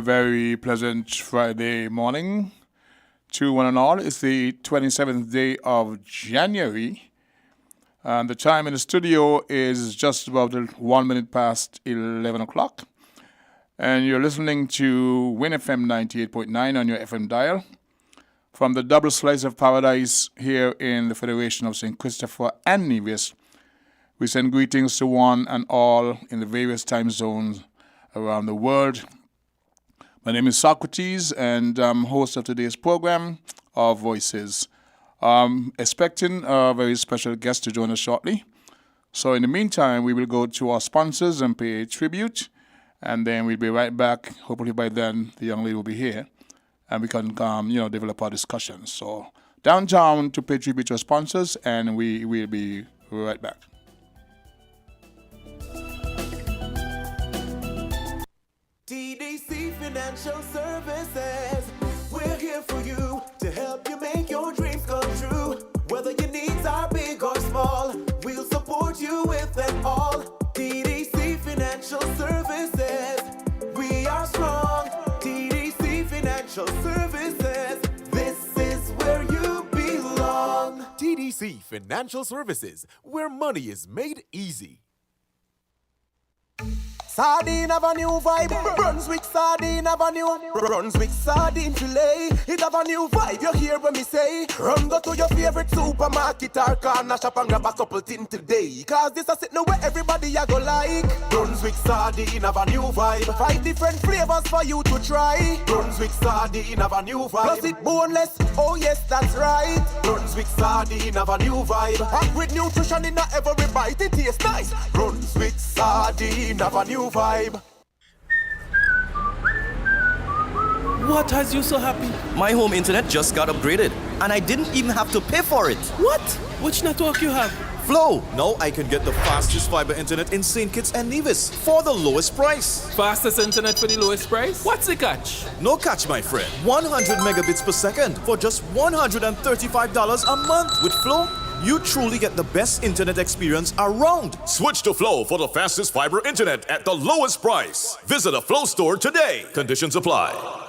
Very pleasant Friday morning to one and all. It's the 27th day of January, and the time in the studio is just about 1 minute past 11 o'clock. And you're listening to Win FM 98.9 on your FM dial from the double slice of paradise here in the Federation of St. Christopher and Nevis. We send greetings to one and all in the various time zones around the world. My name is Socrates, and I'm host of today's program, Our Voices. Expecting a very special guest to join us shortly. So in the meantime, we will go to our sponsors and pay a tribute, and then we'll be right back. Hopefully by then, the young lady will be here, and we can develop our discussion. So downtown to pay tribute to our sponsors, and we will be right back. TDC Financial Services, we're here for you to help you make your dreams come true. Whether your needs are big or small, we'll support you with them all. TDC Financial Services, we are strong. TDC Financial Services, this is where you belong. TDC Financial Services, where money is made easy. Sardine have a new vibe. Brunswick Sardine have a new Brunswick Sardine Filet. It have a new vibe. You hear what me say? Run go to your favorite supermarket or corner shop and grab a couple things today. Cause this a sit now where everybody a go like. Brunswick Sardine have a new vibe. 5 different flavors for you to try. Brunswick Sardine have a new vibe. Plus it boneless. Oh yes, that's right. Brunswick Sardine have a new vibe. Packed with nutrition in every bite. It tastes nice. Brunswick Sardine have a new vibe. What has you so happy? My home internet just got upgraded, and I didn't even have to pay for it. What? Which network you have? Flow! Now I can get the fastest fiber internet in St. Kitts and Nevis for the lowest price. Fastest internet for the lowest price? What's the catch? No catch, my friend. 100 megabits per second for just $135 a month. With Flow, you truly get the best internet experience around. Switch to Flow for the fastest fiber internet at the lowest price. Visit a Flow store today. Conditions apply.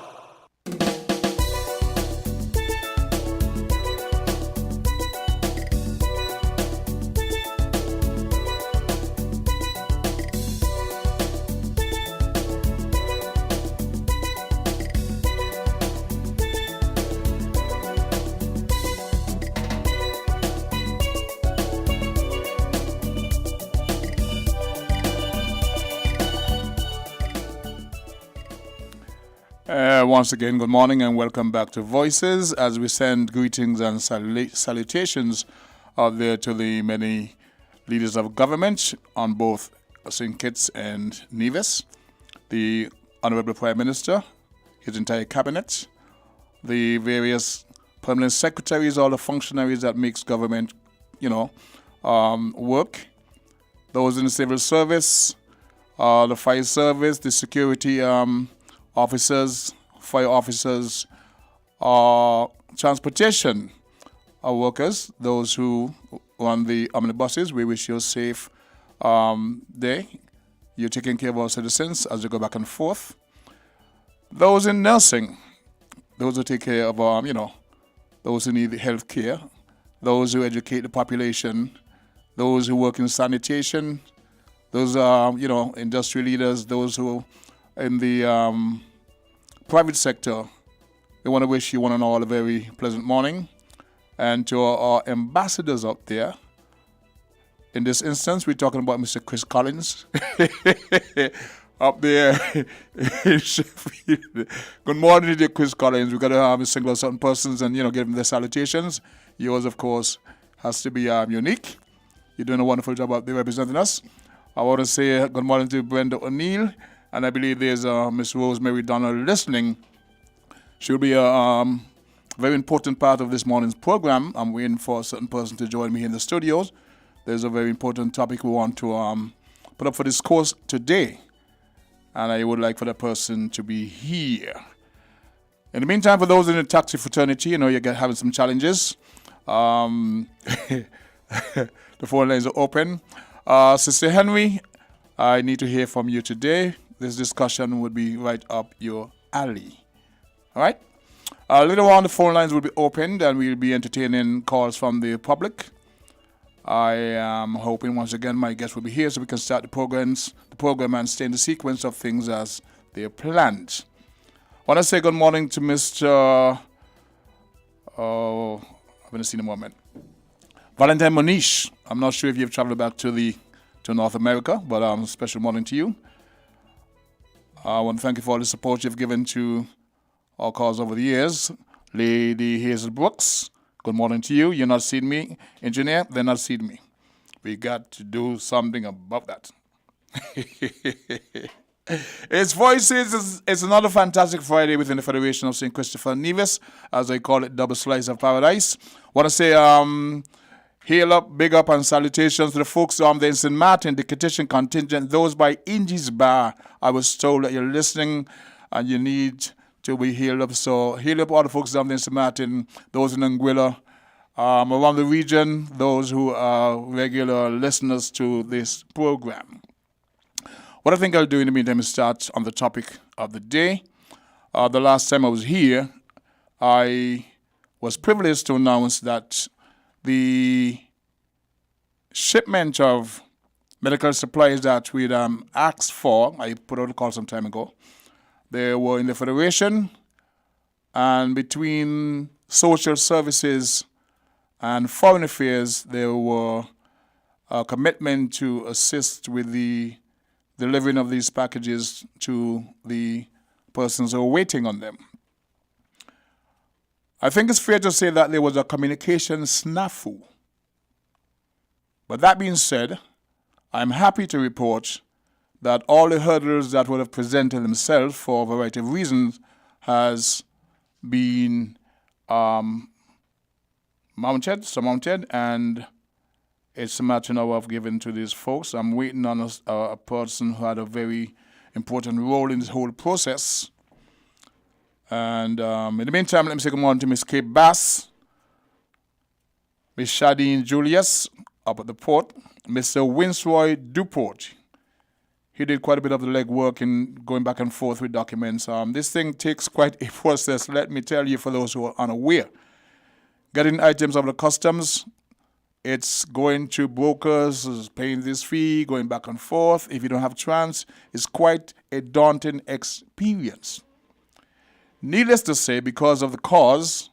Once again, good morning and welcome back to Voices as we send greetings and salutations out there to the many leaders of government on both St. Kitts and Nevis, the Honorable Prime Minister, his entire cabinet, the various permanent secretaries, all the functionaries that makes government, work, those in the civil service, the fire service, the security officers, fire officers, transportation workers, those who run the omnibuses. We wish you a safe day. You're taking care of our citizens as you go back and forth. Those in nursing, those who take care of, those who need health care, those who educate the population, those who work in sanitation, those industrial leaders, those who in the private sector. We want to wish you one and all a very pleasant morning. And to our ambassadors out there, in this instance, we're talking about Mr. Chris Collins up there in Sheffield. Good morning to Chris Collins. We've got to have a single certain persons and, give them their salutations. Yours, of course, has to be unique. You're doing a wonderful job out there representing us. I want to say good morning to Brenda O'Neill. And I believe there's Miss Rosemary Donald listening. She'll be a very important part of this morning's program. I'm waiting for a certain person to join me in the studios. There's a very important topic we want to put up for discourse today. And I would like for that person to be here. In the meantime, for those in the taxi fraternity, you're having some challenges. The phone lines are open. Sister Henry, I need to hear from you today. this discussion would be right up your alley. All right? Later on, the phone lines will be opened and we'll be entertaining calls from the public. I am hoping once again my guests will be here so we can start the program and stay in the sequence of things as they're planned. I want to say good morning to Mr. I'm going to see in a moment. Valentine Monish. I'm not sure if you've traveled back to North America, but special morning to you. I want to thank you for all the support you've given to our cause over the years. Lady Hazel Brooks, good morning to you. You're not seeing me. Engineer, they're not seeing me. We got to do something about that. It's Voices. It's another fantastic Friday within the Federation of St. Christopher Nevis, as I call it, double slice of paradise. Want to say hail up, big up, and salutations to the folks there in St. Martin, the Petition contingent, those by Ingie's Bar. I was told that you're listening and you need to be hailed up. So hail up all the folks down there in St. Martin, those in Anguilla, around the region, those who are regular listeners to this program. What I think I'll do in the meantime is start on the topic of the day. The last time I was here, I was privileged to announce that the shipment of medical supplies that we'd asked for, I put out a call some time ago, they were in the Federation, and between social services and foreign affairs, there were a commitment to assist with the delivering of these packages to the persons who are waiting on them. I think it's fair to say that there was a communication snafu. But that being said, I'm happy to report that all the hurdles that would have presented themselves for a variety of reasons has been surmounted, and it's a matter now of giving to these folks. I'm waiting on a person who had a very important role in this whole process. And in the meantime, let me say good morning to Miss Kate Bass, Miss Shadine Julius up at the port, Mr. Winsroy Duport. He did quite a bit of the legwork in going back and forth with documents. This thing takes quite a process, let me tell you, for those who are unaware. Getting items of the customs, it's going to brokers, paying this fee, going back and forth. If you don't have trans, it's quite a daunting experience. Needless to say, because of the cause,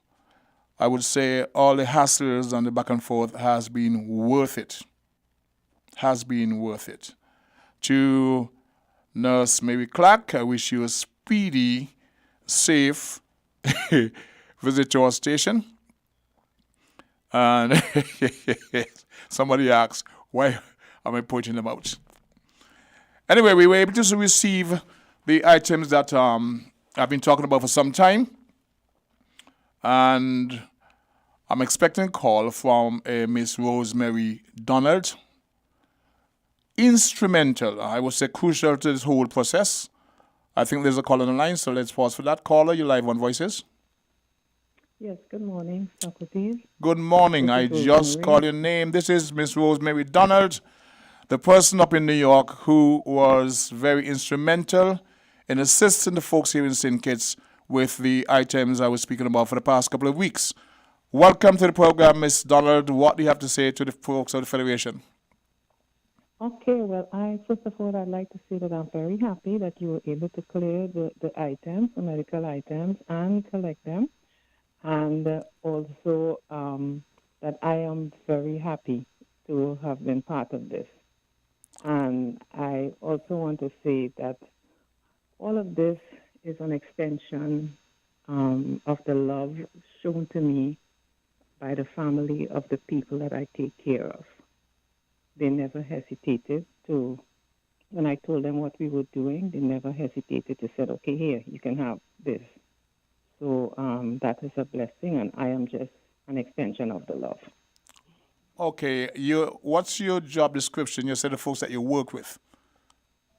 I would say all the hassles and the back and forth has been worth it. Has been worth it. To Nurse Mary Clark, I wish you a speedy, safe visit to our station. And somebody asks, why am I pointing them out? Anyway, we were able to receive the items that I've been talking about for some time. And I'm expecting a call from Miss Rosemary Donald. Instrumental, I would say crucial to this whole process. I think there's a call on the line, so let's pause for that. Caller, you're live on Voices. Yes, good morning, Socrates. Good morning. I just called your name. This is Miss Rosemary Donald, the person up in New York who was very instrumental in assisting the folks here in St. Kitts with the items I was speaking about for the past couple of weeks. Welcome to the program, Miss Donald. What do you have to say to the folks of the Federation? Okay, well, first of all, I'd like to say that I'm very happy that you were able to clear the items, the medical items, and collect them. And also that I am very happy to have been part of this. And I also want to say that all of this is an extension of the love shown to me by the family of the people that I take care of. They never hesitated to, when I told them what we were doing, they never hesitated to say, okay, here, you can have this. So that is a blessing, and I am just an extension of the love. Okay, what's your job description? You said the folks that you work with.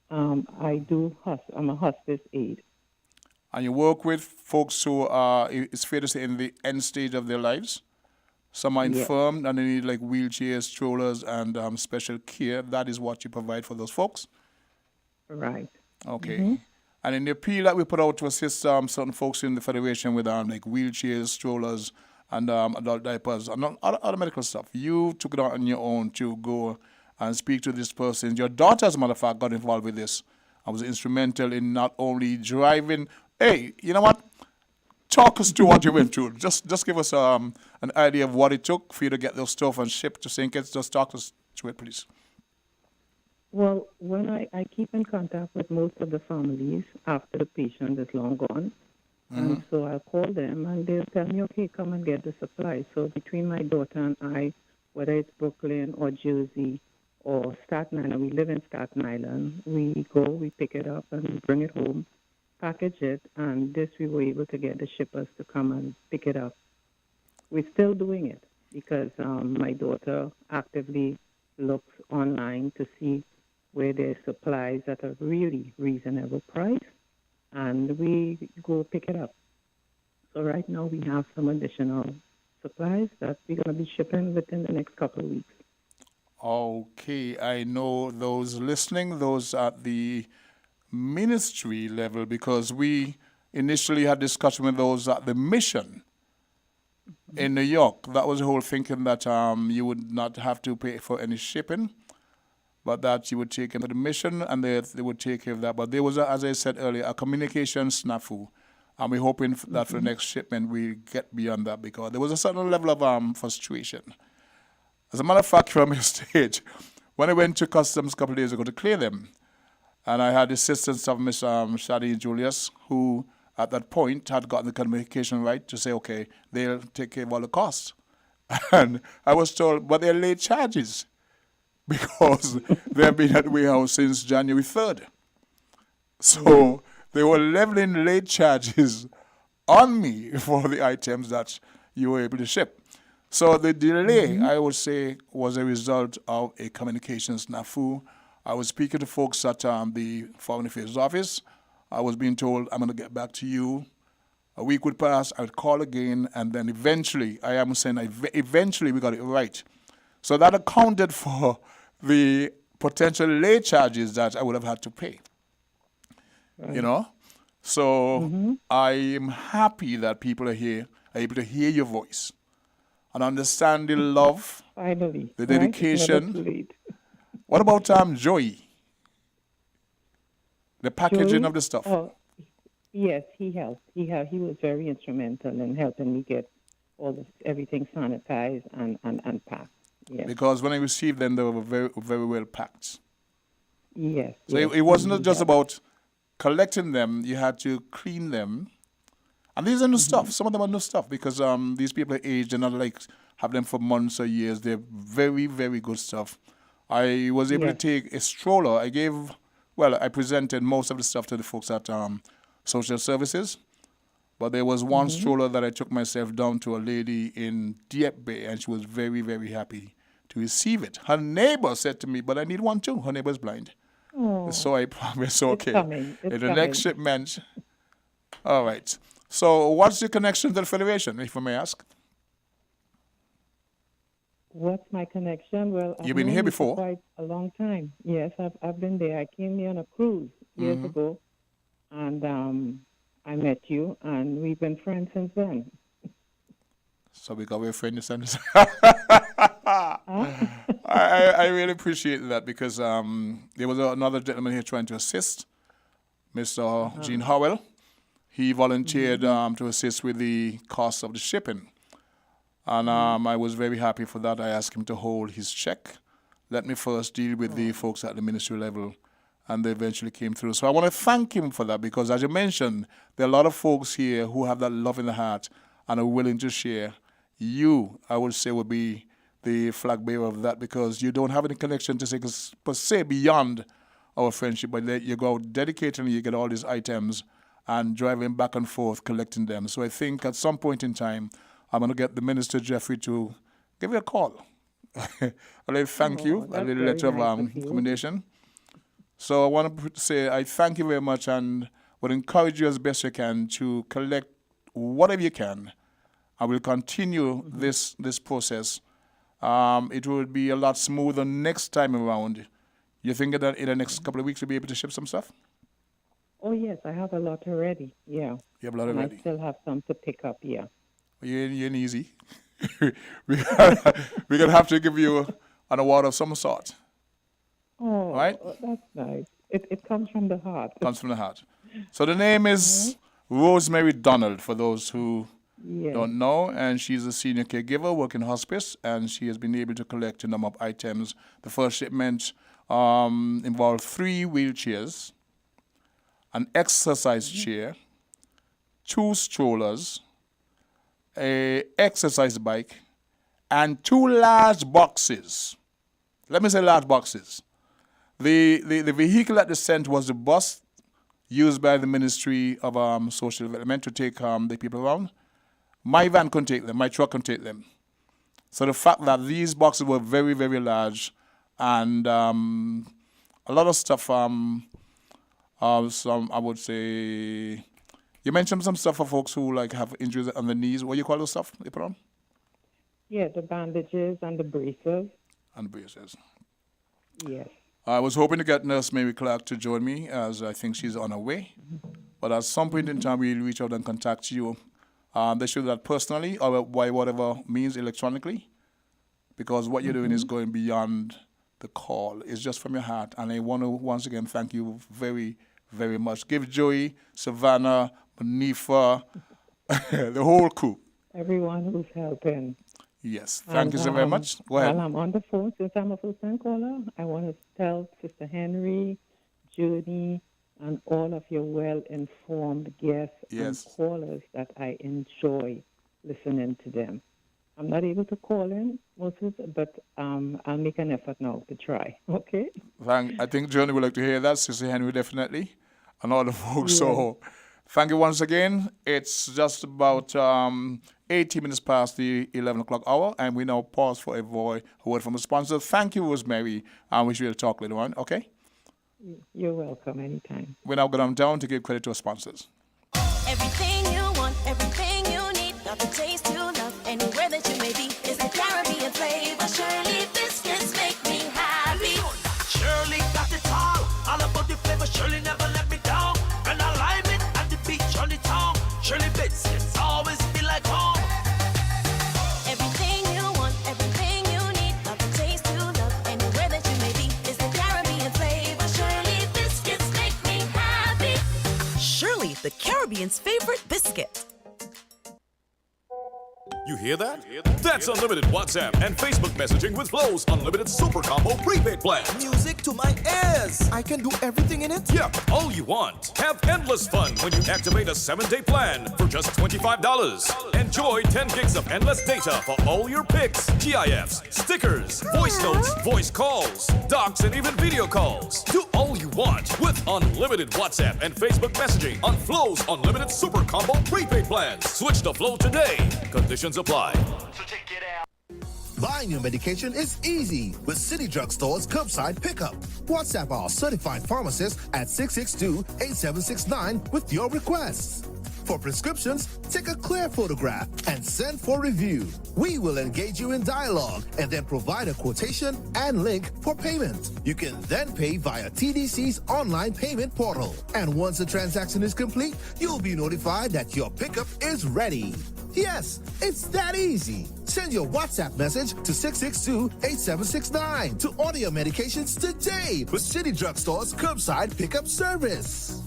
I'm a hospice aide. And you work with folks who are, it's fair to say, in the end stage of their lives? Some are infirm and they need like wheelchairs, strollers, and special care. That is what you provide for those folks? Right. Okay. And in the appeal that we put out to assist certain folks in the Federation with like wheelchairs, strollers, and adult diapers, and other medical stuff, you took it on your own to go and speak to this person. Your daughter, as a matter of fact, got involved with this. I was instrumental in not only driving. Hey, you know what? Talk us through what you went through. Just give us an idea of what it took for you to get those stuff and shipped to St. Kitts. Just talk us through it, please. Well, when I keep in contact with most of the families after the patient is long gone, and so I'll call them and they'll tell me, okay, come and get the supplies. So between my daughter and I, whether it's Brooklyn or Jersey or Staten Island, we live in Staten Island, we go, we pick it up and we bring it home, package it, and this we were able to get the shippers to come and pick it up. We're still doing it because my daughter actively looks online to see where there's supplies at a really reasonable price, and we go pick it up. So right now we have some additional supplies that we're going to be shipping within the next couple of weeks. Okay, I know those listening, those at the ministry level, because we initially had discussion with those at the mission in New York. That was the whole thinking that you would not have to pay for any shipping, but that you would take him to the mission and they would take care of that. But there was, as I said earlier, a communication snafu. And we're hoping that for the next shipment we get beyond that, because there was a certain level of frustration. As a matter of fact, from your stage, when I went to customs a couple of days ago to clear them, and I had the assistance of Miss Shadi Julius, who at that point had gotten the communication right to say, okay, they'll take care of all the costs. And I was told, but they're late charges, because they've been at the warehouse since January 3rd. So they were leveling late charges on me for the items that you were able to ship. So the delay, I would say, was a result of a communications snafu. I was speaking to folks at the Foreign Affairs Office. I was being told, I'm going to get back to you. A week would pass, I would call again, and then eventually, eventually we got it right. So that accounted for the potential late charges that I would have had to pay. Right. You know? So I am happy that people are here, are able to hear your voice and understand the love, Finally, the dedication. Right? What about Joey? The packaging Joey? of the stuff. Oh, yes, he helped. He was very instrumental in helping me get everything sanitized and packed. Yes. Because when I received them, they were very, very well packed. Yes. So yes, it wasn't just about collecting them, you had to clean them. And these are new stuff. Some of them are new stuff because these people are aged and not like have them for months or years. They're very, very good stuff. I was able to take a stroller. I presented most of the stuff to the folks at social services. But there was one stroller that I took myself down to a lady in Dieppe Bay, and she was very, very happy to receive it. Her neighbor said to me, but I need one too. Her neighbor's blind. Oh. So I promised, okay. It's the next shipment. All right. So what's your connection to the Federation, if I may ask? What's my connection? Well, You've been here before? For quite a long time. Yes, I've been there. I came here on a cruise years ago, and I met you, and we've been friends since then. So we got a friend since. I really appreciate that because there was another gentleman here trying to assist, Mr. Gene Howell. He volunteered to assist with the cost of the shipping. And I was very happy for that. I asked him to hold his check. Let me first deal with the folks at the ministry level. And they eventually came through. So I want to thank him for that because, as you mentioned, there are a lot of folks here who have that love in the heart and are willing to share. You, I would say, would be the flag bearer of that because you don't have any connection to say, per se, beyond our friendship, but you go out dedicatedly, you get all these items and driving back and forth, collecting them. So I think at some point in time, I'm going to get the Minister Jeffrey to give you a call. I'll thank you. A little letter of commendation. So I want to say I thank you very much and would encourage you as best you can to collect whatever you can. I will continue this process. It will be a lot smoother next time around. You think that in the next couple of weeks you'll be able to ship some stuff? Oh, yes, I have a lot already. Yeah. You have a lot And I already. still have some to pick up. Yeah. You ain't easy. We're gonna have to give you an award of some sort. All right? Oh, that's nice. It comes from the heart. Comes from the heart. So the name is Rosemary Donald, for those who Yes. don't know, and she's a senior caregiver working in hospice, and she has been able to collect a number of items. The first shipment involved 3 wheelchairs, an exercise chair, 2 strollers, a exercise bike, and 2 large boxes. Let me say large boxes. The vehicle that they sent was the bus used by the Ministry of Social Development to take the people around. My van couldn't take them. My truck couldn't take them. So the fact that these boxes were very, very large, and a lot of stuff, some, I would say, you mentioned some stuff for folks who like have injuries on the knees. What do you call those stuff they put on? Yeah, the bandages and the braces. And braces. Yes. I was hoping to get Nurse Mary Clark to join me, as I think she's on her way. But at some point in time, we'll reach out and contact you. They should do that personally or by whatever means electronically, because what you're doing is going beyond the call. It's just from your heart. And I want to once again thank you very, very much. Give Joey, Savannah, Manifa, the whole crew. Everyone who's helping. Yes, thank you so very much. Go ahead. While I'm on the phone, since I'm a first-time caller, I want to tell Sister Henry, Judy, and all of your well-informed guests Yes. and callers that I enjoy listening to them. I'm not able to call in, Moses, but I'll make an effort now to try, okay? I think Johnny would like to hear that, Sister Henry, definitely, and all the folks. So thank you once again. It's just about 18 minutes past the 11 o'clock hour, and we now pause for a word from the sponsor. Thank you, Rosemary, and we will talk later on, okay? You're welcome anytime. We're now going down to give credit to our sponsors. Everything you want, everything you need, got the taste you love, anywhere that you may be, is the Caribbean flavor. Shirley biscuits make me happy. Shirley got it all about the flavor. Shirley never let me down. And I lime it at the beach on the town. Shirley biscuits always feel like home. Everything you want, everything you need, got the taste you love, anywhere that you may be, is the Caribbean flavor. Shirley biscuits make me happy. Shirley, the Caribbean's favorite biscuit. You hear that? That's unlimited WhatsApp and Facebook messaging with Flow's unlimited super combo prepaid plan. Music to my ears. I can do everything in it. Yep, all you want. Have endless fun when you activate a 7-day plan for just $25. Enjoy 10 gigs of endless data for all your pics, GIFs, stickers, voice notes, voice calls, docs, and even video calls. Do all you want with unlimited WhatsApp and Facebook messaging on Flow's unlimited super combo prepaid plans. Switch to Flow today. Conditions apply. Buying your medication is easy with City Drugstore's curbside pickup. WhatsApp our certified pharmacist at 662-8769 with your requests. For prescriptions, take a clear photograph and send for review. We will engage you in dialogue and then provide a quotation and link for payment. You can then pay via TDC's online payment portal. And once the transaction is complete, you'll be notified that your pickup is ready. Yes, it's that easy. Send your WhatsApp message to 662-8769 to order your medications today with City Drugstore's curbside pickup service.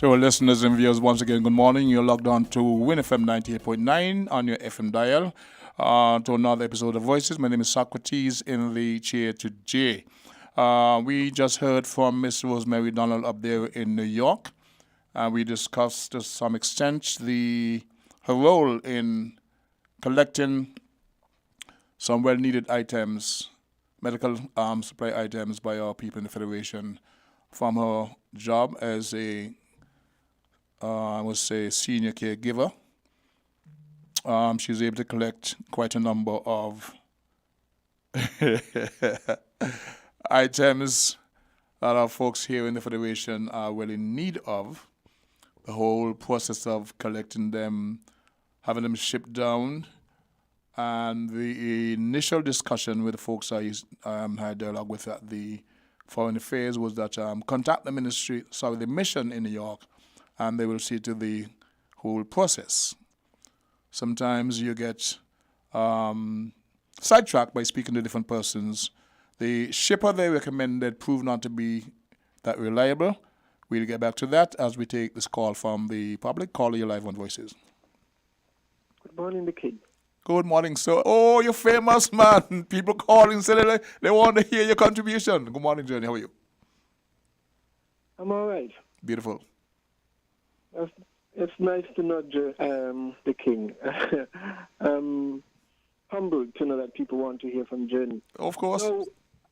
To our listeners and viewers, once again, good morning. You're logged on to WINNFM 98.9 on your FM dial to another episode of Voices. My name is Socrates in the chair today. We just heard from Miss Rosemary Donald up there in New York. We discussed to some extent her role in collecting some well-needed items medical supply items by our people in the Federation from her job as a, I would say, senior caregiver. She's able to collect quite a number of items that our folks here in the Federation are well in need of. The whole process of collecting them, having them shipped down, and the initial discussion with the folks I had dialogue with at the Foreign Affairs was that contact the the mission in New York, and they will see to the whole process. Sometimes you get sidetracked by speaking to different persons. The shipper they recommended proved not to be that reliable. We'll get back to that as we take this call from the public. Call you live on Voices. Good morning, the King. Good morning, sir. Oh, you're famous, man. People calling, say they want to hear your contribution. Good morning, Johnny. How are you? I'm all right. Beautiful. It's nice to know the King. Humbled to know that people want to hear from Journey. Of course. So,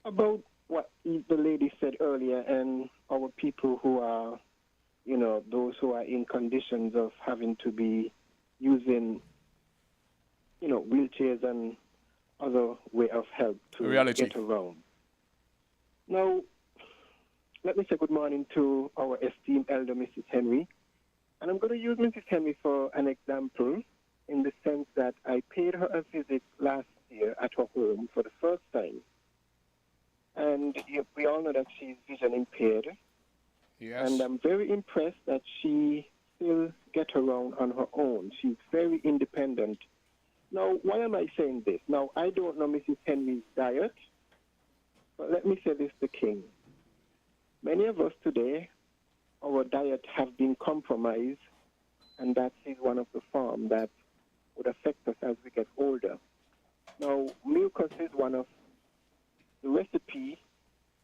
about what the lady said earlier, and our people who are, those who are in conditions of having to be using, wheelchairs and other way of help to get around. Now, let me say good morning to our esteemed elder, Mrs. Henry. And I'm going to use Mrs. Henry for an example in the sense that I paid her a visit last year at her home for the first time. And we all know that she's vision impaired. Yes. And I'm very impressed that she still gets around on her own. She's very independent. Now, why am I saying this? Now, I don't know Mrs. Henry's diet, but let me say this, the King. Many of us today, our diet have been compromised, and that is one of the forms that would affect us as we get older. Now, mucus is one of the recipes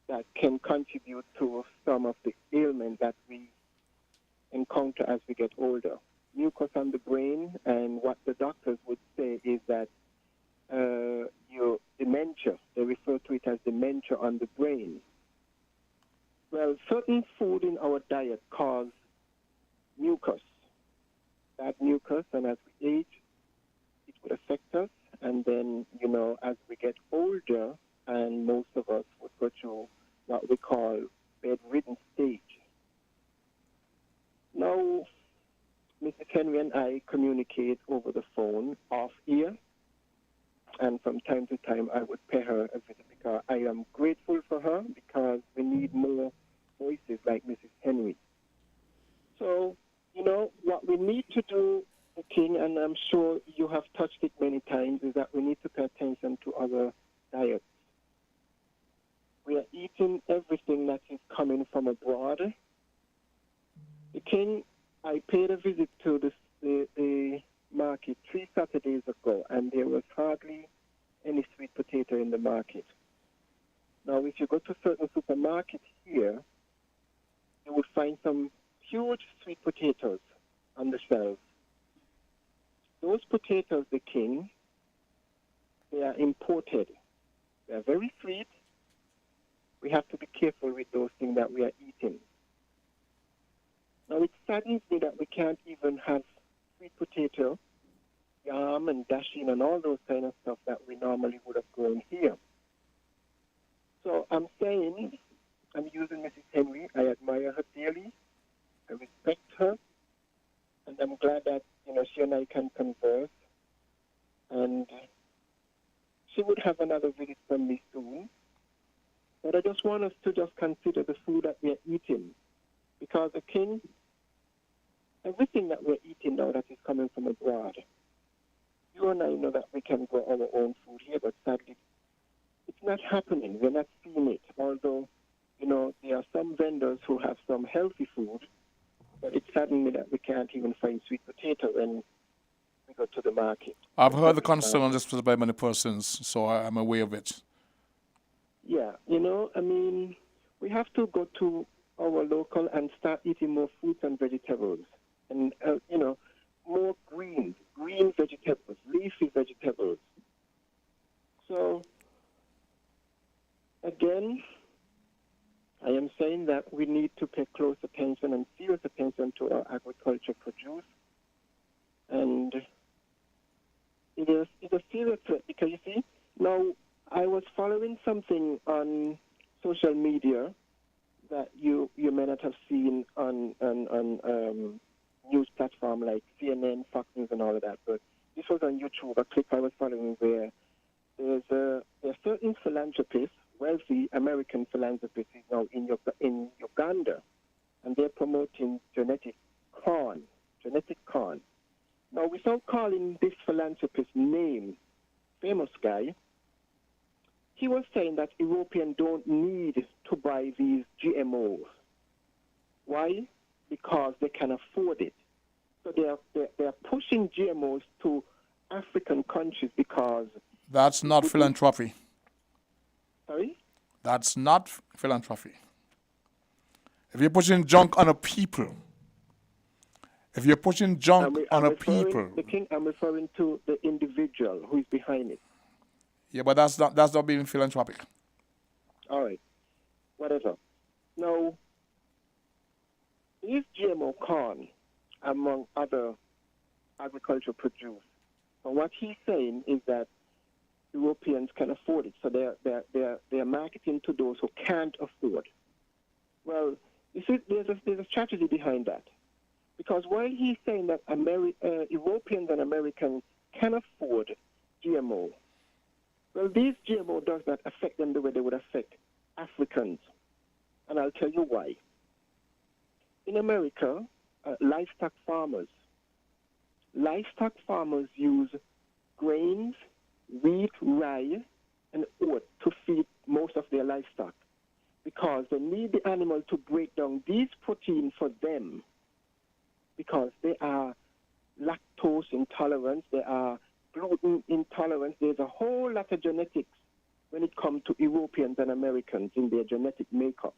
that can contribute to some of the ailments that we encounter as we get older. Mucus on the brain, and what the doctors would say is that your dementia, they refer to it as dementia on the brain. Well, certain food in our diet cause mucus. That mucus, and as we age, it would affect us. And then, as we get older, and most of us would go through what we call bedridden stage. Now, Mrs. Henry and I communicate over the phone off ear, and from time to time I would pay her a visit because I am grateful for her, because we need more voices like Mrs. Henry. So, what we need to do, the King, and I'm sure you have touched it many times, is that we need to pay attention to other diets. We are eating everything that is coming from abroad. The King, I paid a visit to the market 3 Saturdays ago, and there was hardly any sweet potato in the market. Now, if you go to certain supermarkets here, you will find some huge sweet potatoes on the shelves. Those potatoes, the King, they are imported. They are very sweet. We have to be careful with those things that we are eating. Now, it saddens me that we can't even have sweet potato, yam and dasheen and all those kind of stuff that we normally would have grown here. So I'm saying, I'm using Mrs. Henry. I admire her dearly. I respect her. And I'm glad that, she and I can converse. And she would have another visit from me soon. But I just want us to just consider the food that we are eating. Because the King, everything that we're eating now that is coming from abroad, you and I know that we can grow our own food here, but sadly, it's not happening. We're not seeing it. Although, there are some vendors who have some healthy food, but it's saddening me that we can't even find sweet potato when we go to the market. I've heard the concern expressed by many persons, so I'm aware of it. Yeah, we have to go to our local and start eating more fruits and vegetables. And, more green vegetables, leafy vegetables. So, and it's a serious threat because you see, now I was following something on social media that you may not have seen on news platform like CNN, Fox News, and all of that. But this was on YouTube, a clip I was following where there's a certain philanthropist, wealthy American philanthropist, is now in Uganda, and they're promoting genetic corn. Now, without calling this philanthropist's name, famous guy, he was saying that Europeans don't need to buy these GMOs. Why? Because they can afford it. So they are pushing GMOs to African countries because... That's not philanthropy. Sorry? That's not philanthropy. If you're pushing junk on a people, if you're pushing junk on a people... The king, I'm referring to the individual who is behind it. Yeah, but that's not being philanthropic. All right. Whatever. Now, these GMO corn, among other agricultural produce, so what he's saying is that Europeans can afford it, so they're marketing to those who can't afford. Well, you see, there's a strategy behind that, because while he's saying that Europeans and Americans can afford GMO, well, these GMO does not affect them the way they would affect Africans, and I'll tell you why. In America, livestock farmers use grains, wheat, rye, and oat to feed most of their livestock because they need the animal to break down these proteins for them because they are lactose intolerant, they are gluten intolerant. There's a whole lot of genetics when it comes to Europeans and Americans in their genetic makeup.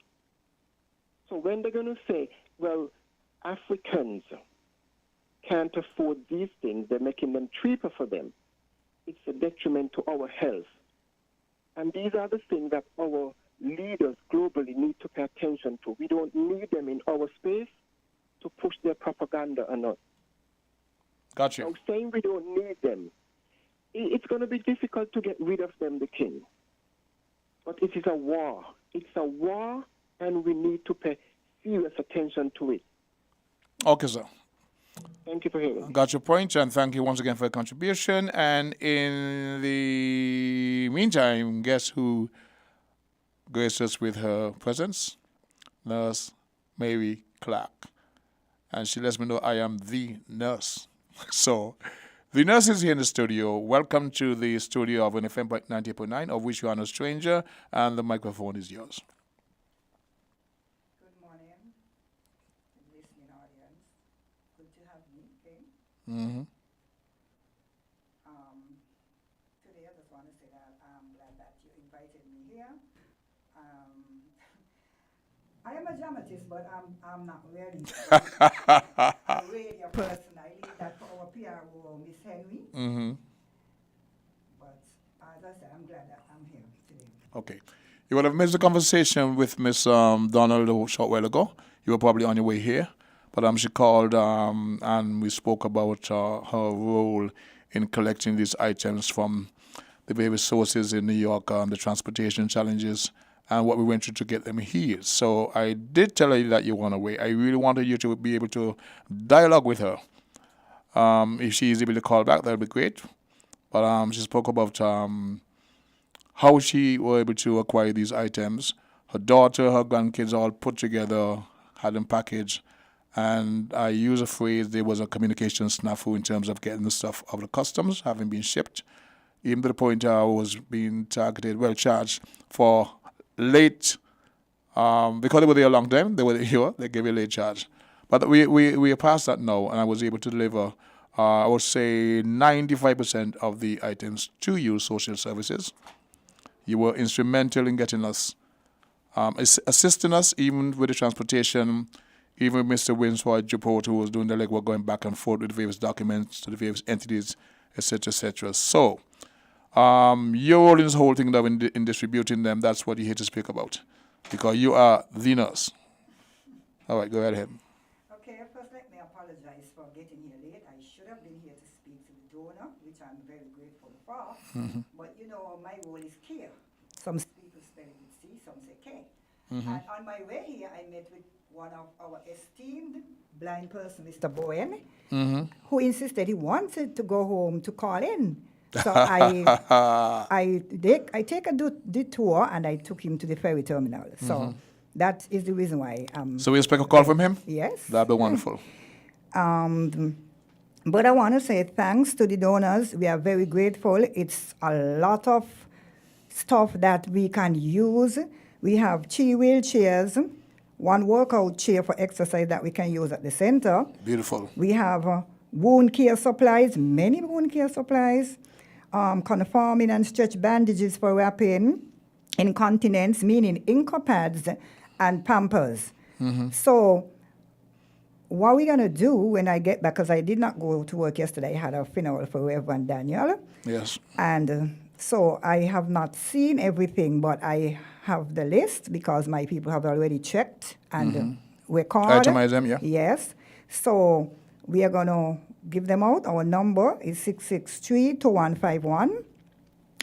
So when they're going to say, well, Africans can't afford these things, they're making them cheaper for them, it's a detriment to our health. And these are the things that our leaders globally need to pay attention to. We don't need them in our space to push their propaganda on us. Gotcha. Now, saying we don't need them, it's going to be difficult to get rid of them, the king. But it is a war. It's a war, and we need to pay serious attention to it. Okay, sir. Thank you for hearing. Got your point, and thank you once again for your contribution. And in the meantime, guess who graced us with her presence? Nurse Mary Clark. And she lets me know I am the nurse. So, the nurse is here in the studio. Welcome to the studio of WINNMedia 90.9, of which you are no stranger, and the microphone is yours. Good morning, listening audience. Good to have me, King. Mm-hmm. Today, I just want to say that I'm glad that you invited me here. I am a dramatist, but I'm not really a radio person. I leave that for our PRO, Miss Henry. Mm-hmm. But as I said, I'm glad that I'm here today. Okay. You would have missed the conversation with Miss Donald a short while ago. You were probably on your way here. But she called and we spoke about her role in collecting these items from the various sources in New York, the transportation challenges, and what we went through to get them here. So I did tell her that you were on her way. I really wanted you to be able to dialogue with her. If she is able to call back, that would be great. But she spoke about how she was able to acquire these items. Her daughter, her grandkids all put together, had them packaged. And I use a phrase, there was a communication snafu in terms of getting the stuff out of the customs, having been shipped. Even to the point I was being charged for late, because they were there a long time, they were here, they gave you a late charge. But we are past that now, and I was able to deliver, I would say, 95% of the items to you, social services. You were instrumental in getting us, assisting us, even with the transportation, even with Mr. Winsford Juport, who was doing the legwork, going back and forth with the various documents to the various entities, etc., etc. So, your role in this whole thing, though, in distributing them, that's what you here to speak about, because you are the nurse. All right, go right ahead. Okay, first let me apologize for getting here late. I should have been here to speak to the donor, which I'm very grateful for. But you know, my role is care. Some people spell it with C, some say K. And on my way here, I met with one of our esteemed blind person, Mr. Bowen, who insisted he wanted to go home to call in. So I take a detour and I took him to the ferry terminal. So that is the reason why. So we expect a call from him? Yes. That'd be wonderful. But I want to say thanks to the donors. We are very grateful. It's a lot of stuff that we can use. We have 3 wheelchairs, 1 workout chair for exercise that we can use at the center. Beautiful. We have wound care supplies, many wound care supplies, conforming and stretch bandages for wrapping, incontinence, meaning Inco pads and Pampers. So what we're going to do when I get back, because I did not go to work yesterday, I had a funeral for Reverend Daniel. Yes. And so I have not seen everything, but I have the list because my people have already checked and recorded. Itemize them, yeah. Yes. So we are going to give them out. Our number is 663-2151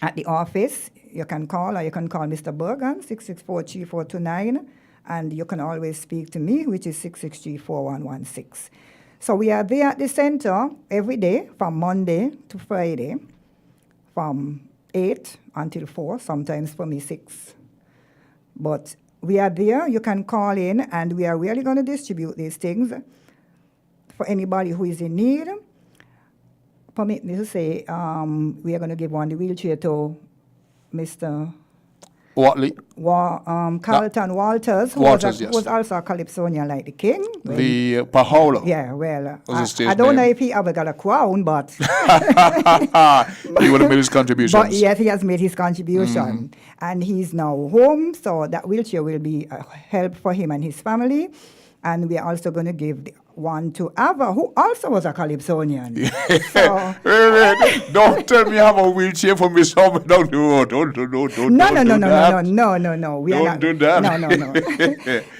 at the office. You can call or you can call Mr. Bergen, 664-3429. And you can always speak to me, which is 663-4116. So we are there at the center every day from Monday to Friday from 8 until 4, sometimes for me 6. But we are there. You can call in, and we are really going to distribute these things for anybody who is in need. Permit me to say we are going to give one the wheelchair to Mr. Watley. Carlton Walters, who Walters, was also a Calypsonian like the king. The Pahola. Yeah, well, I don't know if he ever got a crown, but he would have made his contributions. But yes, he has made his contribution. And he's now home, so that wheelchair will be a help for him and his family. And we are also going to give one to Ava, who also was a Calypsonian. So, wait. Don't tell me I have a wheelchair for me somewhere down the road. Don't no. We are not. Do that. No.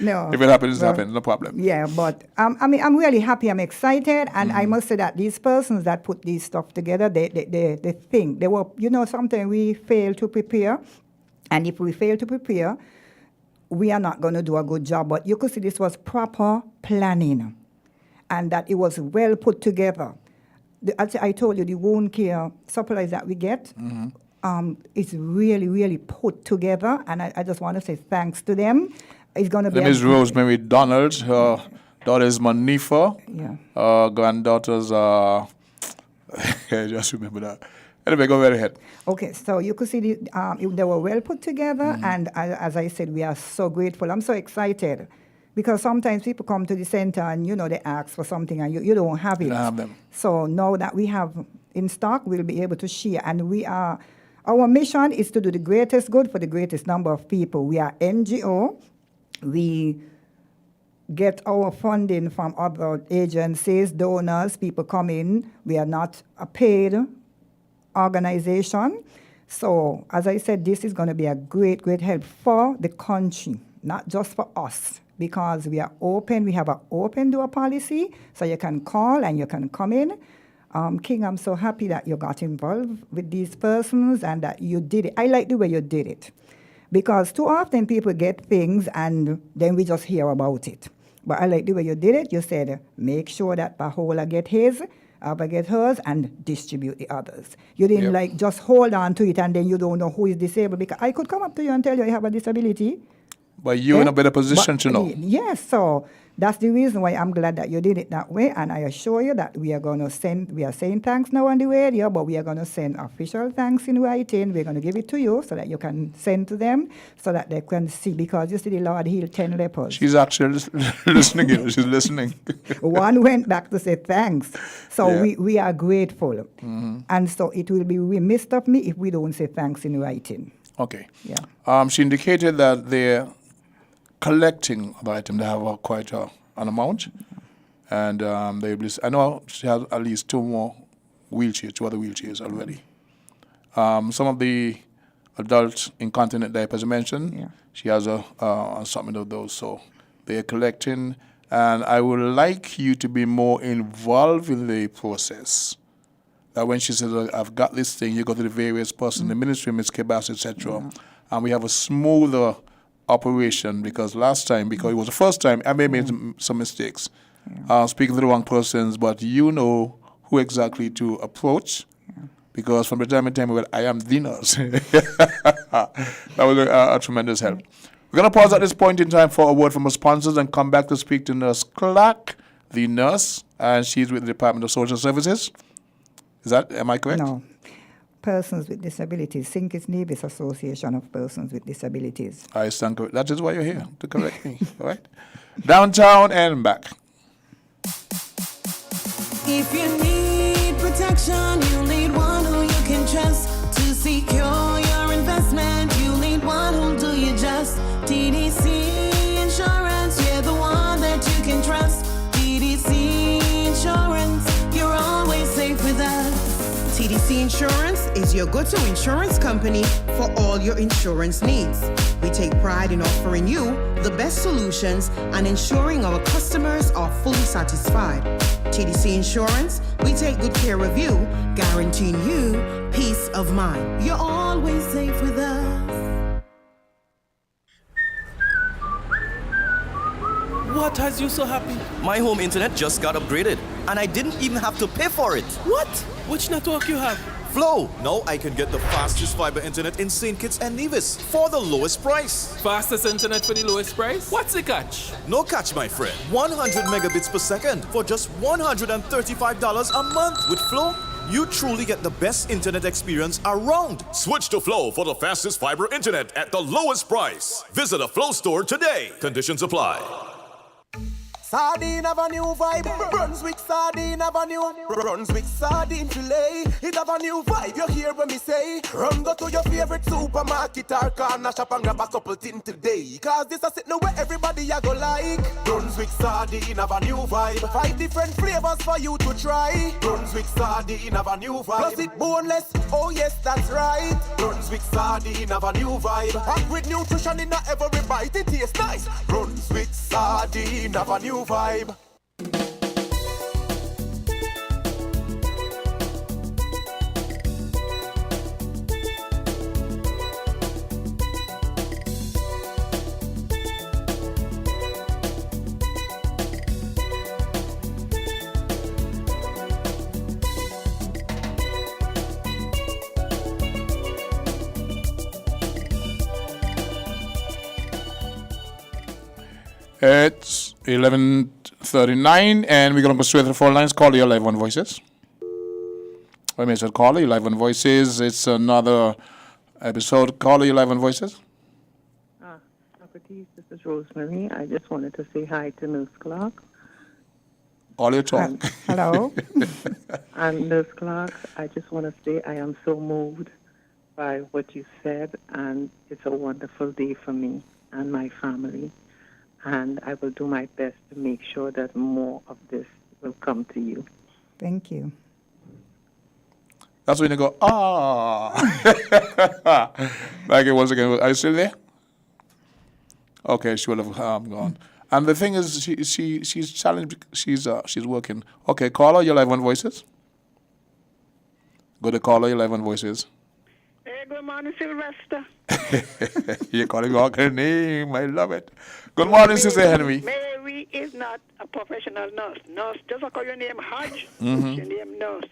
No. If it happens, it happens. No problem. Yeah, but I mean, I'm really happy. I'm excited, and I must say that these persons that put these stuff together, they think they were. You know, sometimes we fail to prepare, and if we fail to prepare, we are not going to do a good job. But you could see this was proper planning, and that it was well put together. I told you the wound care supplies that we get. It's really, really put together, and I just want to say thanks to them. It's going to be. Ms. Rosemary Donald, her daughter is Manifa. Yeah. Granddaughter's, I just remember that. Anyway, go right ahead. Okay, so you could see they were well put together, and as I said, we are so grateful. I'm so excited because sometimes people come to the center and, you know, they ask for something and you don't have it. You don't have them. So now that we have in stock, we'll be able to share, and our mission is to do the greatest good for the greatest number of people. We are NGO. We get our funding from other agencies, donors, people come in. We are not a paid organization. So, as I said, this is going to be a great, great help for the country, not just for us, because we are open. We have an open door policy, so you can call and you can come in. King, I'm so happy that you got involved with these persons and that you did it. I like the way you did it, because too often people get things and then we just hear about it. But I like the way you did it. You said, make sure that Pahola get his, Abba get hers, and distribute the others. You didn't like just hold on to it and then you don't know who is disabled, because I could come up to you and tell you I have a disability. But you're in a better position to know. Yes, so that's the reason why I'm glad that you did it that way, and I assure you that we are saying thanks now on the radio, but we are going to send official thanks in writing. We're going to give it to you so that you can send to them so that they can see, because you see the Lord healed 10 lepers. She's actually listening here. She's listening. One went back to say thanks. So we are grateful. And so it will be remiss of me if we don't say thanks in writing. Okay. Yeah. She indicated that they're collecting the item. They have quite an amount, and I know she has at least two other wheelchairs already. Some of the adult incontinent diapers mentioned, she has something of those. So they're collecting, And I would like you to be more involved in the process. That when she says, I've got this thing, you go to the various person, the ministry, Ms. Kebas, etc. And we have a smoother operation because last time, because it was the first time, I may have made some mistakes. Speaking to the wrong persons, but you know who exactly to approach. Because from the time in time, I am the nurse. That was a tremendous help. We're going to pause at this point in time for a word from our sponsors and come back to speak to Nurse Clark, the nurse, and she's with the Department of Social Services. Am I correct? No. Persons with Disabilities. Think it's Nevis Association of Persons with Disabilities. I stand correct. That is why you're here, to correct me. All right? Downtown and back. If you need protection, you need one who you can trust to secure your investment. You need one who'll do you just. TDC Insurance, you're the one that you can trust. TDC Insurance, you're always safe with us. TDC Insurance is your go-to insurance company for all your insurance needs. We take pride in offering you the best solutions and ensuring our customers are fully satisfied. TDC Insurance, we take good care of you, guaranteeing you peace of mind. You're always safe with us. What has you so happy? My home internet just got upgraded, and I didn't even have to pay for it. What? Which network you have? Flow. Now I can get the fastest fiber internet in St. Kitts and Nevis for the lowest price. Fastest internet for the lowest price? What's the catch? No catch, my friend. 100 megabits per second for just $135 a month. With Flow, you truly get the best internet experience around. Switch to Flow for the fastest fiber internet at the lowest price. Visit a Flow store today. Conditions apply. Sardine have a new vibe. Brunswick Sardine have a new. Brunswick Sardine Filet. It have a new vibe. You hear what me say? Run go to your favorite supermarket or corner shop and grab a couple things today. Cause this a sitting where everybody a go like. Brunswick Sardine have a new vibe. 5 different flavors for you to try. Brunswick Sardine have a new vibe. Plus it boneless. Oh yes, that's right. Brunswick Sardine have a new vibe. Packed with nutrition in every bite. It tastes nice. Brunswick Sardine have a new vibe. It's 11:39, and we're going to go straight to the phone lines. Call your live on Voices. I may say call your live on Voices. It's another episode. Call your live on Voices. Socrates, this is Rosemary. I just wanted to say hi to Nurse Clark. All your talk. Hello. And Nurse Clark, I just want to say I am so moved by what you said, and it's a wonderful day for me and my family. And I will do my best to make sure that more of this will come to you. Thank you. That's when you go, like it was again. Are you still there? Okay, she will have gone. And the thing is, she's challenged. She's working. Okay, caller, you're live on Voices. Go to caller, you're live on Voices. Hey, good morning, Sylvester. You're calling out her name. I love it. Good morning, Sister Henry. Mary is not a professional nurse. Nurse, just call your name Hodge. Mm-hmm. She named Nurse.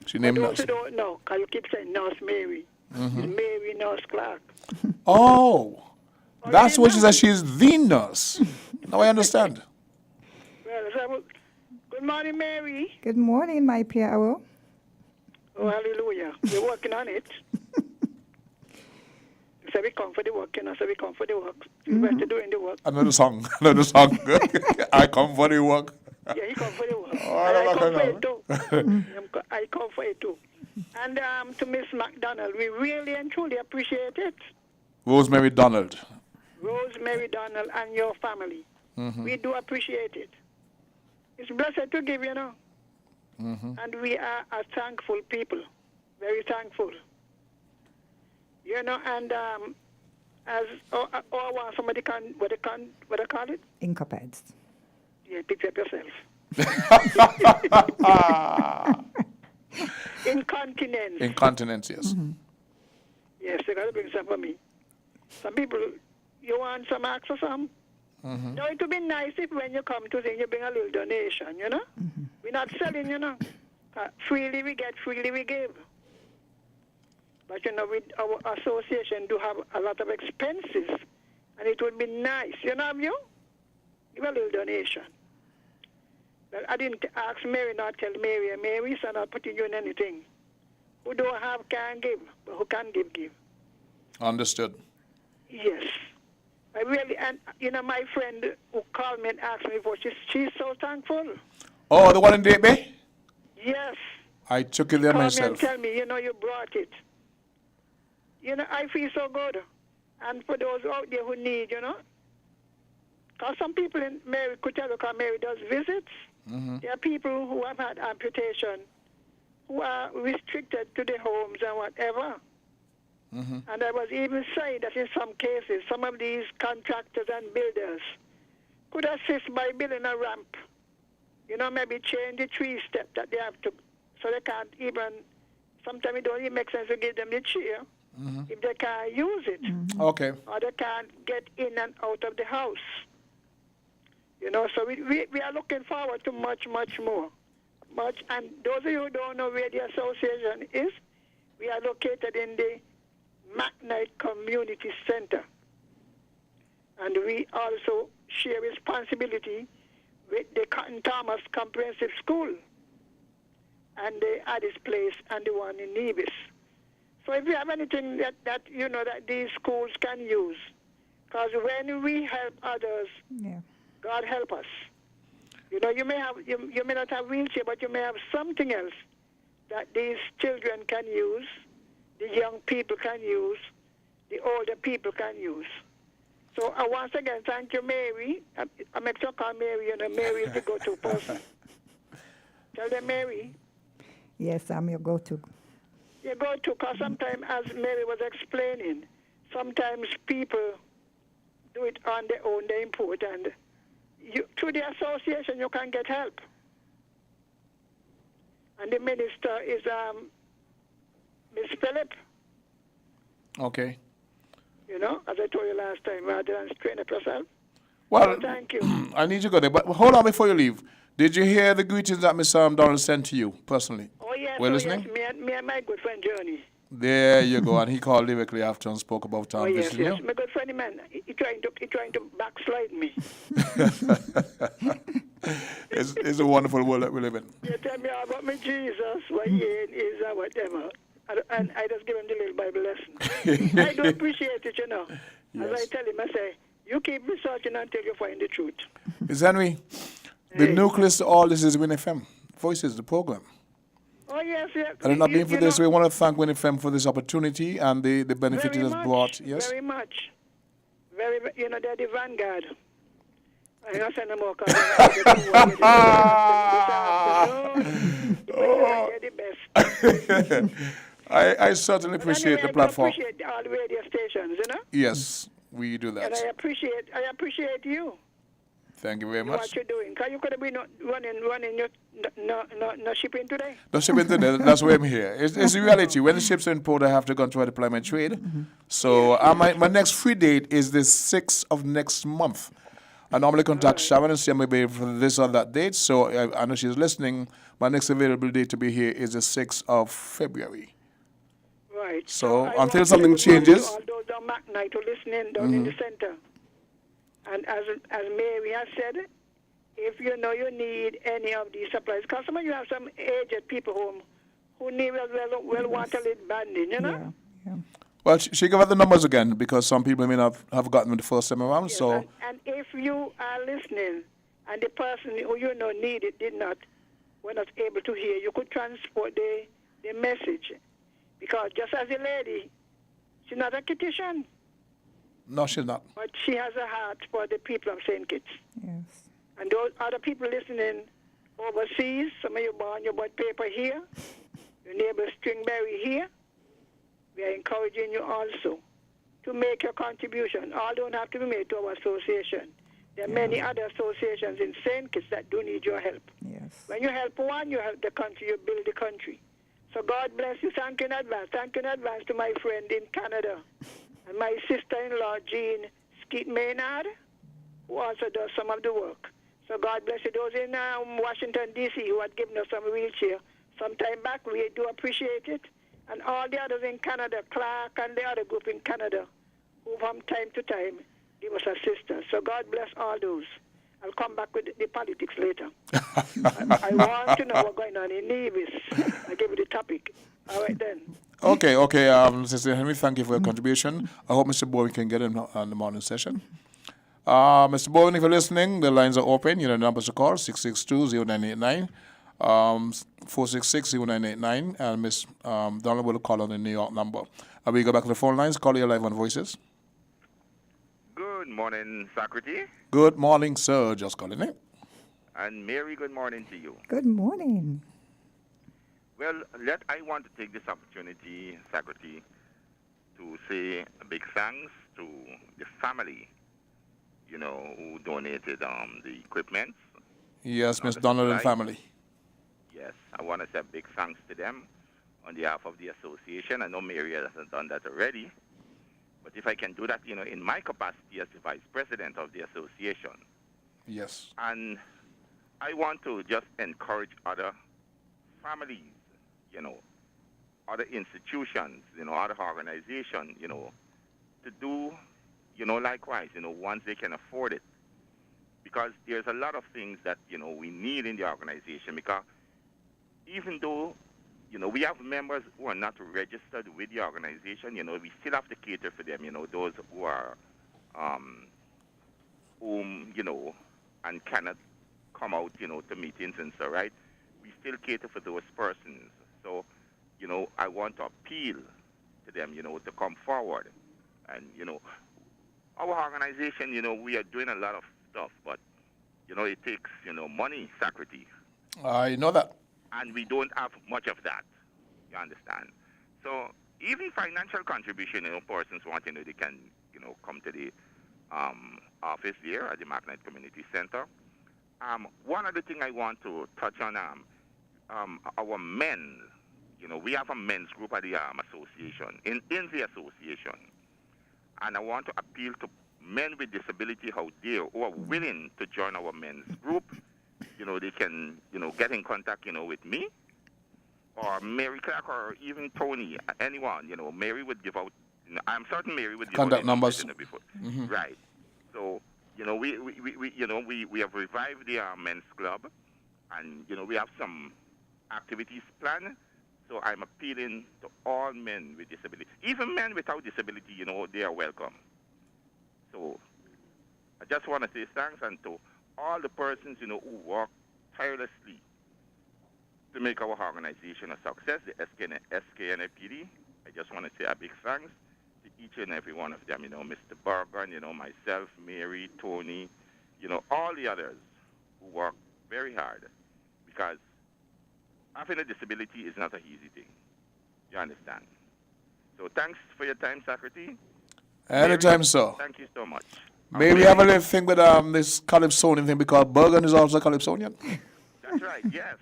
She named Nurse. Nurse. Those who don't know, because you keep saying Nurse Mary. Mm-hmm. It's Mary Nurse Clark. Oh, that's what she said. She's the nurse. Now I understand. Well, so, good morning, Mary. Good morning, my Piero. Oh, hallelujah. You're working on it. So we come for the work, so we come for the work. Sylvester doing the work. Another song. I come for the work. Yeah, he come for the work. Oh, and I come for it too. I come for it too. And to Miss McDonald, we really and truly appreciate it. Rosemary Donald. Rosemary Donald and your family. Mm-hmm. We do appreciate it. It's blessed to give, Mm-hmm. And we are a thankful people. Very thankful. And as or somebody what they call it? Incopads. Yeah, pick up yourself. Incontinence. Incontinence, yes. Yes, you got to bring some for me. Some people, you want some axe or some? No, it would be nice if when you come to thing, you bring a little donation, you know? We're not selling, you know? Freely we get, freely we give. But, you know, our association do have a lot of expenses, and it would be nice, you know, you? Give a little donation. But I didn't ask Mary, not tell Mary. Mary, so not putting you in anything. Who don't have can give, but who can give, give. Understood. Yes. I really, and, you know, my friend who called me and asked me for, she's so thankful. Oh, the one in Date Bay? Yes. I took it there Call myself. me and tell me, you know, you brought it. You know, I feel so good. And for those out there who need, you know, because some people in Mary could tell because Mary does visits. There are people who have had amputation, who are restricted to their homes and whatever. And I was even saying that in some cases, some of these contractors and builders could assist by building a ramp. You know, maybe change the tree step that they have to, so they can't even, sometimes it don't even make sense to give them the chair if they can't use it. Okay. Or they can't get in and out of the house. You know, so we are looking forward to much, much more. Much, and those of you who don't know where the association is, we are located in the McKnight Community Center. And we also share responsibility with the Cotton Thomas Comprehensive School and the Addis Place and the one in Nevis. So if you have anything that you know that these schools can use, because when we help others, God help us. You know, you may not have wheelchair, but you may have something else that these children can use, the young people can use, the older people can use. So once again, thank you, Mary. I make sure call Mary, you know, Mary is the go-to person. Tell them, Mary. Yes, I'm your go-to. You go-to, because sometimes, as Mary was explaining, sometimes people do it on their own, they're important. Through the association, you can get help. And the minister is Miss Phillip. Okay. You know, as I told you last time, rather than strain up yourself. Well, so thank you. I need you to go there. But hold on before you leave. Did you hear the greetings that Miss Donald sent to you personally? Oh, yes. We're Oh, listening? yes. Me and my good friend Journey. There you go. And he called directly after and spoke about Oh, yes, visiting yes. you. My good friend, man, he trying to backslide me. It's a wonderful world that we live in. You tell me about me Jesus, what he is or whatever. And I just give him the little Bible lesson. I do appreciate it, you know. Yes. As I tell him, I say, you keep researching until you find the truth. Ms. Henry, the nucleus to all this is WINNFM. Voices, the program. Oh, yes, yes. And not being for this, we want to thank WINNFM for this opportunity and the benefit it has brought. Yes? Very much. Very, you know, they're the vanguard. I'm not saying no more because they're the best. I certainly appreciate the platform. I appreciate all the radio stations, you know? Yes, we do that. And I appreciate you. Thank you very much. What you're doing. Because you could have been running your no shipping today. No shipping today. That's why I'm here. It's a reality. When the ships are in port, I have to go and try to apply my trade. So my next free date is the 6th of next month. I normally contact Sharon and say maybe for this or that date. So I know she's listening. My next available date to be here is the 6th of February. Right. So until something changes. All those down McKnight who listening down in the center. And as Mary has said, if you know you need any of these supplies, because some of you have some aged people home who need will want a little banding, you know? Yeah. Well, she gave out the numbers again because some people may not have gotten them the first time around. Yes, so. And if you are listening and the person who you know needed were not able to hear, you could transport the message. Because just as a lady, she's not a kitchen. No, she's not. But she has a heart for the people of St. Kitts. Yes. And those other people listening overseas, some of you born your bought paper here, your neighbor Stringberry here, we are encouraging you also to make your contribution. All don't have to be made to our association. There are many other associations in St. Kitts that do need your help. Yes. When you help one, you help the country, you build the country. So God bless you. Thank you in advance. Thank you in advance to my friend in Canada and my sister-in-law, Jean Skeet Maynard, who also does some of the work. So God bless you. Those in Washington, D.C., who had given us some wheelchair some time back, we do appreciate it. And all the others in Canada, Clark and the other group in Canada, who from time to time give us assistance. So God bless all those. I'll come back with the politics later. I want to know what's going on in Nevis. I give you the topic. All right then. Okay. Sister Henry, thank you for your contribution. I hope Mr. Bowen can get in on the morning session. Mr. Bowen, if you're listening, the lines are open. You know the numbers to call, 662-0989, 466-0989, and Miss Donald will call on the New York number. And we go back to the phone lines. Call you live on Voices. Good morning, Socrates. Good morning, sir. Just calling in. And Mary, good morning to you. Good morning. Well, I want to take this opportunity, Socrates, to say a big thanks to the family, who donated the equipment. Yes, Miss Donald and family. Yes, I want to say a big thanks to them on behalf of the association. I know Mary hasn't done that already. But if I can do that, in my capacity as the vice president of the association. Yes. And I want to just encourage other families, other institutions, other organizations, to do, likewise, once they can afford it. Because there's a lot of things that, we need in the organization. Because even though we have members who are not registered with the organization. We still have to cater for them. Those who are, and cannot come out, to meetings and so, right? We still cater for those persons. So, I want to appeal to them, to come forward. And, our organization, we are doing a lot of stuff, but, it takes, money, Socrates. I know that. And we don't have much of that. You understand? So even financial contribution, persons wanting they can, come to the office here at the Magnet Community Center. One other thing I want to touch on, our men. We have a men's group at the association, in the association. And I want to appeal to men with disability out there who are willing to join our men's group. They can, get in contact, with me or Mary Clark or even Tony, anyone. Mary would give out, I'm certain Mary would give contact out numbers before. Mm-hmm. Right. So, we have revived the men's club and, we have some activities planned. So I'm appealing to all men with disability. Even men without disability, they are welcome. So I just want to say thanks and to all the persons, who work tirelessly to make our organization a success, the SKNFPD. I just want to say a big thanks to each and every one of them, Mr. Bergen, myself, Mary, Tony, all the others who work very hard because having a disability is not an easy thing. You understand? So thanks for your time, Socrates. Anytime, sir. Thank you so much. Maybe we have a little thing with this Calypsonian thing because Bergen is also Calypsonian. That's right, yes.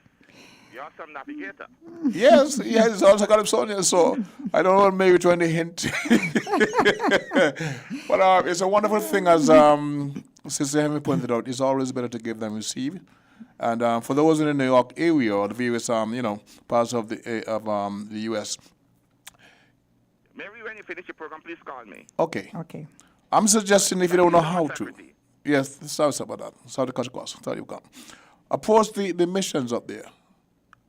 The awesome navigator. Yes, he's also Calypsonian, so I don't know, maybe trying to hint. But it's a wonderful thing, as Sister Henry pointed out, it's always better to give than receive. And for those in the New York area or the various, parts of the U.S. Mary, when you finish your program, please call me. Okay. Okay. I'm suggesting if you don't know how to. Yes, sorry about that. Sorry to cut you across. Sorry you come. Approach the missions up there.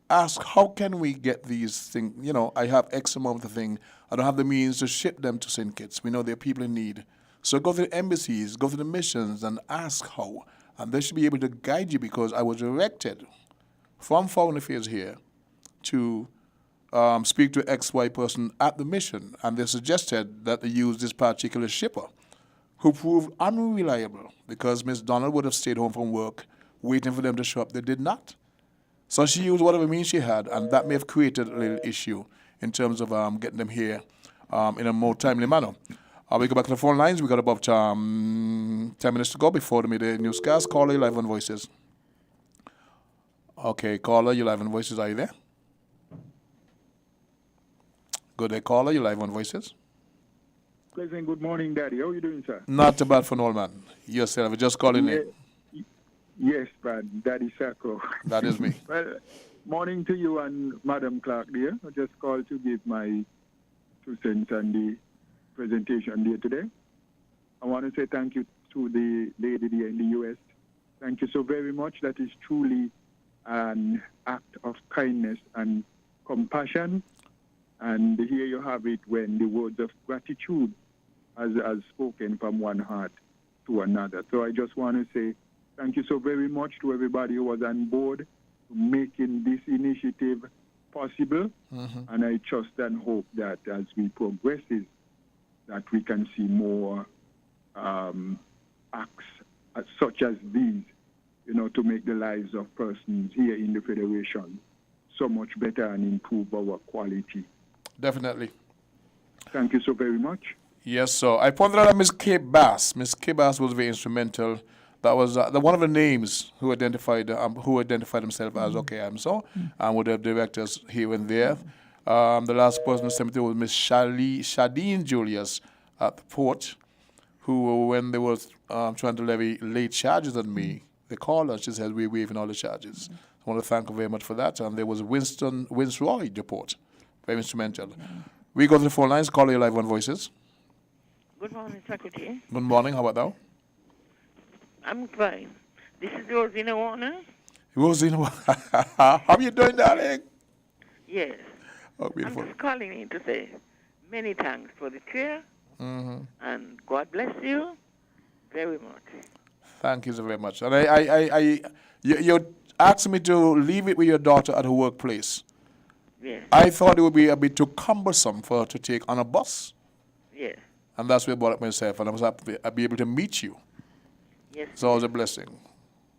Ask, how can we get these things? I have X amount of things. I don't have the means to ship them to St. Kitts. We know there are people in need. So go to the embassies, go to the missions, and ask how. And they should be able to guide you because I was directed from Foreign Affairs here to speak to XY person at the mission. And they suggested that they use this particular shipper who proved unreliable because Miss Donald would have stayed home from work waiting for them to show up. They did not. So she used whatever means she had, and that may have created a little issue in terms of getting them here in a more timely manner. We go back to the phone lines. We got about 10 minutes to go before the midday newscast. Caller, you live on Voices. Okay, caller, you live on Voices. Are you there? Good day, caller. You live on Voices. Pleasant good morning, Daddy. How are you doing, sir? Not too bad for an old man. Yourself, just calling in. Yes, man. Daddy Sacco. That is me. Well, morning to you and Madam Clark, dear. I just called to give my 2 cents on the presentation there today. I want to say thank you to the lady there in the U.S. Thank you so very much. That is truly an act of kindness and compassion. And here you have it when the words of gratitude as spoken from one heart to another. So I just want to say thank you so very much to everybody who was on board making this initiative possible. And I trust and hope that as we progress, that we can see more acts such as these, to make the lives of persons here in the Federation so much better and improve our quality. Definitely. Thank you so very much. Yes, so I pointed out Miss Kay Bass. Miss Kay Bass was very instrumental. That was one of the names who identified themselves as and with the directors here and there. The last person sent me was Miss Shadeen Julius at the port, who, when they were trying to levy late charges on me, they called her. She said, we're waiving all the charges. I want to thank her very much for that. And there was Winsroy, the port. Very instrumental. We go to the phone lines. Call you live on Voices. Good morning, Secretary. Good morning. How about thou? I'm fine. This is Rosina Warner. Rosina, how are you doing, darling? Yes. Oh, beautiful. I'm just calling in to say many thanks for the chair, and God bless you very much. Thank you so very much. And you asked me to leave it with your daughter at her workplace. Yes. I thought it would be a bit too cumbersome for her to take on a bus. Yes. And that's where I brought it myself, and I was happy I'd be able to meet you. Yes. So it was a blessing.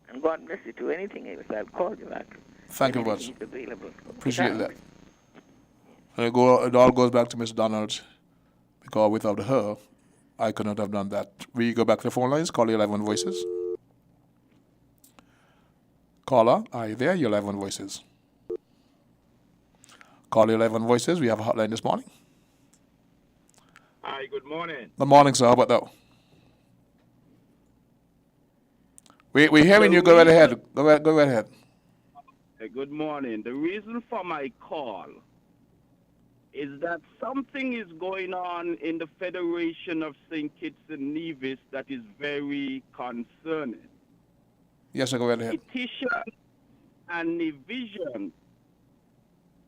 And God bless you too. Anything else, I'll call you back. Thank you very much. Available. Appreciate that. And it all goes back to Miss Donald, because without her, I could not have done that. We go back to the phone lines. Call you live on Voices. Caller, are you there? You're live on Voices. Call you live on Voices. We have a hotline this morning. Hi, good morning. Good morning, sir. How about that? We're hearing you. Go right ahead. Go right ahead. Hey, good morning. The reason for my call is that something is going on in the Federation of St. Kitts and Nevis that is very concerning. Yes, sir. Go right ahead. Petition and division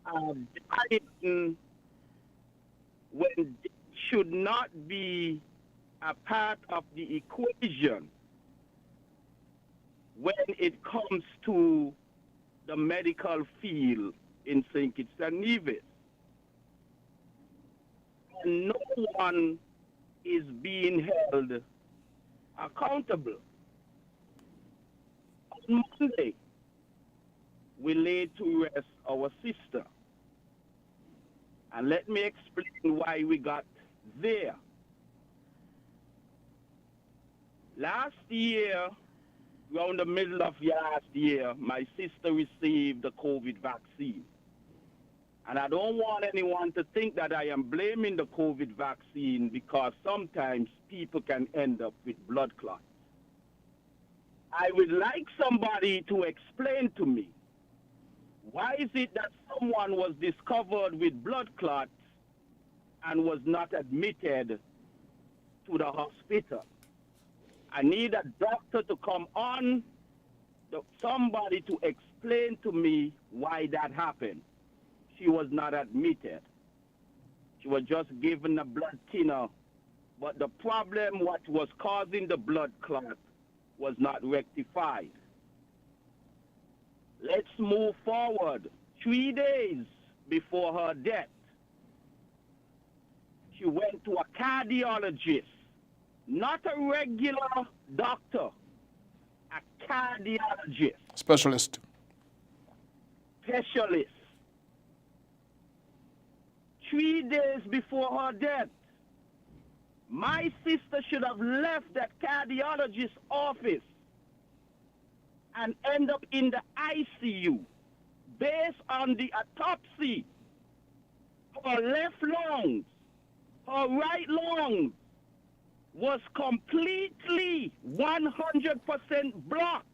are dividing when it should not be a part of the equation when it comes to the medical field in St. Kitts and Nevis. And no one is being held accountable. On Monday, we laid to rest our sister. And let me explain why we got there. Last year, around the middle of last year, my sister received the COVID vaccine. And I don't want anyone to think that I am blaming the COVID vaccine, because sometimes people can end up with blood clots. I would like somebody to explain to me, why is it that someone was discovered with blood clots and was not admitted to the hospital? I need a doctor to come on, somebody to explain to me why that happened. She was not admitted. She was just given a blood thinner. But the problem, what was causing the blood clot, was not rectified. Let's move forward. 3 days before her death, she went to a cardiologist, not a regular doctor, a cardiologist. Specialist. 3 days before her death. My sister should have left that cardiologist's office and end up in the ICU based on the autopsy. Her left lung, her right lung was completely 100% blocked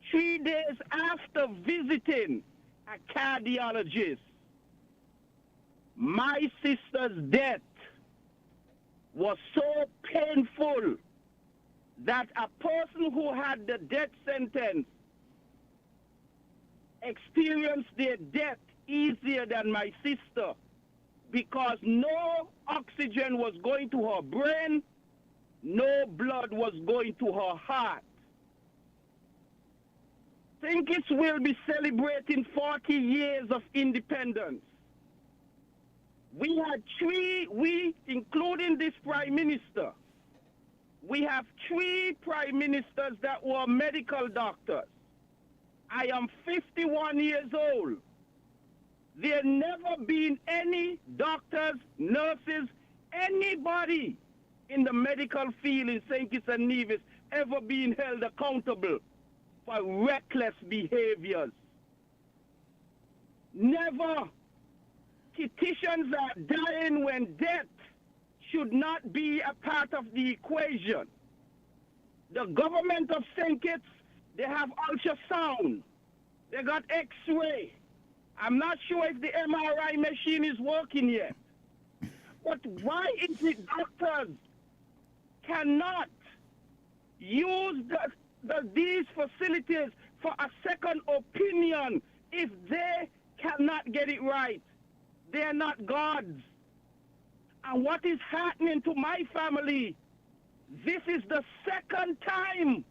3 days after visiting a cardiologist. My sister's death was so painful that a person who had the death sentence experienced their death easier than my sister because no oxygen was going to her brain, no blood was going to her heart. St. Kitts will be celebrating 40 years of independence. We had including this Prime Minister, we have 3 Prime Ministers that were medical doctors. I am 51 years old. There never been any doctors, nurses, anybody in the medical field in St. Kitts and Nevis ever being held accountable for reckless behaviors. Never. Titians are dying when death should not be a part of the equation. The government of St. Kitts, they have ultrasound. They got X-ray. I'm not sure if the MRI machine is working yet. But why is it doctors cannot use these facilities for a second opinion if they cannot get it right? They're not gods. And what is happening to my family, this is the second time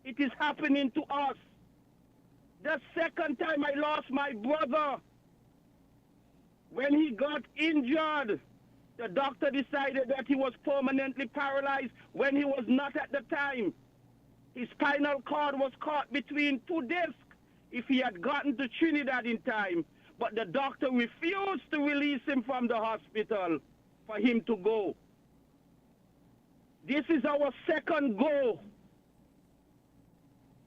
it is happening to us. The second time I lost my brother, when he got injured, the doctor decided that he was permanently paralyzed when he was not at the time. His spinal cord was caught between 2 discs if he had gotten to Trinidad in time. But the doctor refused to release him from the hospital for him to go. This is our second go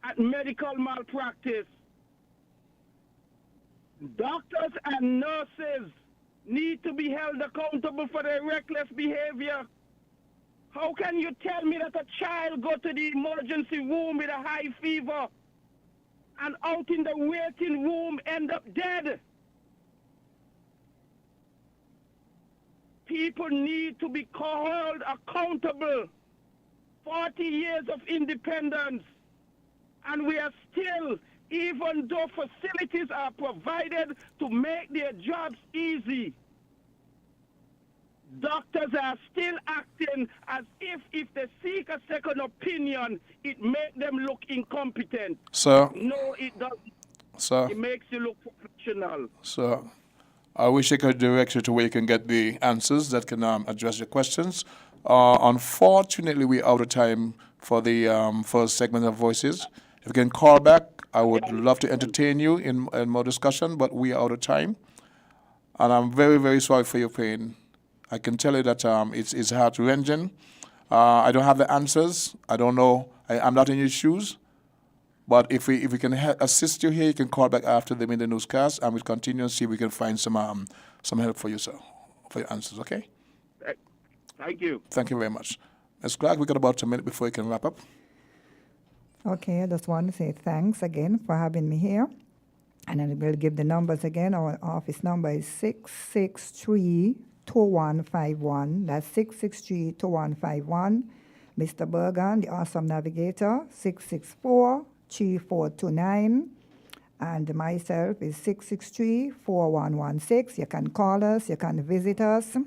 at medical malpractice. Doctors and nurses need to be held accountable for their reckless behavior. How can you tell me that a child go to the emergency room with a high fever and out in the waiting room end up dead? People need to be held accountable. 40 years of independence, and we are still, even though facilities are provided to make their jobs easy, doctors are still acting as if they seek a second opinion, it makes them look incompetent. Sir? No, it doesn't. Sir? It makes you look professional. Sir, I wish I could direct you to where you can get the answers that can address your questions. Unfortunately, we're out of time for the first segment of Voices. If you can call back, I would love to entertain you in more discussion, but we are out of time. And I'm very, very sorry for your pain. I can tell you that it's heart-wrenching. I don't have the answers. I don't know. I'm not in your shoes. But if we can assist you here, you can call back after the midday newscast, and we'll continue and see if we can find some help for you, sir, for your answers, okay? Thank you. Thank you very much. Ms. Clark, we got about a minute before we can wrap up. Okay, I just want to say thanks again for having me here. And I will give the numbers again. Our office number is 663-2151. That's 663-2151. Mr. Bergen, the awesome navigator, 664-3429. And myself is 663-4116. You can call us, you can visit us.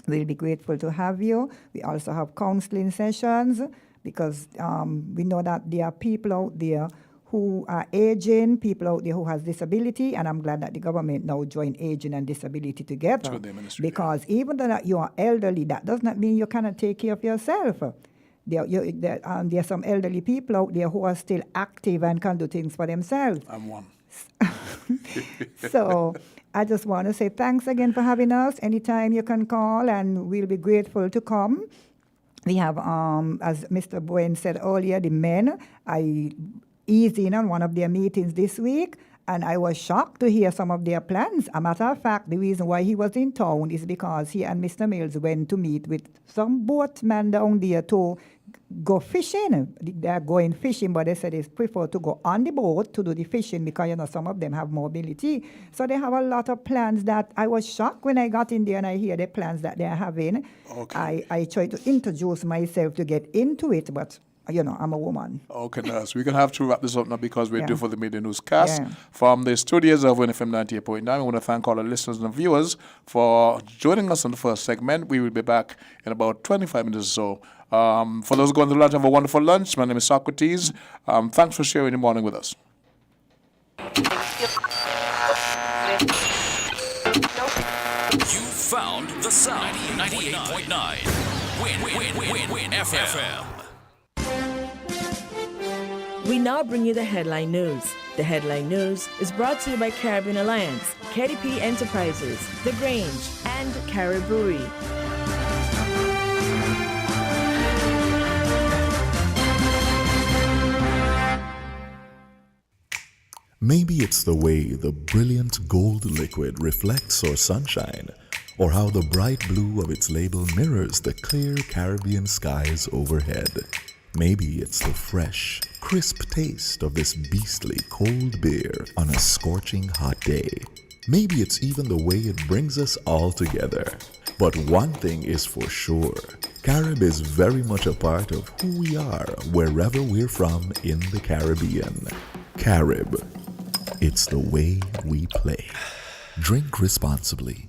We'll be grateful to have you. We also have counseling sessions because we know that there are people out there who are aging, people out there who has disability, and I'm glad that the government now join aging and disability together. Because even though you are elderly, that does not mean you cannot take care of yourself. There are some elderly people out there who are still active and can do things for themselves. I'm one. So I just want to say thanks again for having us. Anytime you can call, and we'll be grateful to come. We have, as Mr. Bowen said earlier, the men. I eased in on one of their meetings this week, and I was shocked to hear some of their plans. A matter of fact, the reason why he was in town is because he and Mr. Mills went to meet with some boatmen down there to go fishing. They're going fishing, but they said they prefer to go on the boat to do the fishing because, some of them have mobility. So they have a lot of plans that I was shocked when I got in there and I hear the plans that they're having. Okay. I try to introduce myself to get into it, but I'm a woman. Okay, nurse. We're going to have to wrap this up now because we're due for the Media Newscast. Yeah. From the studios of WINNFM 98.9, I want to thank all our listeners and viewers for joining us on the first segment. We will be back in about 25 minutes or so. For those going to lunch, have a wonderful lunch. My name is Socrates. Thanks for sharing the morning with us. You found the sound. 98.9. Win FM. We now bring you the headline news. The headline news is brought to you by Caribbean Alliance, KDP Enterprises, The Grange, and Caribbean. Maybe it's the way the brilliant gold liquid reflects our sunshine, or how the bright blue of its label mirrors the clear Caribbean skies overhead. Maybe it's the fresh, crisp taste of this beastly cold beer on a scorching hot day. Maybe it's even the way it brings us all together. But one thing is for sure, Carib is very much a part of who we are wherever we're from in the Caribbean. Carib, it's the way we play. Drink responsibly.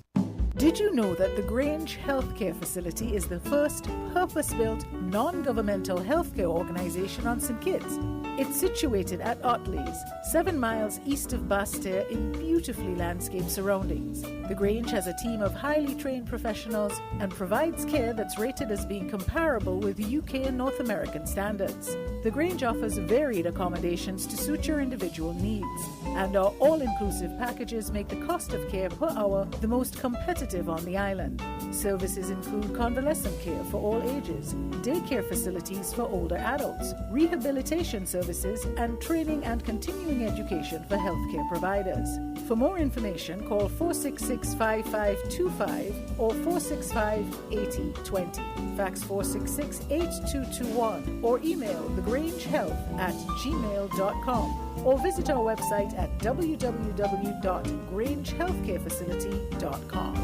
Did you know that the Grange Healthcare Facility is the first purpose-built, non-governmental healthcare organization on St. Kitts? It's situated at Otley's, 7 miles east of Basseterre in beautifully landscaped surroundings. The Grange has a team of highly trained professionals and provides care that's rated as being comparable with UK and North American standards. The Grange offers varied accommodations to suit your individual needs, and our all-inclusive packages make the cost of care per hour the most competitive on the island. Services include convalescent care for all ages, daycare facilities for older adults, rehabilitation services, and training and continuing education for healthcare providers. For more information, call 466-5525 or 465-8020. Fax 466-8221 or email thegrangehealth@gmail.com or visit our website at www.grangehealthcarefacility.com.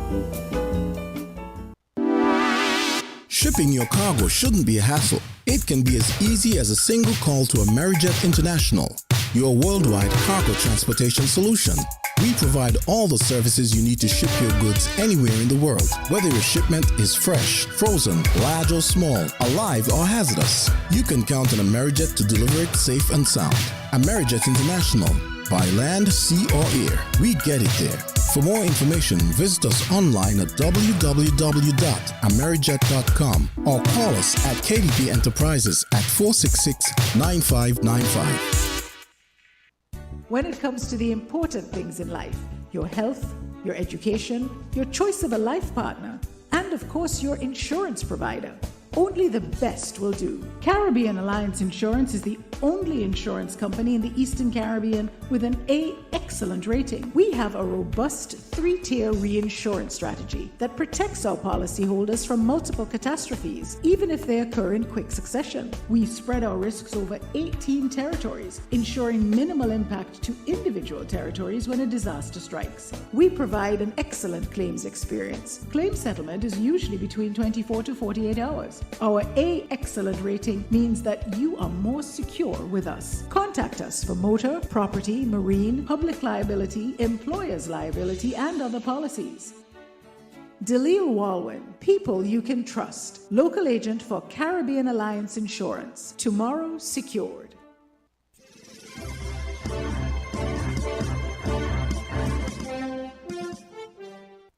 Shipping your cargo shouldn't be a hassle. It can be as easy as a single call to Amerijet International, your worldwide cargo transportation solution. We provide all the services you need to ship your goods anywhere in the world, whether your shipment is fresh, frozen, large or small, alive or hazardous. You can count on Amerijet to deliver it safe and sound. Amerijet International, by land, sea or air, we get it there. For more information, visit us online at www.amerijet.com or call us at KDP Enterprises at 466-9595. When it comes to the important things in life, your health, your education, your choice of a life partner, and of course your insurance provider, only the best will do. Caribbean Alliance Insurance is the only insurance company in the Eastern Caribbean with an A excellent rating. We have a robust 3-tier reinsurance strategy that protects our policyholders from multiple catastrophes, even if they occur in quick succession. We spread our risks over 18 territories, ensuring minimal impact to individual territories when a disaster strikes. We provide an excellent claims experience. Claim settlement is usually between 24 to 48 hours. Our A excellent rating means that you are more secure with us. Contact us for motor, property, marine, public liability, employer's liability, and other policies. Delisle Walwyn, people you can trust. Local agent for Caribbean Alliance Insurance. Tomorrow secured.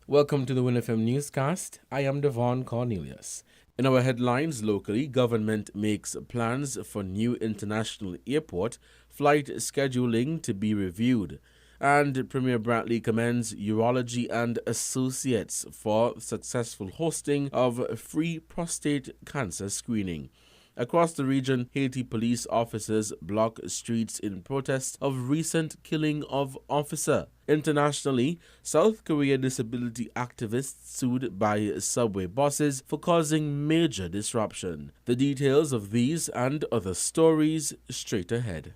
Welcome to the WINNFM Newscast. I am Devon Cornelius. In our headlines locally, government makes plans for new international airport flight scheduling to be reviewed. And Premier Brantley commends Urology and Associates for successful hosting of free prostate cancer screening. Across the region, Haiti police officers block streets in protest of recent killing of officer. Internationally, South Korea disability activists sued by subway bosses for causing major disruption. The details of these and other stories straight ahead.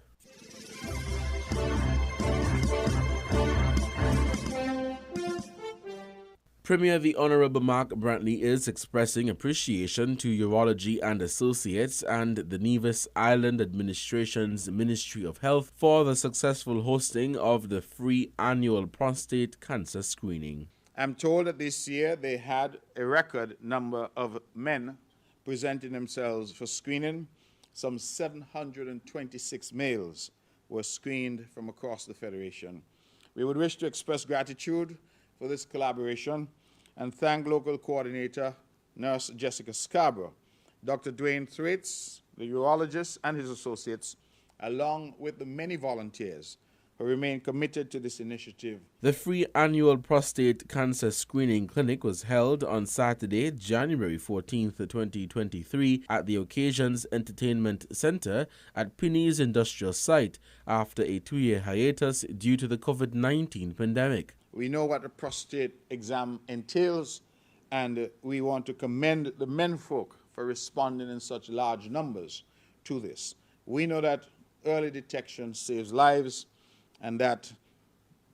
Premier the Honorable Mark Brantley is expressing appreciation to Urology and Associates and the Nevis Island Administration's Ministry of Health for the successful hosting of the free annual prostate cancer screening. I'm told that this year they had a record number of men presenting themselves for screening. Some 726 males were screened from across the Federation. We would wish to express gratitude for this collaboration and thank local coordinator, Nurse Jessica Scarborough, Dr. Dwayne Thwaites, the urologist and his associates, along with the many volunteers who remain committed to this initiative. The free annual prostate cancer screening clinic was held on Saturday, January 14th, 2023 at the Occasions Entertainment Center at Pinney's industrial site after a 2-year hiatus due to the COVID-19 pandemic. We know what a prostate exam entails, and we want to commend the menfolk for responding in such large numbers to this. We know that early detection saves lives, and that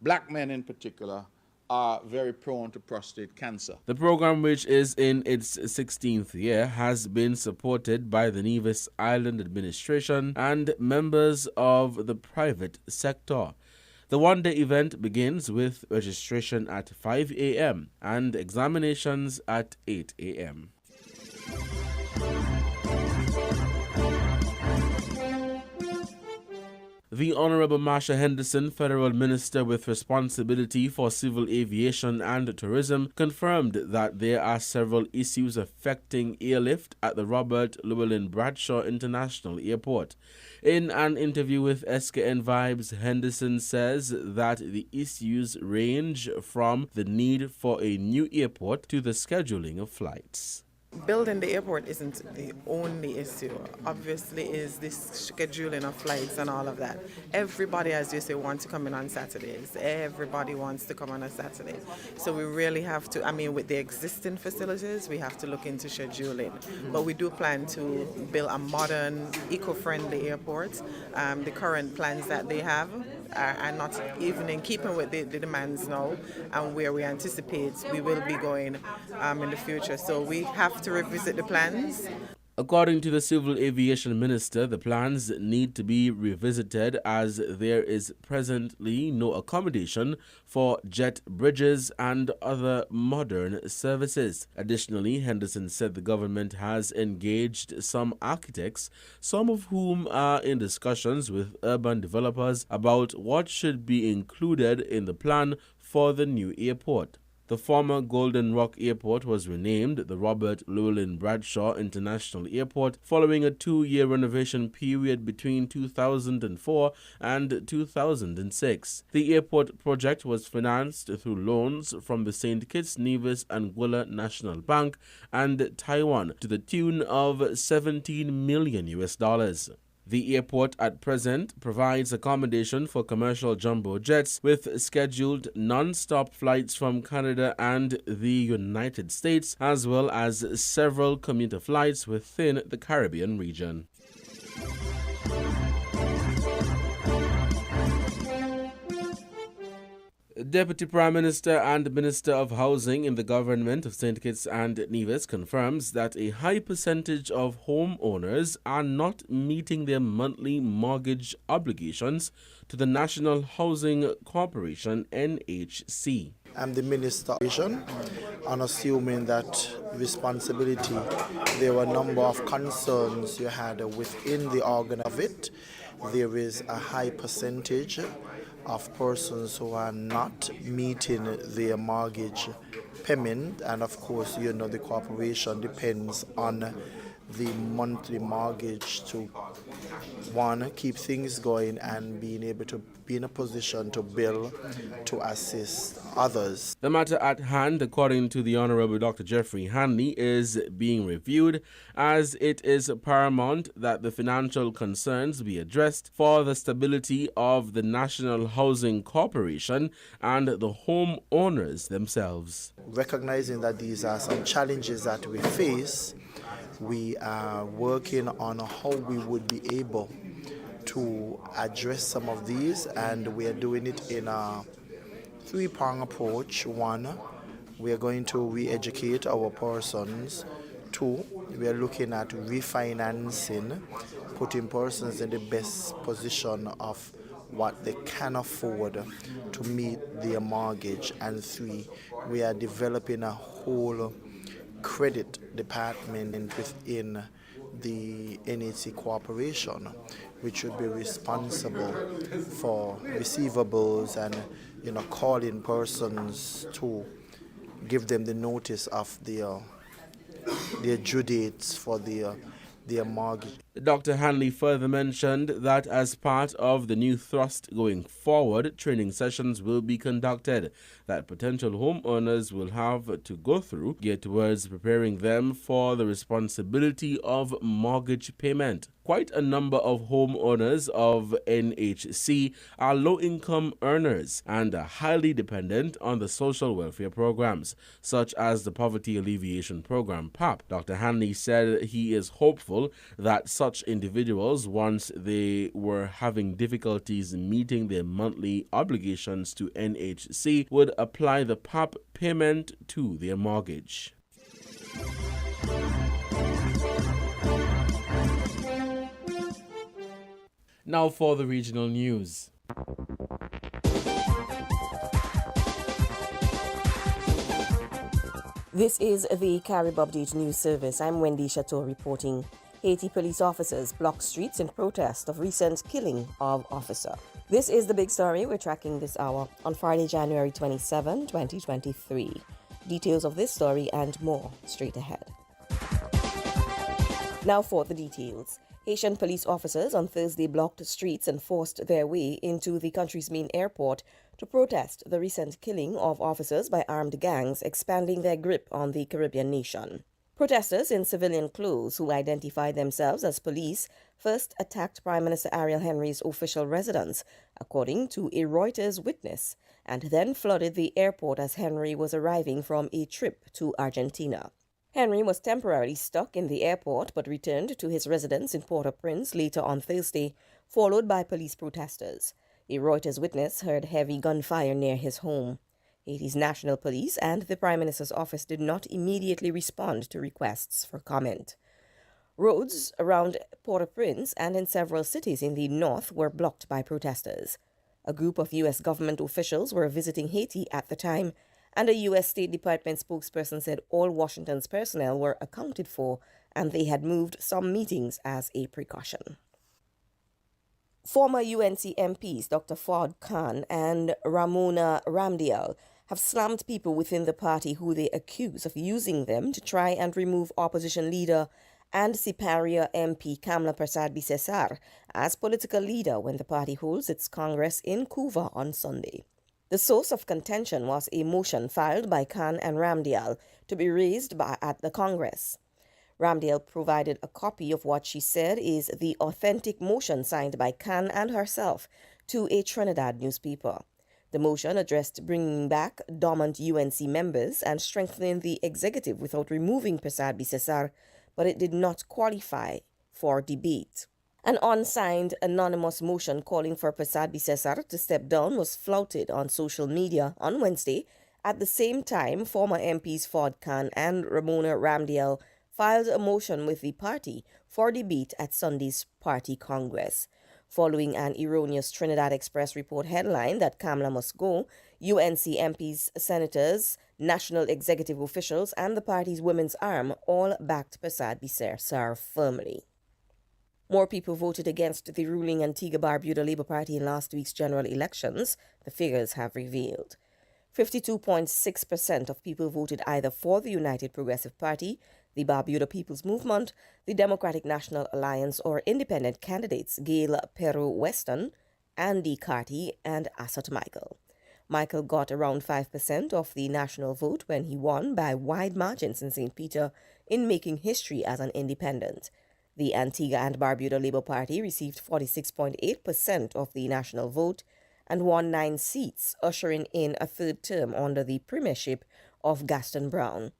black men in particular are very prone to prostate cancer. The program, which is in its 16th year, has been supported by the Nevis Island Administration and members of the private sector. The one-day event begins with registration at 5 a.m. and examinations at 8 a.m. The Honorable Marsha Henderson, Federal Minister with responsibility for civil aviation and tourism, confirmed that there are several issues affecting airlift at the Robert Llewellyn Bradshaw International Airport. In an interview with SKN Vibes, Henderson says that the issues range from the need for a new airport to the scheduling of flights. Building the airport isn't the only issue. Obviously is this scheduling of flights and all of that. Everybody, as you say, wants to come in on Saturdays. Everybody wants to come on a Saturday. So we really have to, with the existing facilities, we have to look into scheduling. But we do plan to build a modern, eco-friendly airport. The current plans that they have are not even in keeping with the demands now and where we anticipate we will be going in the future. So we have to revisit the plans. According to the Civil Aviation Minister, the plans need to be revisited as there is presently no accommodation for jet bridges and other modern services. Additionally, Henderson said the government has engaged some architects, some of whom are in discussions with urban developers about what should be included in the plan for the new airport. The former Golden Rock Airport was renamed the Robert Llewellyn Bradshaw International Airport following a 2-year renovation period between 2004 and 2006. The airport project was financed through loans from the St. Kitts, Nevis, Anguilla National Bank and Taiwan to the tune of $17 million. The airport at present provides accommodation for commercial jumbo jets with scheduled non-stop flights from Canada and the United States, as well as several commuter flights within the Caribbean region. Deputy Prime Minister and Minister of Housing in the government of St. Kitts and Nevis confirms that a high percentage of homeowners are not meeting their monthly mortgage obligations to the National Housing Corporation, NHC. I'm the Minister of Vision, and assuming that responsibility, there were a number of concerns you had within the organ of it. There is a high percentage of persons who are not meeting their mortgage payment, and of course, the corporation depends on the monthly mortgage to, one, keep things going and being able to be in a position to bill to assist others. The matter at hand, according to the Honorable Dr. Jeffrey Hanley, is being reviewed as it is paramount that the financial concerns be addressed for the stability of the National Housing Corporation and the homeowners themselves. Recognizing that these are some challenges that we face, we are working on how we would be able to address some of these, and we are doing it in a three-pronged approach. One, we are going to re-educate our persons. Two, we are looking at refinancing, putting persons in the best position of what they can afford to meet their mortgage. And three, we are developing a whole credit department within the NHC Corporation, which would be responsible for receivables and calling persons to give them the notice of their due dates for their mortgage. Dr. Hanley further mentioned that as part of the new thrust going forward, training sessions will be conducted that potential homeowners will have to go through, geared towards preparing them for the responsibility of mortgage payment. Quite a number of homeowners of NHC are low-income earners and are highly dependent on the social welfare programs, such as the Poverty Alleviation Program, PAP. Dr. Hanley said he is hopeful that such individuals, once they were having difficulties meeting their monthly obligations to NHC, would apply the PAP payment to their mortgage. Now for the regional news. This is the Carib Update News Service. I'm Wendy Chateau reporting. Haiti police officers block streets in protest of recent killing of officer. This is the big story we're tracking this hour on Friday, January 27, 2023. Details of this story and more straight ahead. Now for the details. Haitian police officers on Thursday blocked streets and forced their way into the country's main airport to protest the recent killing of officers by armed gangs expanding their grip on the Caribbean nation. Protesters in civilian clothes who identified themselves as police first attacked Prime Minister Ariel Henry's official residence, according to a Reuters witness, and then flooded the airport as Henry was arriving from a trip to Argentina. Henry was temporarily stuck in the airport but returned to his residence in Port-au-Prince later on Thursday, followed by police protesters. A Reuters witness heard heavy gunfire near his home. Haiti's National Police and the Prime Minister's office did not immediately respond to requests for comment. Roads around Port-au-Prince and in several cities in the north were blocked by protesters. A group of U.S. government officials were visiting Haiti at the time, and a U.S. State Department spokesperson said all Washington's personnel were accounted for and they had moved some meetings as a precaution. Former UNC MPs Dr. Ford Khan and Ramona Ramdial have slammed people within the party who they accuse of using them to try and remove opposition leader and Siparia MP Kamla Persad-Bissessar as political leader when the party holds its Congress in Couva on Sunday. The source of contention was a motion filed by Khan and Ramdial to be raised at the Congress. Ramdial provided a copy of what she said is the authentic motion signed by Khan and herself to a Trinidad newspaper. The motion addressed bringing back dormant UNC members and strengthening the executive without removing Persad-Bissessar, but it did not qualify for debate. An unsigned anonymous motion calling for Persad-Bissessar to step down was flouted on social media on Wednesday. At the same time, former MPs Ford Khan and Ramona Ramdial filed a motion with the party for debate at Sunday's party congress. Following an erroneous Trinidad Express report headline that Kamla must go, UNC MPs, senators, national executive officials, and the party's women's arm all backed Persad-Bissessar firmly. More people voted against the ruling Antigua Barbuda Labour Party in last week's general elections, the figures have revealed. 52.6% of people voted either for the United Progressive Party, the Barbuda People's Movement, the Democratic National Alliance, or independent candidates Gail Peru Weston, Andy Carty, and Assot Michael. Michael got around 5% of the national vote when he won by wide margins in St. Peter in making history as an independent. The Antigua and Barbuda Labour Party received 46.8% of the national vote and won 9 seats, ushering in a third term under the premiership of Gaston Brown.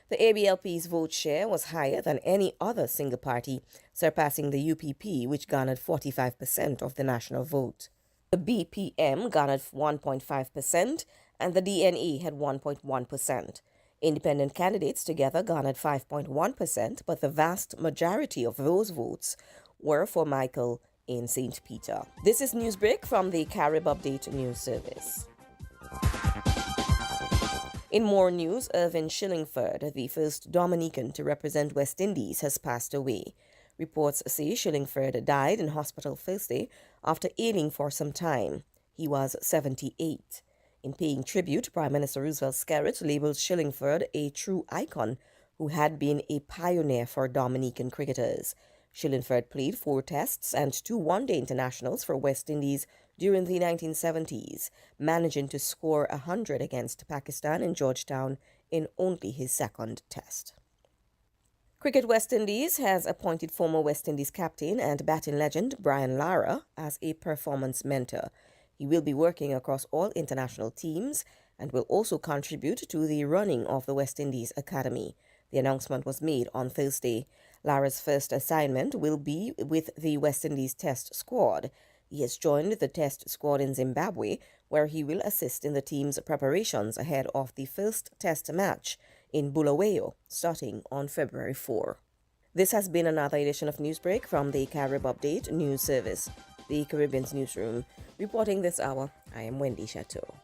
The ABLP's vote share was higher than any other single party, surpassing the UPP, which garnered 45% of the national vote. The BPM garnered 1.5%, and the DNE had 1.1%. Independent candidates together garnered 5.1%, but the vast majority of those votes were for Michael in St. Peter. This is Newsbreak from the Carib Update News Service. In more news, Irvin Shillingford, the first Dominican to represent West Indies, has passed away. Reports say Shillingford died in hospital Thursday after ailing for some time. He was 78. In paying tribute, Prime Minister Roosevelt Skerrit labeled Shillingford a true icon who had been a pioneer for Dominican cricketers. Shillingford played 4 tests and 2 one-day internationals for West Indies during the 1970s, managing to score 100 against Pakistan in Georgetown in only his second test. Cricket West Indies has appointed former West Indies captain and batting legend Brian Lara as a performance mentor. He will be working across all international teams and will also contribute to the running of the West Indies Academy. The announcement was made on Thursday. Lara's first assignment will be with the West Indies Test squad. He has joined the Test squad in Zimbabwe, where he will assist in the team's preparations ahead of the first Test match in Bulawayo, starting on February 4. This has been another edition of Newsbreak from the Carib Update News Service, the Caribbean's newsroom. Reporting this hour, I am Wendy Chateau.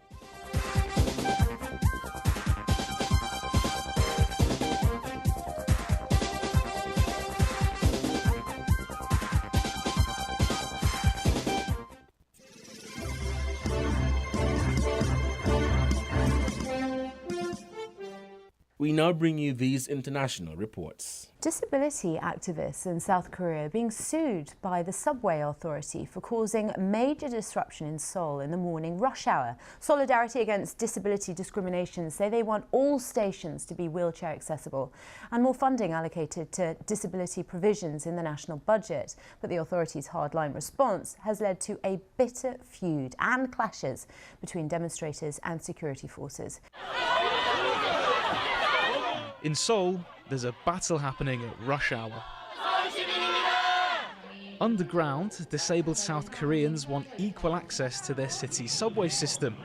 We now bring you these international reports. Disability activists in South Korea are being sued by the subway authority for causing major disruption in Seoul in the morning rush hour. Solidarity Against Disability Discrimination say they want all stations to be wheelchair accessible and more funding allocated to disability provisions in the national budget. But the authority's hardline response has led to a bitter feud and clashes between demonstrators and security forces. In Seoul, there's a battle happening at rush hour. Underground, disabled South Koreans want equal access to their city's subway system,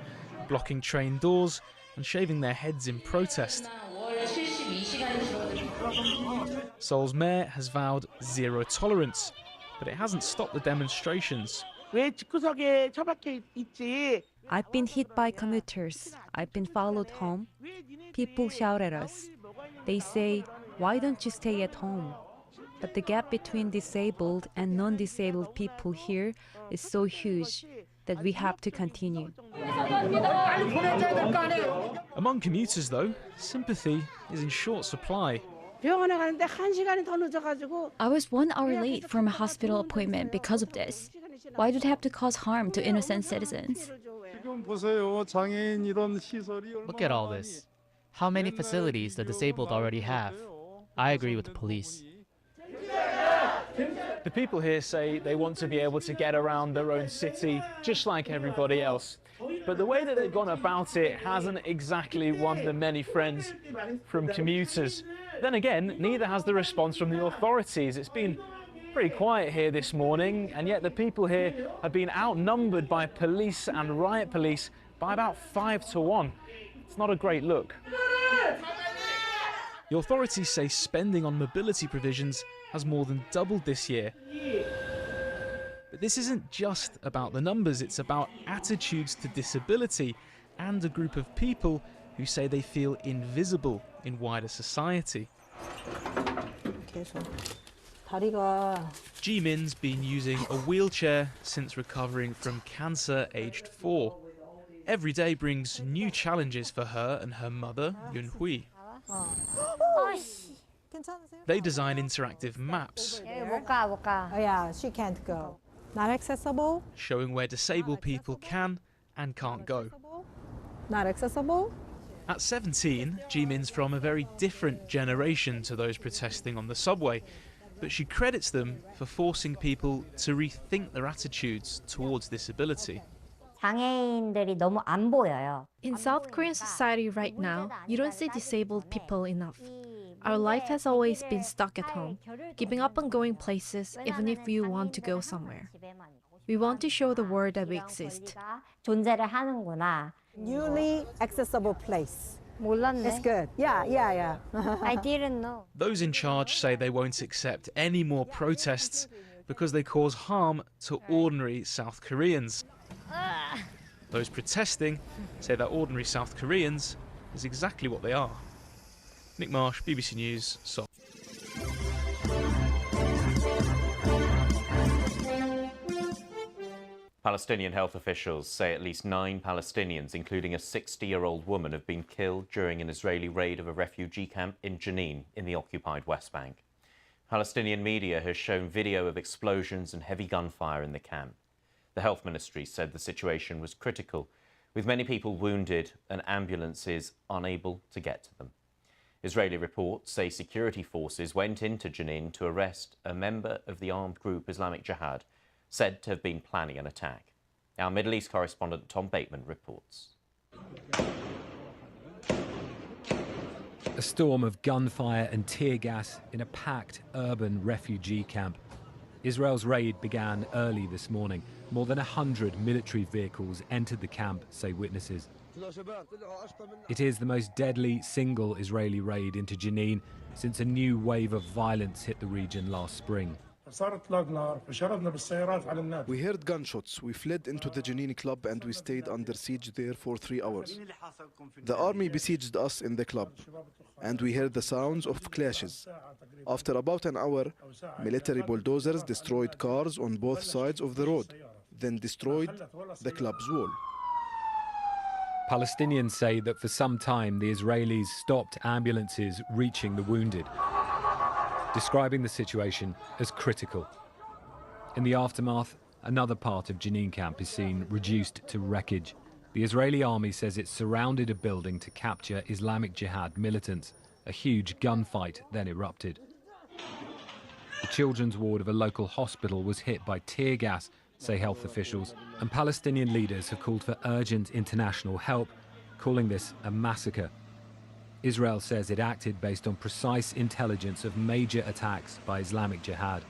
blocking train doors and shaving their heads in protest. Seoul's mayor has vowed zero tolerance, but it hasn't stopped the demonstrations. I've been hit by commuters. I've been followed home. People shout at us. They say, "Why don't you stay at home?" But the gap between disabled and non-disabled people here is so huge that we have to continue. Among commuters, though, sympathy is in short supply. I was 1 hour late for my hospital appointment because of this. Why do they have to cause harm to innocent citizens? Look at all this. How many facilities the disabled already have? I agree with the police. The people here say they want to be able to get around their own city just like everybody else. But the way that they've gone about it hasn't exactly won them many friends from commuters. Then again, neither has the response from the authorities. It's been pretty quiet here this morning, and yet the people here have been outnumbered by police and riot police by about 5 to 1. It's not a great look. The authorities say spending on mobility provisions has more than doubled this year. But this isn't just about the numbers, it's about attitudes to disability and a group of people who say they feel invisible in wider society. Jimin's been using a wheelchair since recovering from cancer aged 4. Every day brings new challenges for her and her mother, Yun Hui. They design interactive maps Oh yeah, she can't go. Not accessible? showing where disabled people can and can't go. Not accessible? At 17, Jimin's from a very different generation to those protesting on the subway, but she credits them for forcing people to rethink their attitudes towards disability. 장애인들이 너무 안 보여요. In South Korean society right now, you don't see disabled people enough. Our life has always been stuck at home, giving up on going places even if you want to go somewhere. We want to show the world that we exist. 존재를 하는구나. Newly accessible place. 몰랐네. It's good. Yeah. I didn't know. Those in charge say they won't accept any more protests because they cause harm to ordinary South Koreans. Those protesting say that ordinary South Koreans is exactly what they are. Nick Marsh, BBC News, Seoul. Palestinian health officials say at least 9 Palestinians, including a 60-year-old woman, have been killed during an Israeli raid of a refugee camp in Jenin in the occupied West Bank. Palestinian media has shown video of explosions and heavy gunfire in the camp. The health ministry said the situation was critical, with many people wounded and ambulances unable to get to them. Israeli reports say security forces went into Jenin to arrest a member of the armed group Islamic Jihad, said to have been planning an attack. Our Middle East correspondent Tom Bateman reports. A storm of gunfire and tear gas in a packed urban refugee camp. Israel's raid began early this morning. More than 100 military vehicles entered the camp, say witnesses. It is the most deadly single Israeli raid into Jenin since a new wave of violence hit the region last spring. We heard gunshots. We fled into the Jenin club and we stayed under siege there for 3 hours. The army besieged us in the club and we heard the sounds of clashes. After about an hour, military bulldozers destroyed cars on both sides of the road, then destroyed the club's wall. Palestinians say that for some time the Israelis stopped ambulances reaching the wounded, describing the situation as critical. In the aftermath, another part of Jenin camp is seen reduced to wreckage. The Israeli army says it surrounded a building to capture Islamic Jihad militants. A huge gunfight then erupted. The children's ward of a local hospital was hit by tear gas, say health officials, and Palestinian leaders have called for urgent international help, calling this a massacre. Israel says it acted based on precise intelligence of major attacks by Islamic Jihad.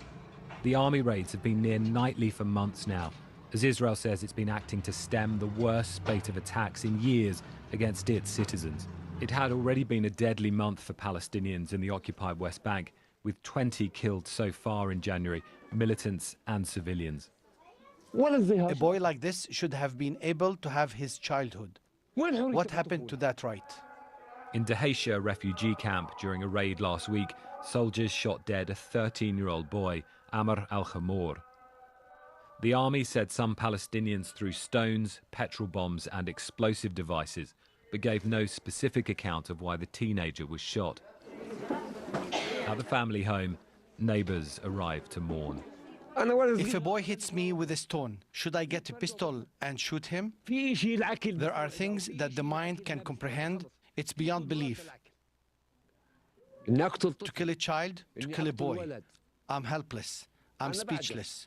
The army raids have been near nightly for months now, as Israel says it's been acting to stem the worst spate of attacks in years against its citizens. It had already been a deadly month for Palestinians in the occupied West Bank, with 20 killed so far in January, militants and civilians. A boy like this should have been able to have his childhood. What happened to that right? In Dahisha refugee camp during a raid last week, soldiers shot dead a 13-year-old boy, Amr al-Khamour. The army said some Palestinians threw stones, petrol bombs and explosive devices, but gave no specific account of why the teenager was shot. At the family home, neighbours arrived to mourn. If a boy hits me with a stone, should I get a pistol and shoot him? There are things that the mind can comprehend. It's beyond belief. To kill a child, to kill a boy. I'm helpless. I'm speechless.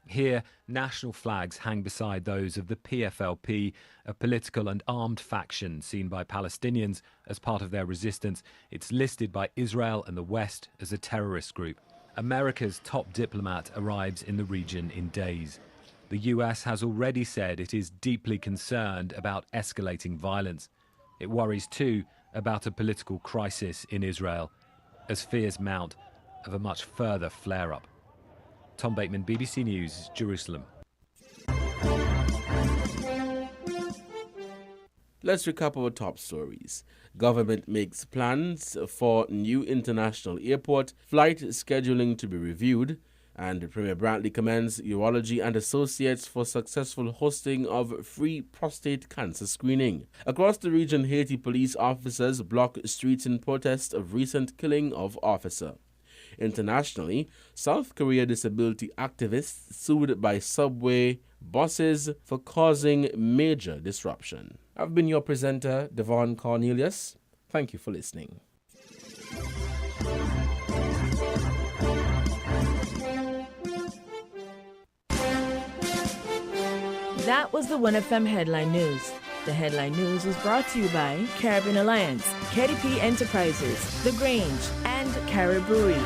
Here, national flags hang beside those of the PFLP, a political and armed faction seen by Palestinians as part of their resistance. It's listed by Israel and the West as a terrorist group. America's top diplomat arrives in the region in days. The US has already said it is deeply concerned about escalating violence. It worries too about a political crisis in Israel, as fears mount of a much further flare-up. Tom Bateman, BBC News, Jerusalem. Let's recap our top stories. Government makes plans for new international airport, flight scheduling to be reviewed. And Premier Brantley commends Urology and Associates for successful hosting of free prostate cancer screening. Across the region, Haiti police officers block streets in protest of recent killing of officer. Internationally, South Korea disability activists sued by subway buses for causing major disruption. I've been your presenter, Devon Cornelius. Thank you for listening. That was the WINNFM Headline News. The Headline News was brought to you by Caribbean Alliance, KDP Enterprises, The Grange, and Carib Brewery.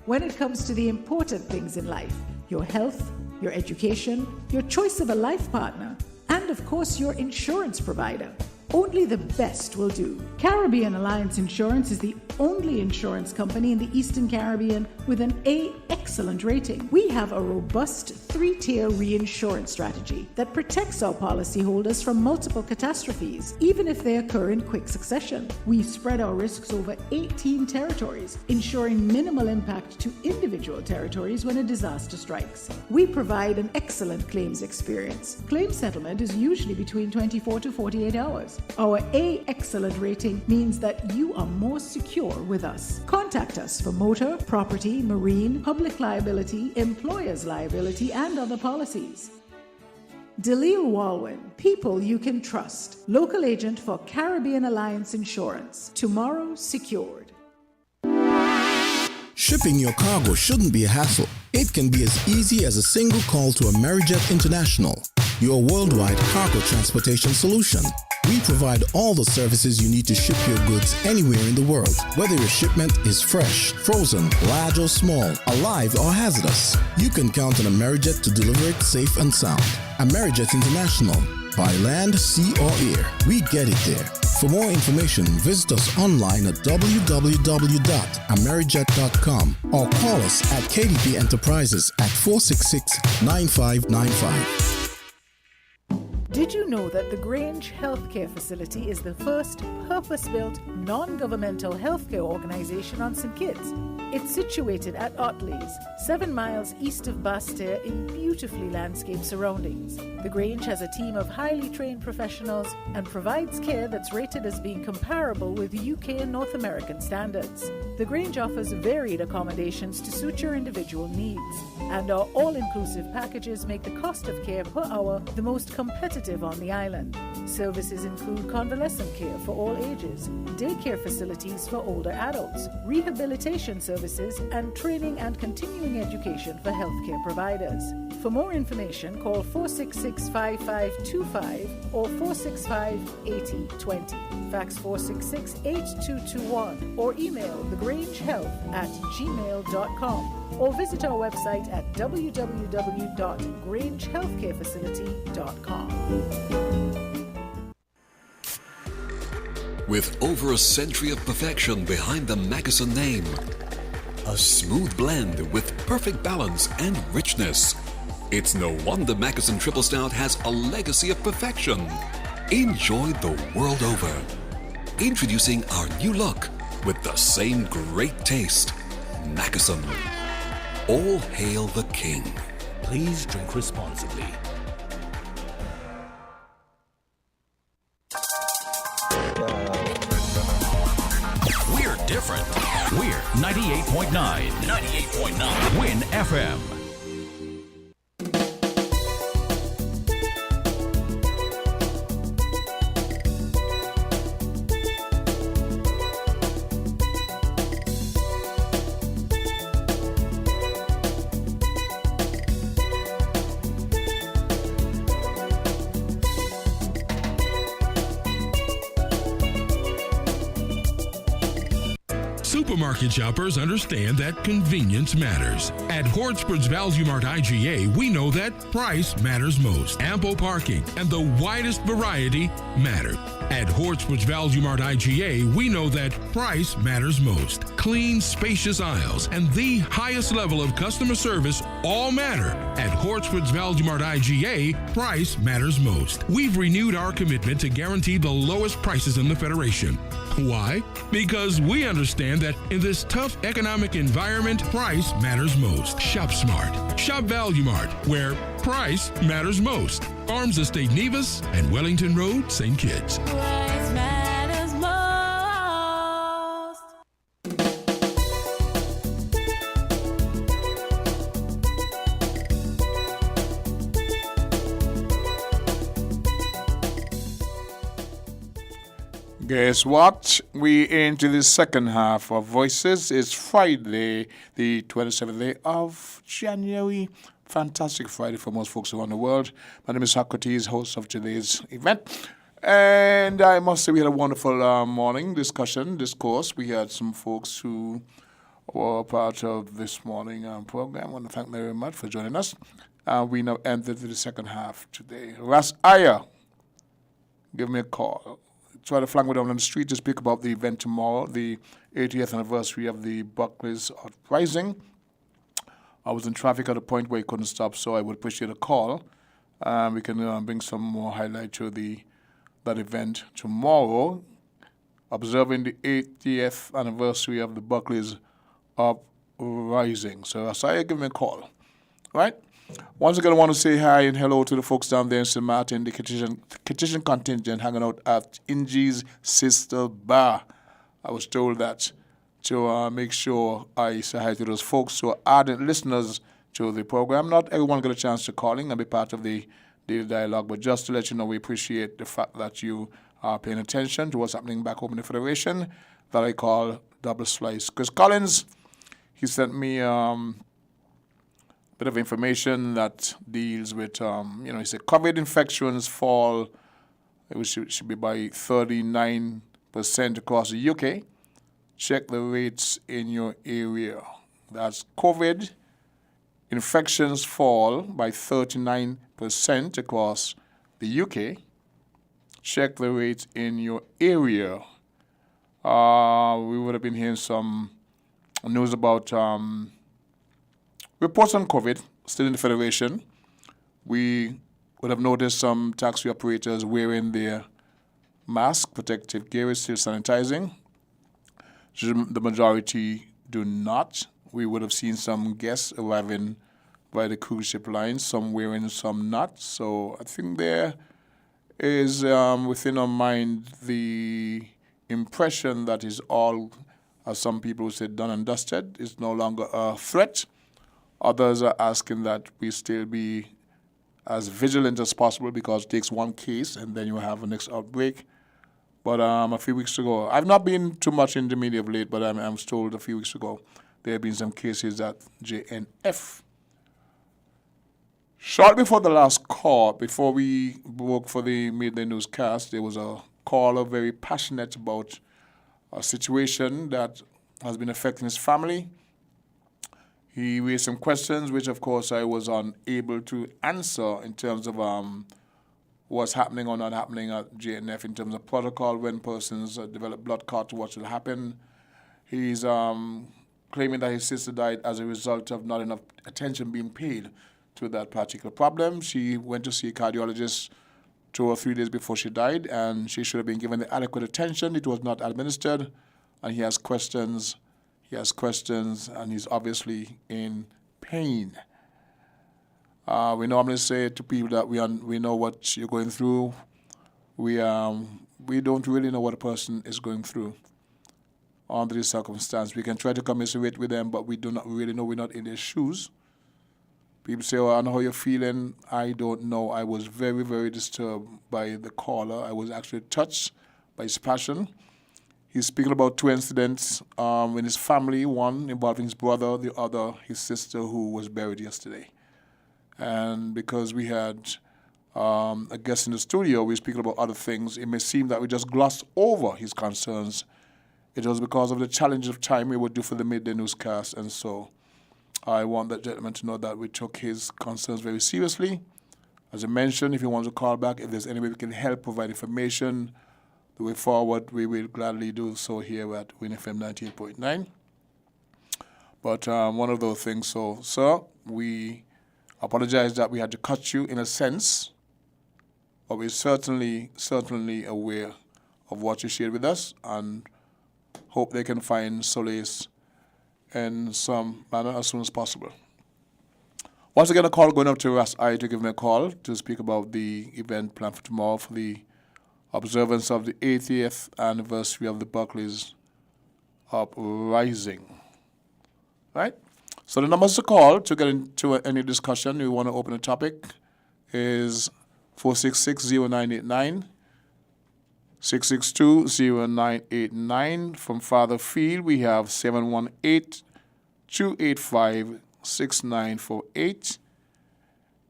When it comes to the important things in life, your health, your education, your choice of a life partner, and of course your insurance provider, only the best will do. Caribbean Alliance Insurance is the only insurance company in the Eastern Caribbean with an A excellent rating. We have a robust 3-tier reinsurance strategy that protects our policyholders from multiple catastrophes, even if they occur in quick succession. We spread our risks over 18 territories, ensuring minimal impact to individual territories when a disaster strikes. We provide an excellent claims experience. Claim settlement is usually between 24 to 48 hours. Our A excellent rating means that you are more secure with us. Contact us for motor, property, marine, public liability, employer's liability, and other policies. Delisle Walwyn, people you can trust. Local agent for Caribbean Alliance Insurance. Tomorrow secured. Shipping your cargo shouldn't be a hassle. It can be as easy as a single call to Amerijet International, your worldwide cargo transportation solution. We provide all the services you need to ship your goods anywhere in the world, whether your shipment is fresh, frozen, large or small, alive or hazardous. You can count on Amerijet to deliver it safe and sound. Amerijet International, by land, sea or air, we get it there. For more information, visit us online at www.amerijet.com or call us at KDP Enterprises at 466-9595. Did you know that the Grange Healthcare Facility is the first purpose-built, non-governmental healthcare organization on St. Kitts? It's situated at Otley's, 7 miles east of Basseterre in beautifully landscaped surroundings. The Grange has a team of highly trained professionals and provides care that's rated as being comparable with UK and North American standards. The Grange offers varied accommodations to suit your individual needs, and our all-inclusive packages make the cost of care per hour the most competitive on the island. Services include convalescent care for all ages, daycare facilities for older adults, rehabilitation services, and training and continuing education for healthcare providers. For more information, call 466-5525 or 465-8020. Fax 466-8221 or email thegrangehealth@gmail.com or visit our website at www.grangehealthcarefacility.com. With over a century of perfection behind the Mackeson name, a smooth blend with perfect balance and richness, it's no wonder Mackeson Triple Stout has a legacy of perfection. Enjoyed the world over. Introducing our new look with the same great taste. Mackeson. All hail the king. Please drink responsibly. We're different. We're 98.9. 98.9. Win FM. Supermarket shoppers understand that convenience matters. At Hortsport's Value Mart IGA, we know that price matters most. Ample parking and the widest variety matter. At Hortsport's Value Mart IGA, we know that price matters most. Clean, spacious aisles and the highest level of customer service all matter. At Hortsport's Value Mart IGA, price matters most. We've renewed our commitment to guarantee the lowest prices in the Federation. Why? Because we understand that in this tough economic environment, price matters most. Shop smart. Shop Value Mart, where price matters most. Farms Estate Nevis and Wellington Road, St. Kitts. Price matters most. Guess what? We into the second half of Voices. It's Friday, the 27th day of January. Fantastic Friday for most folks around the world. My name is Socrates, host of today's event. And I must say we had a wonderful morning discourse. We had some folks who were part of this morning program. I want to thank them very much for joining us. We now entered the second half today. Ras Aya, give me a call. Try to flank me down on the street to speak about the event tomorrow, the 80th anniversary of the Buckley's uprising. I was in traffic at a point where I couldn't stop, so I would appreciate a call. We can bring some more highlight to that event tomorrow, observing the 80th anniversary of the Buckley's uprising. So Asaya, give me a call. Right? Once again, I want to say hi and hello to the folks down there in St. Martin, the Kitchen contingent hanging out at Ingie's Sister Bar. I was told that to make sure I say hi to those folks who are ardent listeners to the program. Not everyone got a chance to calling and be part of the daily dialogue, but just to let you know, we appreciate the fact that you are paying attention to what's happening back home in the Federation, that I call Double Slice. Chris Collins, he sent me bit of information that deals with, he said COVID infections fall, it should be by 39% across the UK. Check the rates in your area. That's COVID infections fall by 39% across the UK. Check the rates in your area. We would have been hearing some news about reports on COVID still in the Federation. We would have noticed some taxi operators wearing their mask, protective gear, still sanitizing. The majority do not. We would have seen some guests arriving by the cruise ship lines, some wearing, some not. So I think there is within our mind the impression that is all, as some people would say, done and dusted. It's no longer a threat. Others are asking that we still be as vigilant as possible because it takes one case and then you have a next outbreak. But a few weeks ago, I've not been too much in the media of late, but I'm told a few weeks ago there have been some cases at JNF. Shortly before the last call, before we broke for the midday newscast, there was a caller very passionate about a situation that has been affecting his family. He raised some questions, which of course I was unable to answer in terms of what's happening or not happening at JNF in terms of protocol when persons develop blood clot, what should happen. He's claiming that his sister died as a result of not enough attention being paid to that particular problem. She went to see a cardiologist 2 or 3 days before she died, and she should have been given the adequate attention. It was not administered, and he has questions, and he's obviously in pain. We normally say to people that we know what you're going through. We don't really know what a person is going through under this circumstance. We can try to commiserate with them, but we do not really know. We're not in their shoes. People say, "Oh, I know how you're feeling." I don't know. I was very, very disturbed by the caller. I was actually touched by his passion. He's speaking about 2 incidents in his family, one involving his brother, the other his sister who was buried yesterday. And because we had a guest in the studio, we were speaking about other things. It may seem that we just glossed over his concerns it was because of the challenge of time we would do for the midday newscast. And so I want that gentleman to know that we took his concerns very seriously. As I mentioned, if you want to call back, if there's any way we can help provide information the way forward, we will gladly do so here at WINNFM 98.9. But one of those things, so, sir, we apologize that we had to cut you in a sense, but we're certainly aware of what you shared with us and hope they can find solace in some manner as soon as possible. Once again, a call going up to Ras I to give me a call to speak about the event planned for tomorrow for the observance of the 80th anniversary of the Buckley's uprising. Right? So the numbers to call to get into any discussion, we want to open a topic, is 466-0989, 662-0989. From Father Field, we have 718-285-6948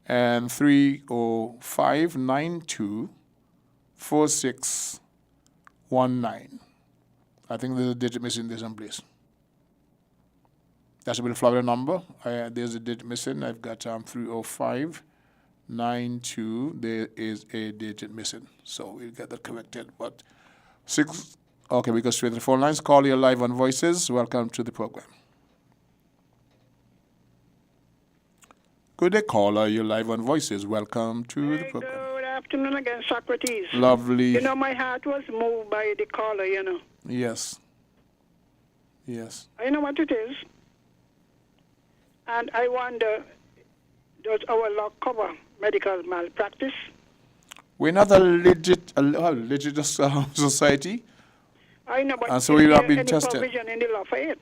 and 305-92-4619. I think there's a digit missing there someplace. That should be the Florida number. There's a digit missing. I've got 305-92. There is a digit missing. So we'll get that corrected. But okay, we go straight to the phone lines. Call your live on Voices. Welcome to the program. Good day, caller. You're live on Voices. Welcome to the program. Good afternoon again, Socrates. Lovely. You know, my heart was moved by the caller, you know. Yes. Yes. I know what it is. And I wonder, does our law cover medical malpractice? We're not a legit society. I know, but and so is we there have been any tested. provision in the law for it?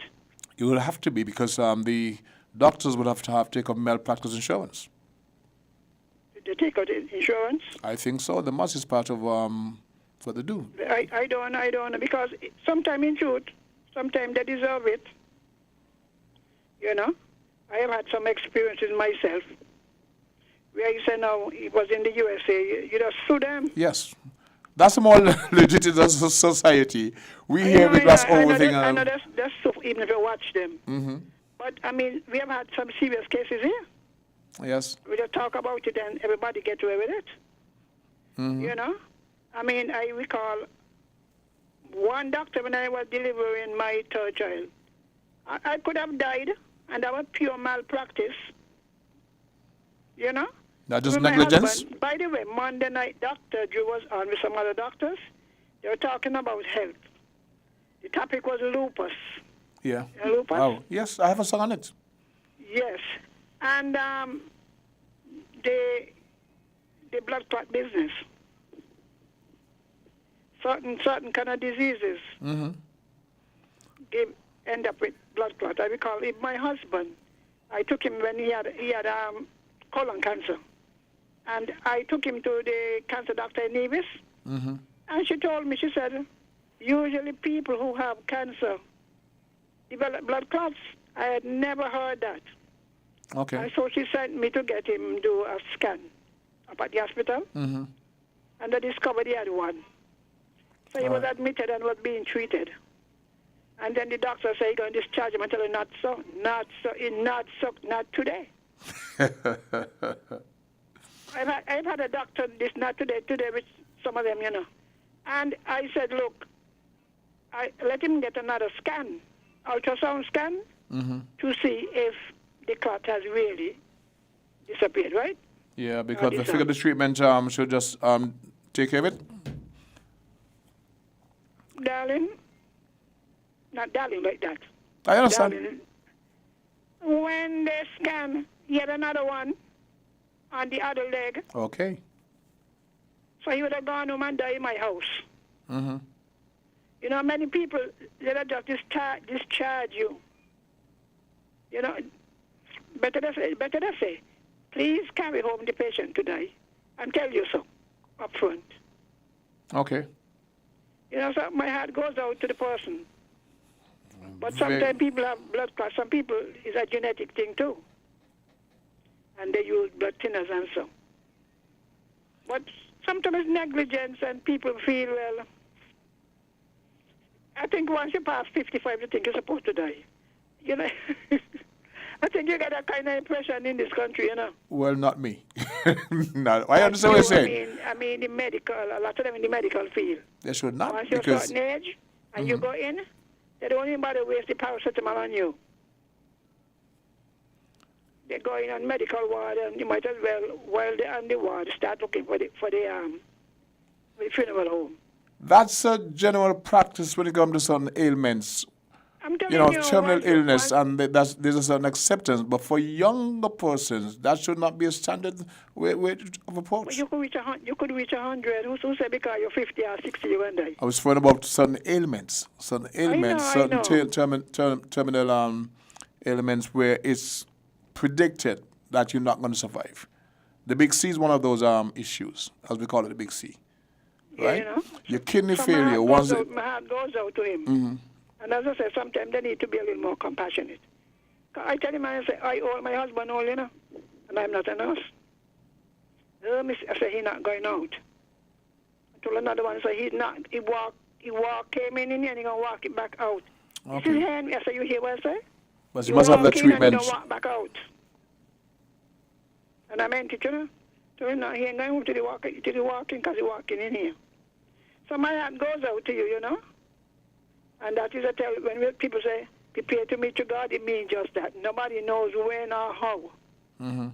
You will have to be because the doctors would have to take up malpractice insurance. They take out insurance? I think so. The must is part of what they do. I don't know, because sometimes in truth, sometimes they deserve it. You know? I have had some experiences myself where you say now it was in the USA, you just sue them. Yes. That's a more legitimate society. We hear we just overthink. I know that's so even if you watch them. Mm-hmm. But, I mean, we have had some serious cases here. Yes. We just talk about it and everybody get away with it. Mm-hmm. You know? I mean, I recall one doctor when I was delivering my third child. I could have died. And that was pure malpractice. You know? Not just with negligence? My husband, by the way, Monday night, Dr. Drew was on with some other doctors. They were talking about health. The topic was lupus. Yeah. Lupus? Oh, yes, I have a song on it. Yes. And the blood clot business. Certain kind of diseases end up with blood clot. I recall my husband. I took him when he had colon cancer, and I took him to the cancer doctor in Nevis, and she told me, she said, usually people who have cancer develop blood clots. I had never heard that. Okay. And so she sent me to get him do a scan up at the hospital, and they discovered he had one. So he was admitted and was being treated. And then the doctor said, you're going to discharge him. I tell him, not today. I've had a doctor, not today with some of them, you know. And I said, look, let him get another scan, ultrasound scan, to see if the clot has really disappeared, right? Yeah, because the figure the treatment should just take care of it. Darling, not darling like that. I understand. Darling, when they scan, he had another one on the other leg. Okay. So he would have gone home and died in my house. You know, many people, they just discharge you. You know, better they say, please carry home the patient today and tell you so up front. Okay. You know, so my heart goes out to the person. But sometimes people have blood clots. Some people, it's a genetic thing too. And they use blood thinners and so. But sometimes it's negligence and people feel, well, I think once you pass 55, you think you're supposed to die. You know, I think you get that kind of impression in this country, you know. Well, not me. No, I understand what you're saying. I mean, the medical, a lot of them in the medical field. They should not. Once you're a certain age and you go in, they don't even bother waste the paracetamol on you. They go in on medical ward, and you might as well, while they're on the ward, start looking for the funeral home. That's a general practice when it comes to some ailments. I'm telling you, terminal illness, and there's a certain acceptance. But for younger persons, that should not be a standard way of approach. Well, you could reach 100. Who said because you're 50 or 60 you and die? I was talking about certain ailments, certain terminal ailments where it's predicted that you're not going to survive. The big C is one of those issues, as we call it, the big C. Right? You know? Your kidney So failure. my heart goes out to him. Mm-hmm. And as I said, sometimes they need to be a little more compassionate. I tell him, I say, my husband all, you know, and I'm not a nurse. I say, he's not going out. I told another one, I say, he's not. He came in here and he's going to walk it back out. Okay. This is him. I say, you hear what I say? But you must have the treatment. And he walk back out. And I meant it, you know. So he ain't going to the walking because he's walking in here. So my heart goes out to you, you know. And that is a tell, when people say, prepare to meet your God, it means just that. Nobody knows when or how. Mm-hmm.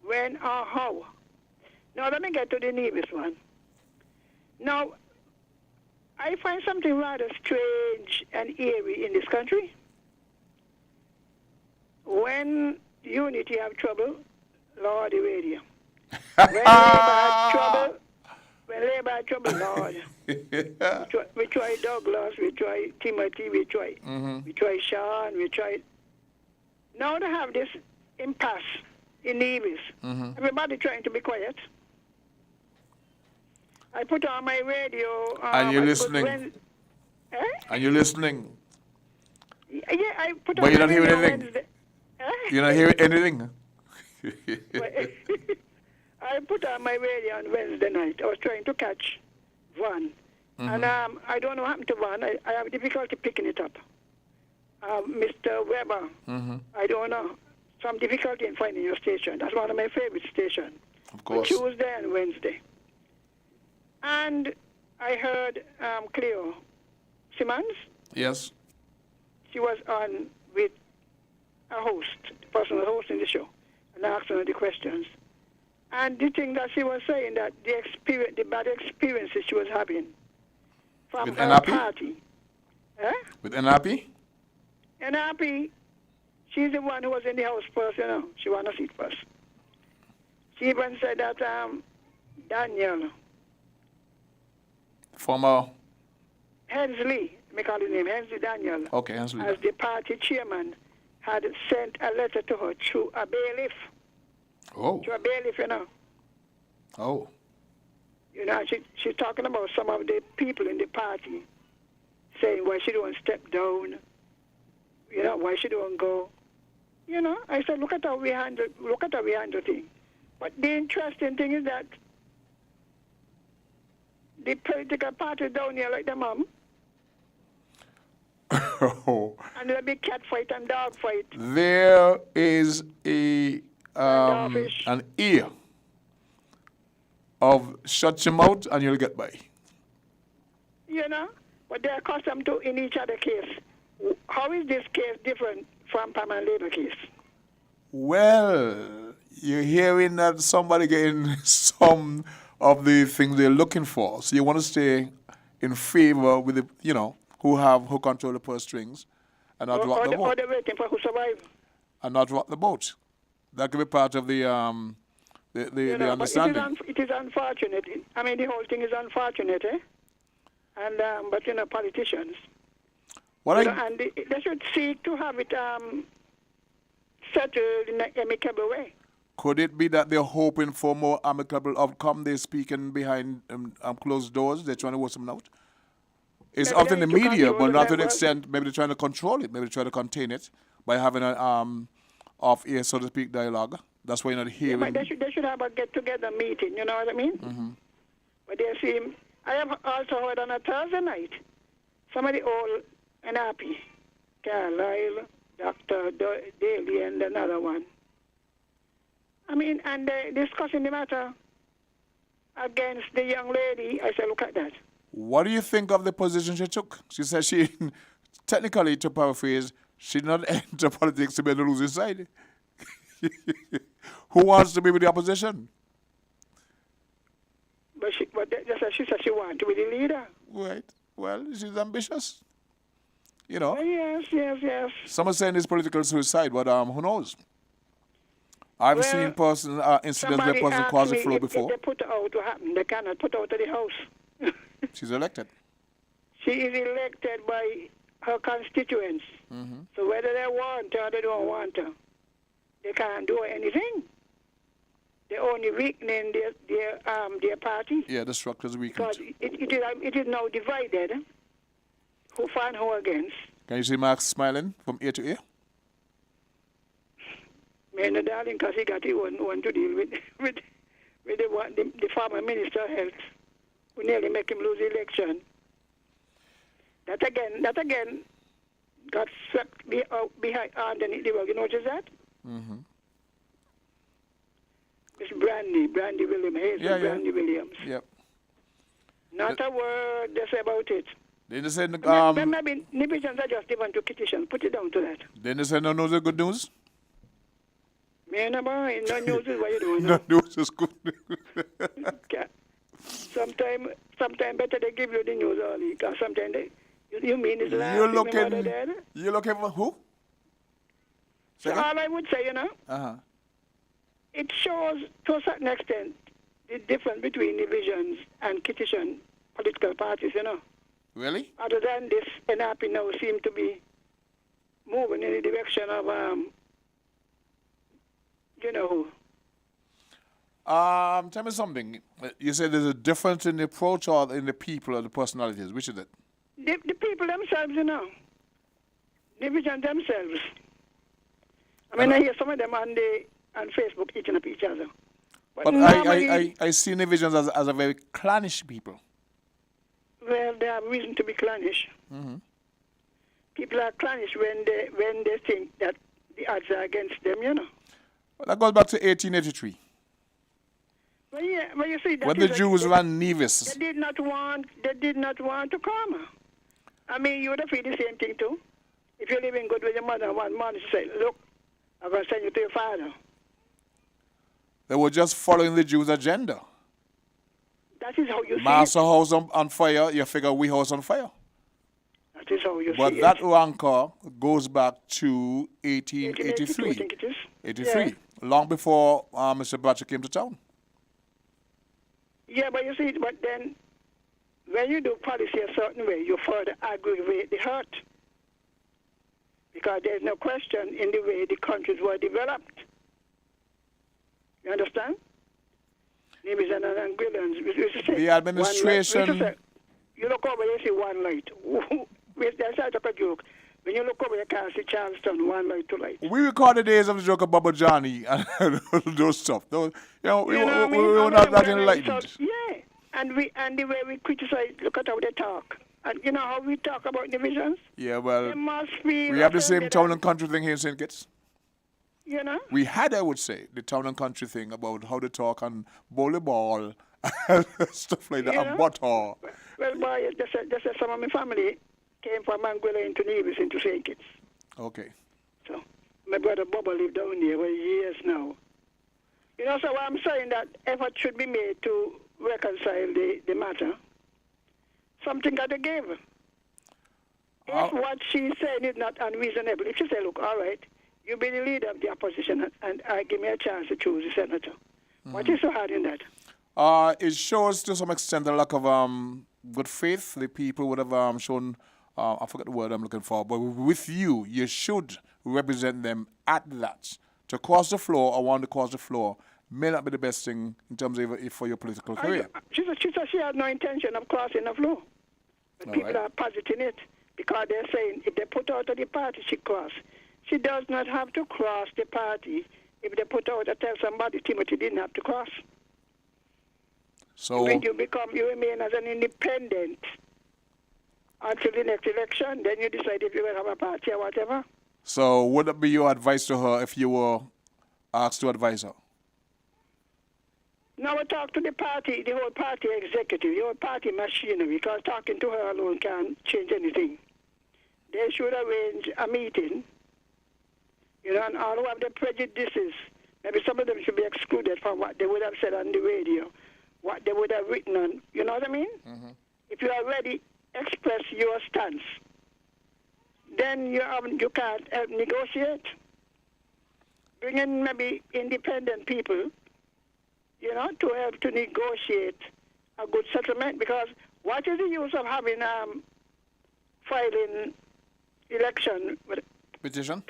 When or how. Now, let me get to the Nevis one. Now, I find something rather strange and eerie in this country. When unity have trouble, Lord, the radio. When Labour had trouble, Lord. We tried Douglas, we tried Timothy, we tried Sean, we tried. Now they have this impasse in Nevis. Everybody trying to be quiet. I put on my radio. And you're listening. And you're listening. Yeah, I put on but you're not my hearing radio anything. Wednesday. You're not hearing anything. I put on my radio on Wednesday night. I was trying to catch Van. And I don't know what happened to Van. I have difficulty picking it up. Mr. Weber, I don't know. Some difficulty in finding your station. That's one of my favorite stations. Of course. Tuesday and Wednesday. And I heard Cleo Simmons. Yes. She was on with a host, the person who was hosting the show, and I asked her the questions. And the thing that she was saying, that the bad experiences she was having from with her NRP? party. With NRP? NRP, she's the one who was in the house first, you know. She won a seat first. She even said that Daniel. Former? Hensley, let me call his name, Hensley Daniel. Okay, Hensley. As the party chairman, had sent a letter to her through a bailiff. Oh. To a bailiff, you know. Oh. You know, she's talking about some of the people in the party saying why she don't step down, you know, why she don't go. You know, I said, look at how we handle things. But the interesting thing is that the political parties down here like the mom, and there'll be cat fight and dog fight. There is an ear of shut your mouth and you'll get by. You know, but they're accustomed to in each other case. How is this case different from Pam and Labour case? Well, you're hearing that somebody getting some of the things they're looking for. So you want to stay in favor with the, you know, who control the purse strings and not rock the boat. Or they're waiting for who survive. And not rock the boat. That could be part of the understanding. But it is unfortunate. I mean, the whole thing is unfortunate, eh? And but you know, politicians. And they should seek to have it settled in an amicable way. Could it be that they're hoping for more amicable outcome? They're speaking behind closed doors. They're trying to work something out. It's out in the media, but not to the extent. Maybe they're trying to control it. Maybe they're trying to contain it by having an off-air, so to speak, dialogue. That's why you're not hearing. Yeah, but they should have a get-together meeting. You know what I mean? Mm-hmm. But they seem. I have also heard on a Thursday night some of the old NRP, Carlisle, Dr. Daly, and another one. I mean, and they're discussing the matter against the young lady. I said, look at that. What do you think of the position she took? She said she, technically, to paraphrase, she did not enter politics to be on the losing side. Who wants to be with the opposition? But she said she wanted to be the leader. Right. Well, she's ambitious. You know. Yes. Some are saying it's political suicide, but who knows? I've seen incidents where person caused the flow before. If they put her out, what happened? They cannot put her out of the house. She's elected. She is elected by her constituents. Mm-hmm. So whether they want her or they don't want her, they can't do anything. They're only weakening their party. Yeah, the structure's weakened. Because it is now divided. Who for and who against? Can you see Mark smiling from ear to ear? Man, darling, because he got the one to deal with the former Minister of Health, who nearly make him lose the election. That again got swept behind underneath the rug. You notice that? Mm-hmm. Miss Brandy Williams, Brandy Williams. Yep. Not a word they say about it. Then they said, maybe Nibitions are just given to petitions. Put it down to that. Then they said, no news is good news? Man, no news is what you doing. No news is good news. Sometime better they give you the news early, because sometimes you mean it's last. You're looking for who? So all I would say, Uh-huh. it shows to a certain extent the difference between divisions and petition political parties, Really? Other than this, NRP now seem to be moving in the direction of, Tell me something. You said there's a difference in the approach or in the people or the personalities. Which is it? The people themselves, Division themselves. I mean, I hear some of them on Facebook eating up each other. But I see divisions as a very clannish people. Well, they have reason to be clannish. Mm-hmm. People are clannish when they think that the odds are against them, Well, that goes back to 1883. Well, yeah, well, you see, that when the Jews ran Nevis. They did not want to come. I mean, you would have feel the same thing too. If you're living good with your mother, one morning she say, look, I'm going to send you to your father. They were just following the Jews' agenda. That is how you see Master it. house on fire, you figure we house on fire. That is how you see it. But that rancor goes back to 1883. 1882, I think it is. 83, Yeah. long before Mr. Batcher came to town. Yeah, but you see, but then when you do policy a certain way, you further aggravate the hurt. Because there's no question in the way the countries were developed. You understand? Names and Anguillans. The administration. You look over, you see one light. That's like a joke. When you look over, you can't see Charleston, one light, two lights. We record the days of the joke of Baba Johnny and those stuff. Those, we were not that enlightened. Yeah, and the way we criticize, look at how they talk. And you know how we talk about divisions? Yeah, well, it must be we have the same town and country thing here in St. Kitts. You know? We had, I would say, the town and country thing about how to talk and volleyball and stuff like that, and butter. Well, boy, just some of my family came from Anguilla into Nevis, into St. Kitts. Okay. So, my brother Bubba lived down there for years now. You know, so I'm saying that effort should be made to reconcile the matter. Something got to give. If what she's saying is not unreasonable, if she say, look, all right, you be the leader of the opposition and give me a chance to choose the senator. What is so hard in that? It shows to some extent a lack of good faith. The people would have shown, I forget the word I'm looking for, but with you, you should represent them at that. To cross the floor or want to cross the floor may not be the best thing in terms of for your political career. She said she had no intention of crossing the floor. But people are positing it because they're saying if they put out of the party, she cross. She does not have to cross the party. If they put out or tell somebody Timothy didn't have to cross. So when you remain as an independent. until the next election. Then you decide if you're going to have a party or whatever. So would that be your advice to her if you were asked to advise her? Now we talk to the party, the whole party executive, the whole party machinery, because talking to her alone can't change anything. They should arrange a meeting, you know, and all who have the prejudices, maybe some of them should be excluded from what they would have said on the radio, what they would have written on, you know what I mean? Mm-hmm. If you already express your stance, then you can't help negotiate. Bring in maybe independent people, you know, to help to negotiate a good settlement. Because what is the use of having filing election with petition?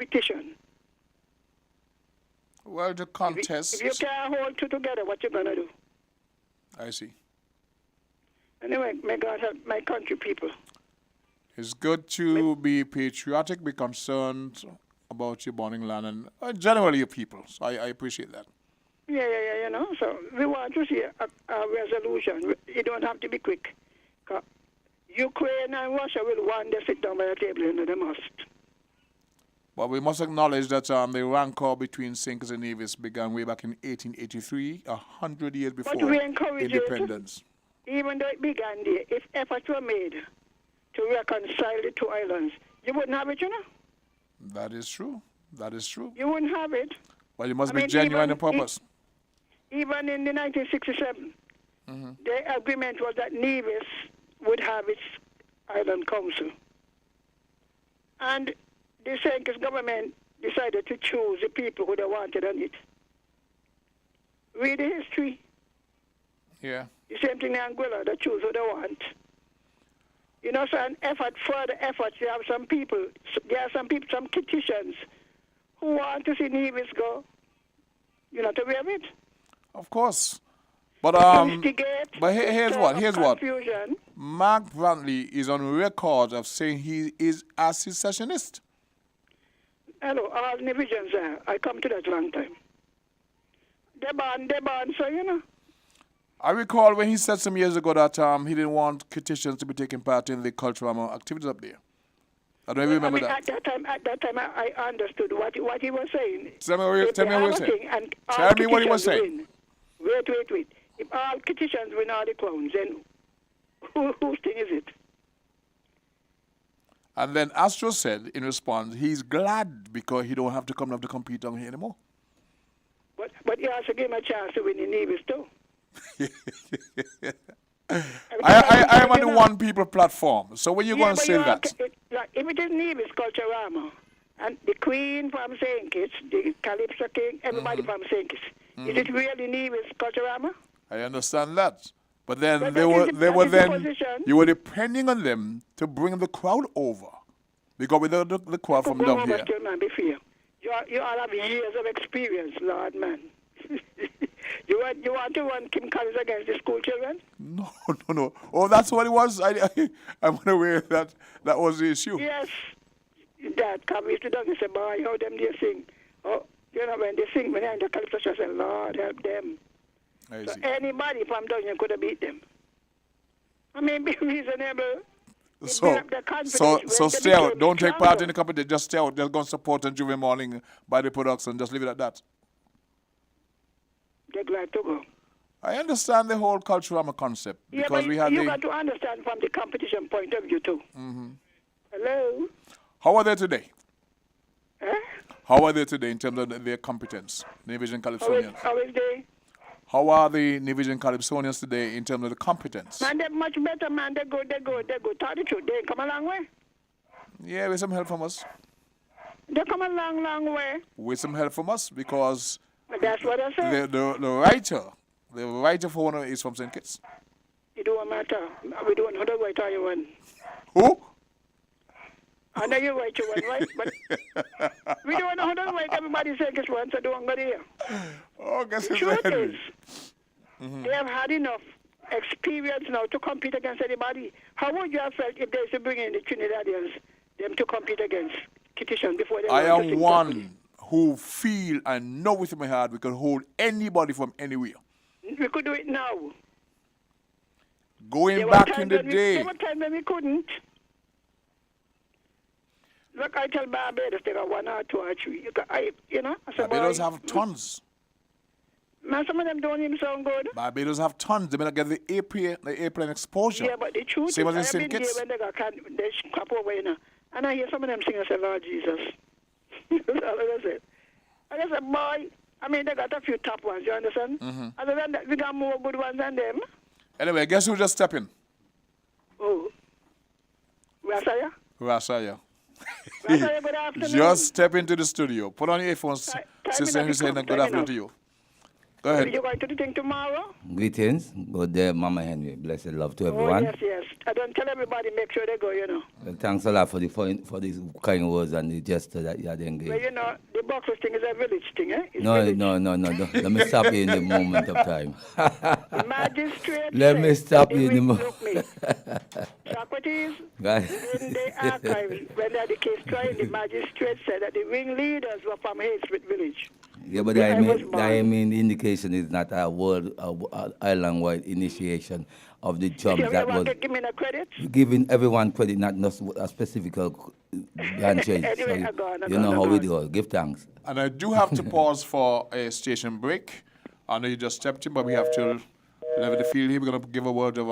Well, the contest. If you can't hold two together, what you gonna do? I see. Anyway, may God help my country people. It's good to be patriotic, be concerned about your burning land and generally your people. So I appreciate that. Yeah, you know. So we want to see a resolution. It don't have to be quick. Ukraine and Russia will one day sit down by the table, you know, they must. But we must acknowledge that the rancor between Sinkers and Nevis began way back in 1883, 100 years before But we encourage independence. It, even though it began there, if efforts were made to reconcile the two islands, you wouldn't have it, you know? That is true. That is true. You wouldn't have it. But you must be genuine and purpose. Even in the 1967, the agreement was that Nevis would have its island council. And the Sinkers government decided to choose the people who they wanted on it. Read the history. Yeah. The same thing in Anguilla, they choose who they want. You know, so further effort, you have some people, there are some people, some petitions who want to see Nevis go, you know, to be of it. Of course. But here's what. Mark Brantley is on record of saying he is a secessionist. Hello, all divisions there. I come to that long time. They ban, so you know. I recall when he said some years ago that he didn't want Cretians to be taking part in the cultural activities up there. I don't remember that. At that time, I understood what he was saying. Tell me what he was saying. Wait. If all Cretians win all the crowns, then whose thing is it? And then Astro said in response, he's glad because he don't have to come up to compete on here anymore. But he also gave him a chance to win in Nevis too. I am on the One People platform. So when you going to say that? If it is Nevis Culturama, and the Queen from St. Kitts, the Calypso King, everybody from St. Kitts, is it really Nevis Culturama? I understand that. But then you were depending on them to bring the crowd over. Because without the crowd from down here. You all have years of experience, Lord, man. You want to run Kim Collins against the school children? No. Oh, that's what it was? I'm unaware that was the issue. Yes. That come used to do and say, boy, how them they sing. Oh, you know, when they sing, when they're in the Calypso, I say, Lord, help them. So anybody from down here could have beat them. I mean, be reasonable. So stay out. Don't take part in the competition. Just stay out. Just go and support on Juve Morning by the production. Just leave it at that. They're glad to go. I understand the whole cultural concept. Yeah, because but we have you got to understand from the competition point of view too. Mm-hmm. Hello? How are they today? How are they today in terms of their competence? Nevision Calypsonians. How is they? How are the Nevision Calypsonians today in terms of the competence? Man, they're much better, man. They go. Tell the truth. They come a long way. Yeah, with some help from us. They come a long, long way. With some help from us because that's what I said. The writer for one is from St. Kitts. It don't matter. We don't know the writer you want. Who? I know you write you one, right? But we don't know how to write. Everybody says this one, so don't go there. Oh, guess the truth is, they have had enough experience now to compete against anybody. How would you have felt if they used to bring in the Trinidadians, them to compete against Kittian before they I am one who feel and know within my heart we can hold anybody from anywhere. We could do it now. Going back in the day. There were times when we couldn't. Look, I tell Barbados they got 1 or 2 or 3. I said, Barbados have tons. Man, some of them don't even sound good. Barbados have tons. They better get the airplane exposure. Yeah, but the truth Same is, as in I've been there when they crap over, and I hear some of them sing, I say, Lord Jesus. That's all I said. I said, boy, I mean, they got a few top ones, you understand? Mm-hmm. Other than that, we got more good ones than them. Anyway, guess who just stepped in? Oh. Rasaya? Rasaya. Rasaya, good afternoon. Just step into the studio. Put on your earphones. Sister Hussein, good afternoon to you. Go ahead. Are you going to the thing tomorrow? Greetings. Good day, Mama Henry. Blessed love to everyone. Oh, yes. I don't tell everybody, make sure they go, Thanks a lot for these kind words and the gesture that you had engaged. Well, the boxers thing is a village thing, eh? It's No. village. Let me stop you in the moment of time. The magistrate Let me stop you in the moment. Socrates, Right. in the archives, when they had the case trial, the magistrate said that the ringleaders were from Haysmith village. Yeah, but I mean, the indication is not a world, island-wide initiation of the job that was Give me a credit? giving everyone credit, not just a specific branches. Anyway, You know how we do it. Give thanks. And I do have to pause for a station break. I know you just stepped in, but we have to level the field here. We're going to give a word of,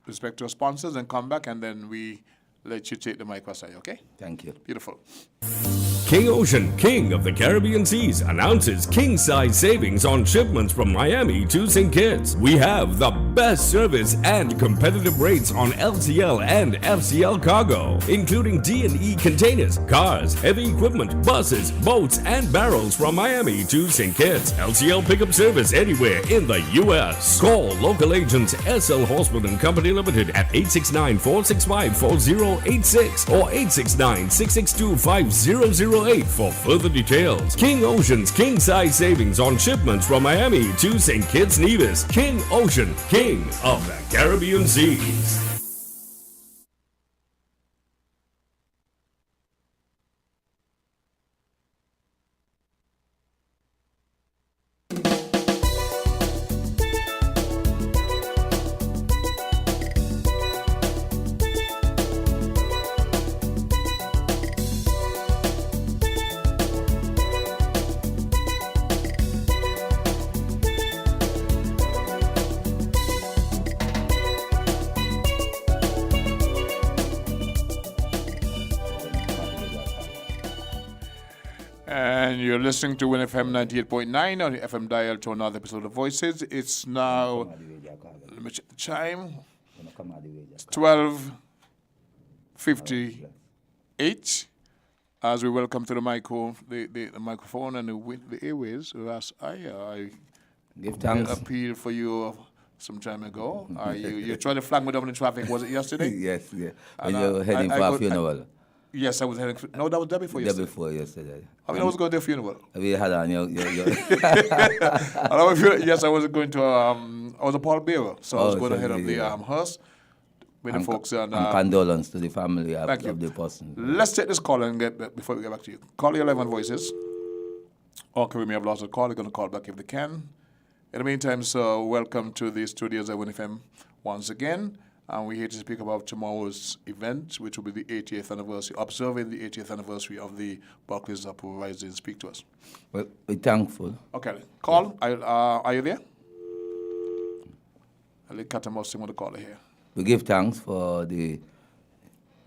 respect to our sponsors and come back, and then we let you take the mic aside, okay? Thank you. Beautiful. King Ocean, king of the Caribbean seas, announces king-size savings on shipments from Miami to St. Kitts. We have the best service and competitive rates on LCL and FCL cargo, including D&E containers, cars, heavy equipment, buses, boats, and barrels from Miami to St. Kitts. LCL pickup service anywhere in the U.S. Call local agents SL Horseman and Company Limited at 869-465-4086 or 869-662-5008 for further details. King Ocean's king-size savings on shipments from Miami to St. Kitts Nevis. King Ocean, king of the Caribbean seas. And you're listening to Win FM 98.9 on the FM dial to another episode of Voices. It's now, let me check the time, it's 12:58. As we welcome to the microphone and the airways, I give thanks. Appeal for you some time ago. You tried to flag me down in traffic, was it yesterday? Yes. When you were heading for a funeral. Yes, I was heading. No, that was day before yesterday. Day before yesterday. I mean, I was going to a funeral. We had on your Yes, I was going to. I was a pallbearer, so I was going to head up the hearse with the folks. And condolence to the family of the person. Let's take this call and before we get back to you. Call your 11 voices. Or we may have lost a call. They're going to call back if they can. In the meantime, so welcome to the studios at WINNFM once again. And we're here to speak about tomorrow's event, which will be the 80th anniversary, observing the 80th anniversary of the Barclays Uprising. Speak to us. Well, we're thankful. Okay. Call, are you there? I'll let Katamosi want to call here. We give thanks for the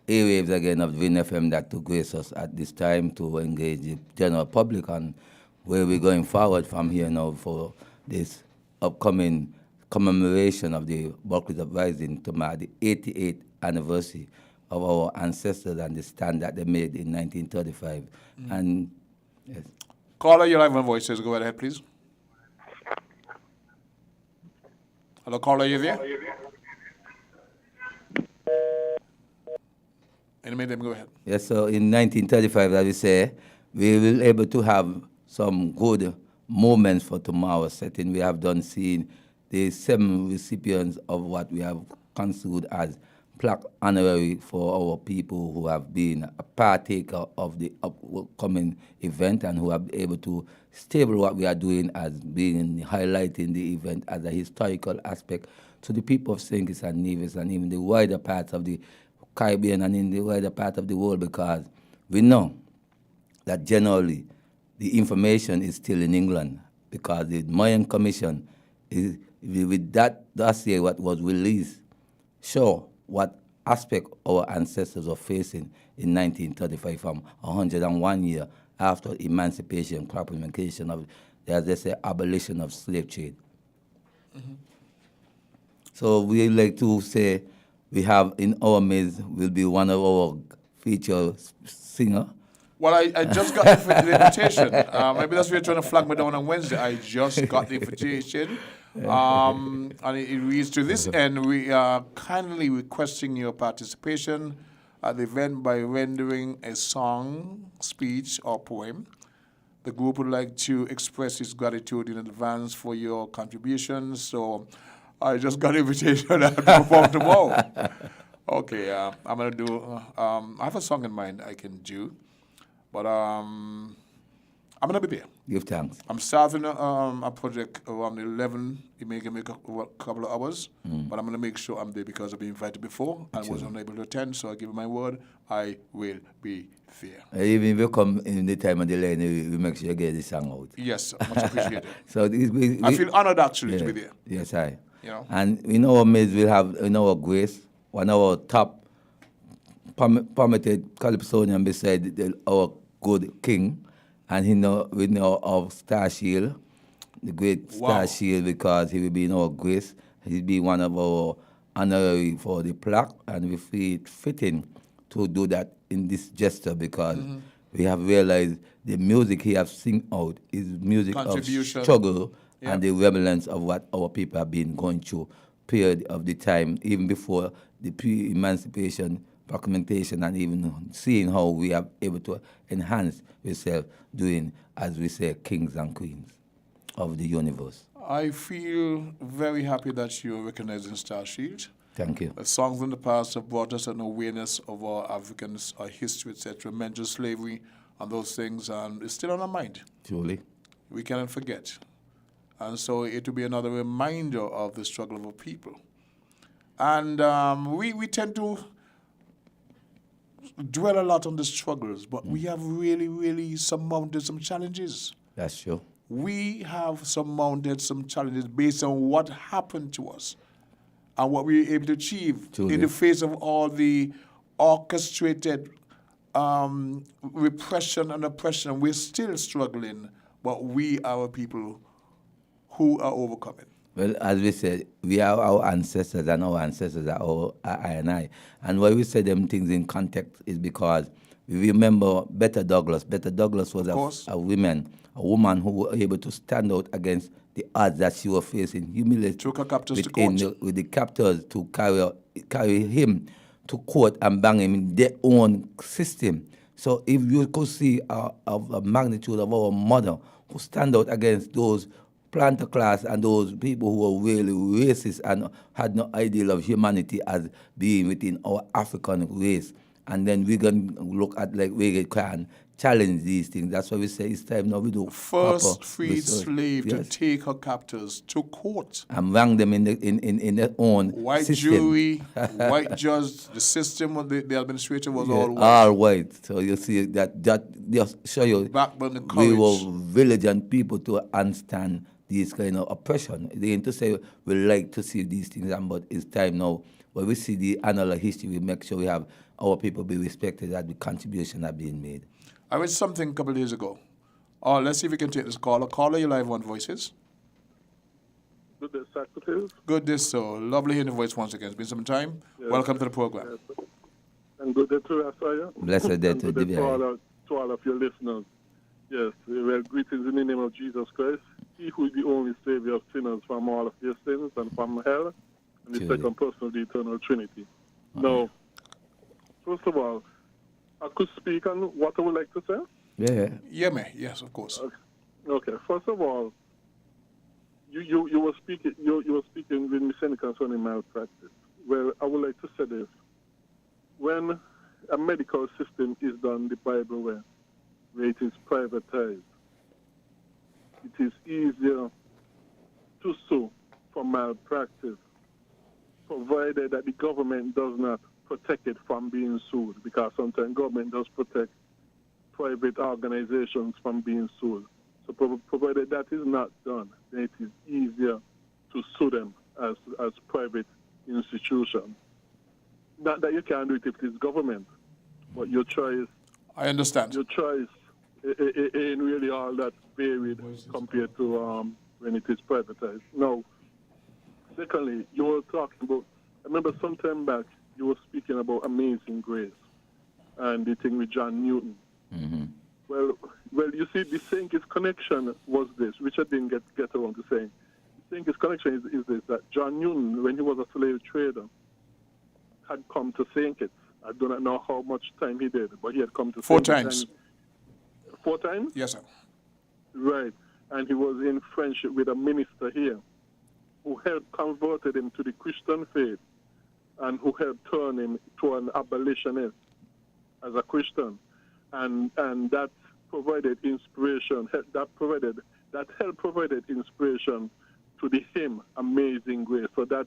airwaves again of WINNFM that to grace us at this time to engage the general public on where we're going forward from here now for this upcoming commemoration of the Barclays Uprising to mark the 88th anniversary of our ancestors and the stand that they made in 1935. Mm-hmm. And yes. Caller, your live on voices. Go ahead, please. Hello, caller, you there? In a minute, go ahead. Yes, so in 1935, as we say, we will able to have some good moments for tomorrow's setting. We have done seeing the 7 recipients of what we have considered as plaque honorary for our people who have been a partaker of the upcoming event and who are able to stable what we are doing as being highlighting the event as a historical aspect to the people of St. Kitts and Nevis and even the wider parts of the Caribbean and in the wider part of the world, because we know that generally the information is still in England, because the Mayan Commission is, with that dossier what was released, show what aspect our ancestors were facing in 1935 from 101 years after emancipation, proclamation of, as they say, abolition of slave trade. Mm-hmm. So we like to say we have in our midst will be one of our featured singer. Well, I just got the invitation. Maybe that's why you're trying to flag me down on Wednesday. I just got the invitation. And it reads to this end. We are kindly requesting your participation at the event by rendering a song, speech, or poem. The group would like to express its gratitude in advance for your contributions. So I just got an invitation to perform tomorrow. Okay, I'm going to do, I have a song in mind I can do. But I'm going to be there. Give thanks. I'm starting a project around 11. It may give me a couple of hours, but I'm going to make sure I'm there because I've been invited before and was unable to attend. So I give you my word, I will be there. Even if you come in the time of the line, we make sure you get the song out. Yes, much appreciated. So I feel honored actually to be there. Yes, I. You know? And in our midst, we'll have in our grace one of our top permitted Calypsonian beside our good king, and we know of Star Shield, the great Star Shield, because he will be in our grace. He'll be one of our honorary for the plaque, and we feel it fitting to do that in this gesture because we have realized the music he has sing out is music of struggle and the relevance of what our people have been going through period of the time, even before the pre-emancipation documentation, and even seeing how we are able to enhance ourselves doing, as we say, kings and queens of the universe. I feel very happy that you're recognizing Star Shield. Thank you. The songs in the past have brought us an awareness of our Africans, our history, etc., mental slavery, and those things, and it's still on our mind. Truly. We cannot forget. And so it will be another reminder of the struggle of our people. And we tend to dwell a lot on the struggles, but we have really surmounted some challenges. That's true. We have surmounted some challenges based on what happened to us and what we were able to achieve in the face of all the orchestrated repression and oppression. We're still struggling, but we are people who are overcoming. Well, as we said, we are our ancestors, and our ancestors are our I and I. And why we say them things in context is because we remember Bette Douglas. Bette Douglas was a woman who was able to stand out against the odds that she was facing, humiliated took her captors to court. With the captors to carry him to court and bang him in their own system. So if you could see a magnitude of our mother who stand out against those planter class and those people who were really racist and had no ideal of humanity as being within our African race. And then we can look at like we can challenge these things. That's why we say it's time now we do first freed slave to take her captors to court and rang them in their own white system. Jury, white judge. The system of the administrator was all white. All white. So you see that just show you we were vigilant people to understand these kind of oppression. They ain't to say we like to see these things, but it's time now. When we see the annal history, we make sure we have our people be respected that the contribution are being made. I read something a couple of days ago. Let's see if we can take this caller. Caller, you live on Voices. Good day, Secretary. Good day, so lovely hearing your voice once again. It's been some time. Yes. Welcome to the program. Yes. And good day to Asaya. Blessed day to to all of your listeners. Yes, well, greetings in the name of Jesus Christ. He who is the only Savior of sinners from all of their sins and from hell, and the second person of the eternal Trinity. Now, first of all, I could speak on what I would like to say. Yeah, man. Yes, of course. Okay. First of all, you were speaking with me saying concerning malpractice. Well, I would like to say this: when a medical system is done the Bible way, where it is privatized, it is easier to sue for malpractice, provided that the government does not protected from being sued, because sometimes government does protect private organizations from being sued. So provided that is not done, then it is easier to sue them as private institutions. Not that you can't do it if it is government, but your choice. I understand. Your choice ain't really all that varied compared to when it is privatized. Now, secondly, you were talking about, I remember some time back, you were speaking about Amazing Grace and the thing with John Newton. Mm-hmm. Well, you see, the Saint connection was this, which I didn't get around to saying. The Saint connection is this, that John Newton, when he was a slave trader, had come to St. Kitts. I do not know how much time he did, but he had come to 4 St. Kitts. times. 4 times? Yes, sir. Right. And he was in friendship with a minister here who helped converted him to the Christian faith and who helped turn him to an abolitionist as a Christian. And that provided inspiration, that helped provided inspiration to the hymn Amazing Grace. So that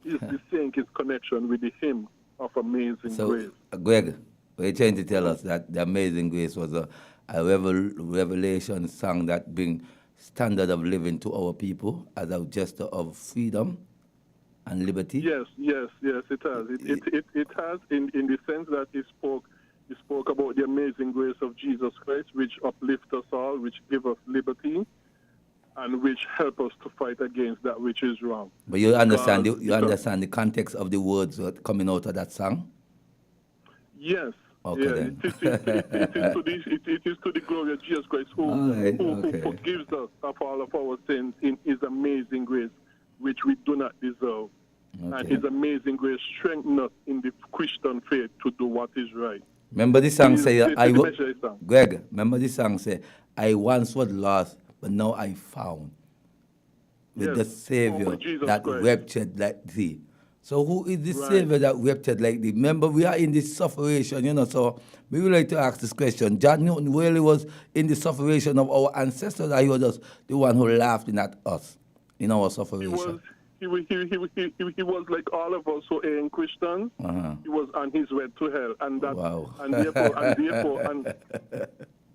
is the Saint connection with the hymn of Amazing Grace. Greg, we're trying to tell us that the Amazing Grace was a revelation song that bring standard of living to our people as a gesture of freedom and liberty? Yes, it has. It has in the sense that it spoke about the amazing grace of Jesus Christ, which uplifts us all, which give us liberty, and which help us to fight against that which is wrong. But you understand the context of the words coming out of that song? Yes. Okay, then. It is to the glory of Jesus Christ who forgives us of all of our sins in his amazing grace, which we do not deserve. Okay. And his amazing grace strengthens us in the Christian faith to do what is right. Remember the song say, Greg, remember the song say, I once was lost, but now I found. With the Savior that wept like thee. So who is the Savior that wept like thee? Remember, we are in this sufferation, so we would like to ask this question. John Newton really was in the sufferation of our ancestors, or he was just the one who laughed at us in our sufferation? He was like all of us who ain't Christians. Uh-huh. He was on his way to hell, and that, and therefore,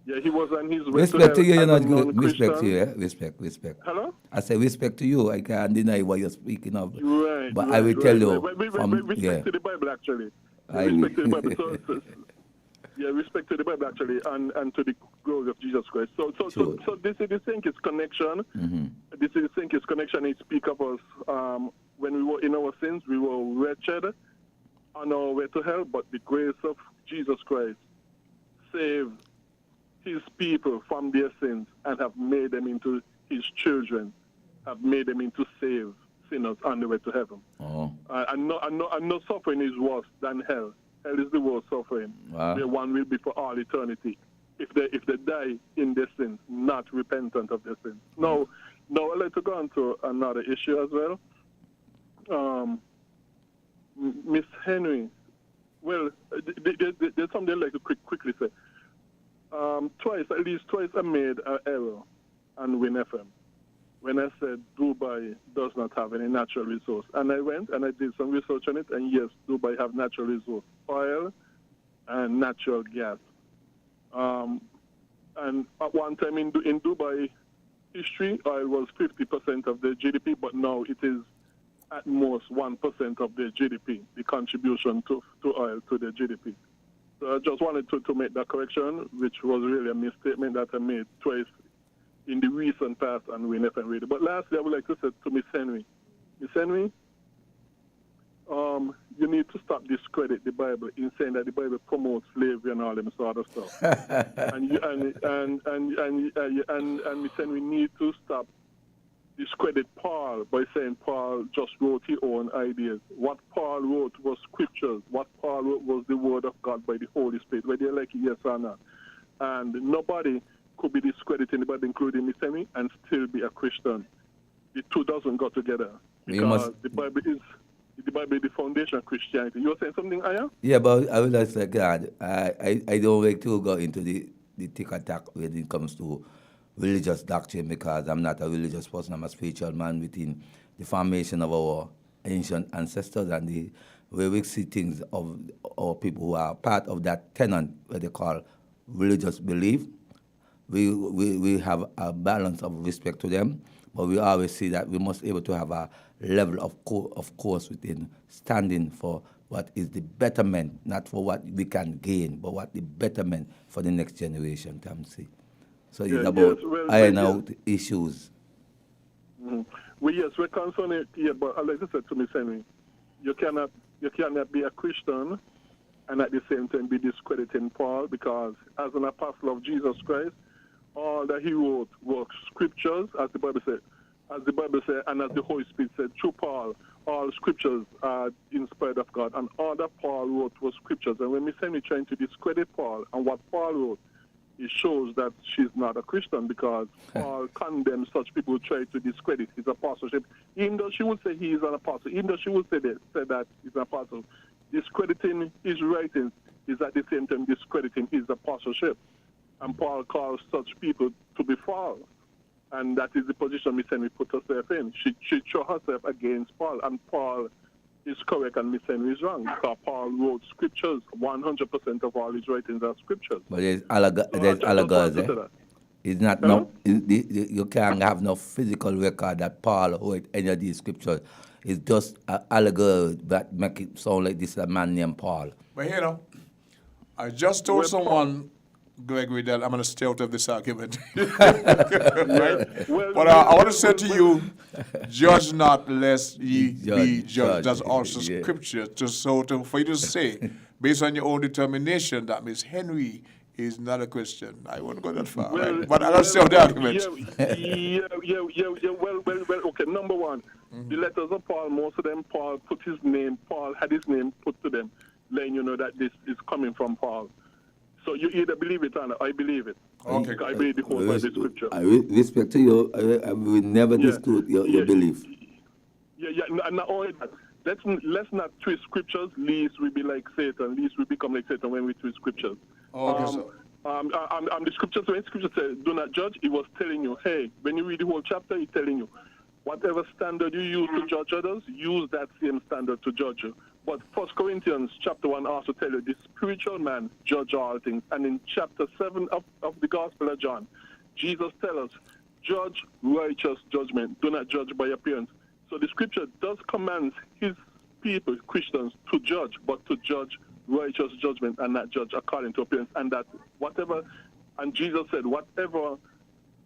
yeah, he was on his way respect to hell. Respect to you, respect. Hello? I say respect to you. I can't deny what you're speaking of. Right. But I will tell you. Respect to the Bible, actually. Respect to the Bible. Yeah, respect to the Bible, actually, and to the glory of Jesus Christ. So this is the Saint connection. Mm-hmm. This is the Saint connection. It speaks of us when we were in our sins, we were wretched on our way to hell, but the grace of Jesus Christ saved his people from their sins and have made them into his children, have made them into saved sinners on the way to heaven. Oh. And no suffering is worse than hell. Hell is the worst suffering. Wow. Where one will be for all eternity if they die in their sins, not repentant of their sins. Now I'd like to go on to another issue as well. Miss Henry, well, there's something I'd like to quickly say. At least twice I made an error on Win FM when I said Dubai does not have any natural resource. And I went and I did some research on it, and yes, Dubai have natural resource, oil and natural gas. And at one time in Dubai history, oil was 50% of the GDP, but now it is at most 1% of the GDP, the contribution to oil to the GDP. So I just wanted to make that correction, which was really a misstatement that I made twice in the recent past on Win FM Radio. But lastly, I would like to say to Miss Henry, you need to stop discredit the Bible in saying that the Bible promotes slavery and all them sort of stuff. and Miss Henry need to stop discredit Paul by saying Paul just wrote his own ideas. What Paul wrote was scriptures. What Paul wrote was the word of God by the Holy Spirit, whether you like it, yes or not. And nobody could be discrediting the Bible, including Miss Henry, and still be a Christian. The two doesn't go together. Because the Bible is the foundation of Christianity. You were saying something, Aya? Yeah, but I would like to say, God, I don't like to go into the tick attack when it comes to religious doctrine, because I'm not a religious person. I'm a spiritual man within the formation of our ancient ancestors and the where we see things of our people who are part of that tenant, what they call religious belief. We have a balance of respect to them, but we always see that we must be able to have a level of course within standing for what is the betterment, not for what we can gain, but what the betterment for the next generation can see. So it's about iron out issues. Mm-hmm. Well, yes, we're concerned here, but like I said to me, Henry, you cannot be a Christian and at the same time be discrediting Paul, because as an apostle of Jesus Christ, all that he wrote were scriptures, as the Bible said, and as the Holy Spirit said, through Paul, all scriptures are inspired of God, and all that Paul wrote was scriptures. And when Miss Henry trying to discredit Paul and what Paul wrote, it shows that she's not a Christian, because Paul condemns such people who try to discredit his apostleship. Even though she would say he is an apostle, even though she would say that he's an apostle, discrediting his writings is at the same time discrediting his apostleship. And Paul calls such people to be false. And that is the position Miss Henry put herself in. She threw herself against Paul, and Paul is correct and Miss Henry is wrong, because Paul wrote scriptures. 100% of all his writings are scriptures. But there's allegories, eh? It's not you can't have no physical record that Paul wrote any of these scriptures. It's just an allegory that make it sound like this is a man named Paul. But I just told someone, Gregory, that I'm going to stay out of this argument. Right? But I want to say to you, judge not lest ye be judged. That's also scripture. For you to say, based on your own determination, that Miss Henry is not a Christian. I won't go that far. Right? But I'll stay out the argument. Well, okay, number one, the letters of Paul, most of them, Paul had his name put to them, letting you know that this is coming from Paul. So you either believe it or not. I believe it. Okay. I believe the whole Bible scripture. I respect to you. I will never dispute your belief. Yeah, and not only that. Let's not twist scriptures, lest we be like Satan, lest we become like Satan when we twist scriptures. The scriptures, when scripture says, do not judge, it was telling you, hey, when you read the whole chapter, it's telling you, whatever standard you use to judge others, use that same standard to judge you. But 1 Corinthians chapter 1 also tells you, the spiritual man judge all things. And in chapter 7 of the Gospel of John, Jesus tells us, judge righteous judgment, do not judge by appearance. So the scripture does command his people, Christians, to judge, but to judge righteous judgment and not judge according to appearance. And that whatever, and Jesus said, whatever,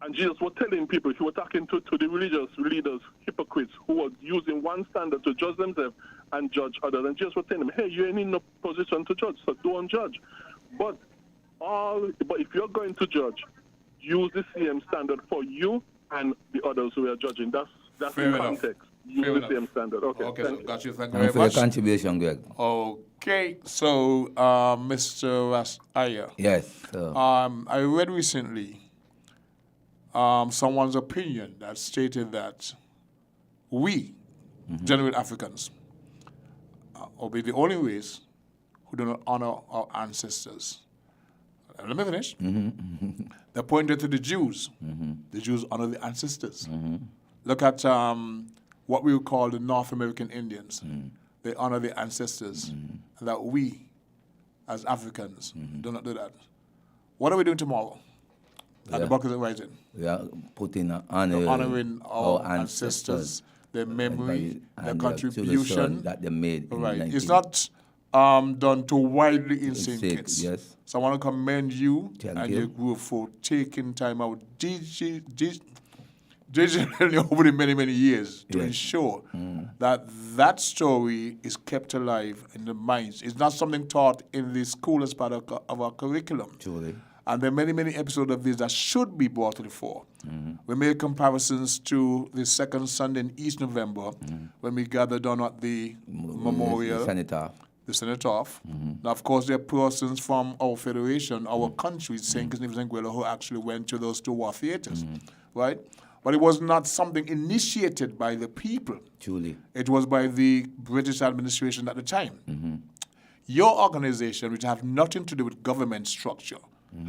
and Jesus was telling people, he was talking to the religious leaders, hypocrites, who were using one standard to judge themselves and judge others. And Jesus was telling them, hey, you ain't in no position to judge, so don't judge. But if you're going to judge, use the same standard for you and the others who are judging. That's the context. Use the same standard. Okay, so got you. Thank you very much. For your contribution, Greg. Okay, so Mr. Rasaya. Yes. I read recently someone's opinion that stated that we, general Africans, will be the only race who do not honor our ancestors. Let me finish. They pointed to the Jews. The Jews honor the ancestors. Look at what we would call the North American Indians. They honor the ancestors. And that we, as Africans, do not do that. What are we doing tomorrow? At the back of the writing. We are putting honoring our ancestors, their memory, their contribution that they made. Right. It's not done to widely insane kids. Yes. So I want to commend you Thank your group for taking time out digitally over the many, many years to ensure that story is kept alive in the minds. It's not something taught in the school as part of our curriculum. Truly. And there are many, many episodes of this that should be brought to the fore. We made comparisons to the second Sunday in East November when we gathered on at the memorial. The cenotaph. Now, of course, there are persons from our federation, our country, St. Kitts and Nevis, who actually went to those two war theaters, right? But it was not something initiated by the people. Truly. It was by the British administration at the time. Your organization, which have nothing to do with government structure,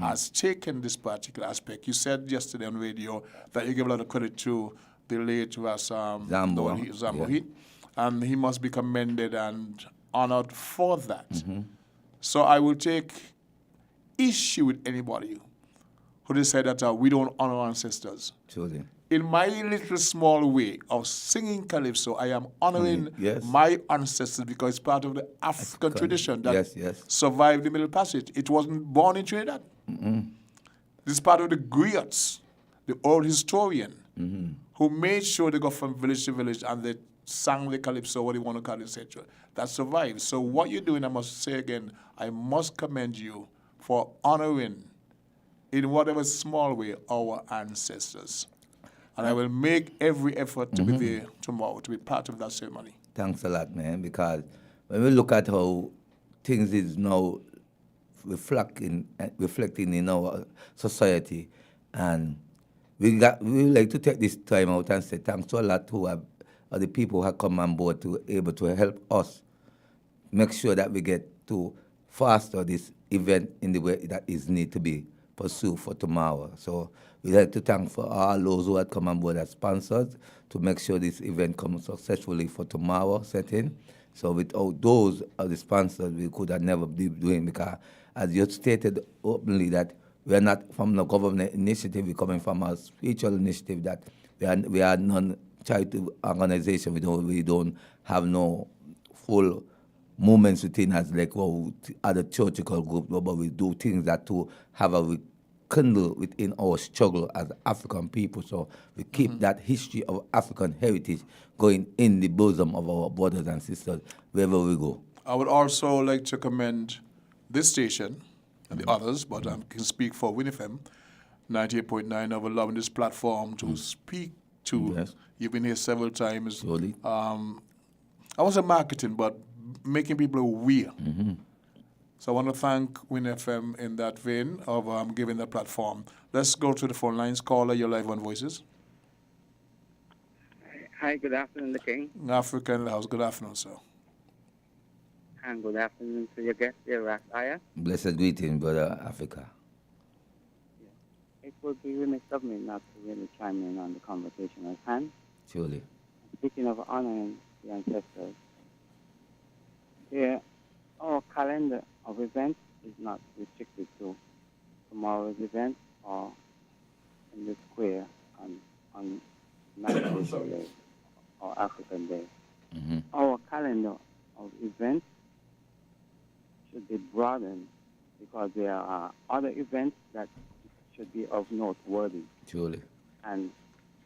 has taken this particular aspect. You said yesterday on radio that you gave a lot of credit to the late Zambo Heat, and he must be commended and honored for that. So I will take issue with anybody who decide that we don't honor our ancestors. Truly. In my little small way of singing calypso, I am honoring my ancestors because it's part of the African tradition that survived the Middle Passage. It wasn't born in Trinidad. This is part of the griots, the old historian, who made sure they go from village to village and they sang the calypso, what you want to call it, etc. That survived. So what you're doing, I must say again, I must commend you for honoring, in whatever small way, our ancestors. And I will make every effort to be there tomorrow, to be part of that ceremony. Thanks a lot, man, because when we look at how things is now reflecting in our society, and we would like to take this time out and say thanks to a lot who are the people who have come on board to able to help us make sure that we get to foster this event in the way that is need to be pursued for tomorrow. So we'd like to thank for all those who had come on board as sponsors to make sure this event comes successfully for tomorrow setting. So without those are the sponsors, we could have never been doing, because as you stated openly that we are not from the government initiative, we're coming from a spiritual initiative that we are non-charitable organization. We don't have no full movements within us like other churchical groups, but we do things that to have a rekindle within our struggle as African people. So we keep that history of African heritage going in the bosom of our brothers and sisters wherever we go. I would also like to commend this station and the others, but I can speak for WINNFM 98.9 of allowing this platform to speak to. Yes. You've been here several times. Surely. I wasn't marketing, but making people aware. So I want to thank WINNFM in that vein of giving the platform. Let's go to the phone lines. Caller, you're live on Voices. Hi, good afternoon, the King. Africa in the house. Good afternoon, sir. And good afternoon to your guest here, Ras Aya. Blessed greeting, brother Africa. It would be remiss of me not to really chime in on the conversation at hand. Surely. Speaking of honoring the ancestors, our calendar of events is not restricted to tomorrow's event or in the square on National Day or African Day. Our calendar of events should be broadened because there are other events that should be of noteworthy Surely. and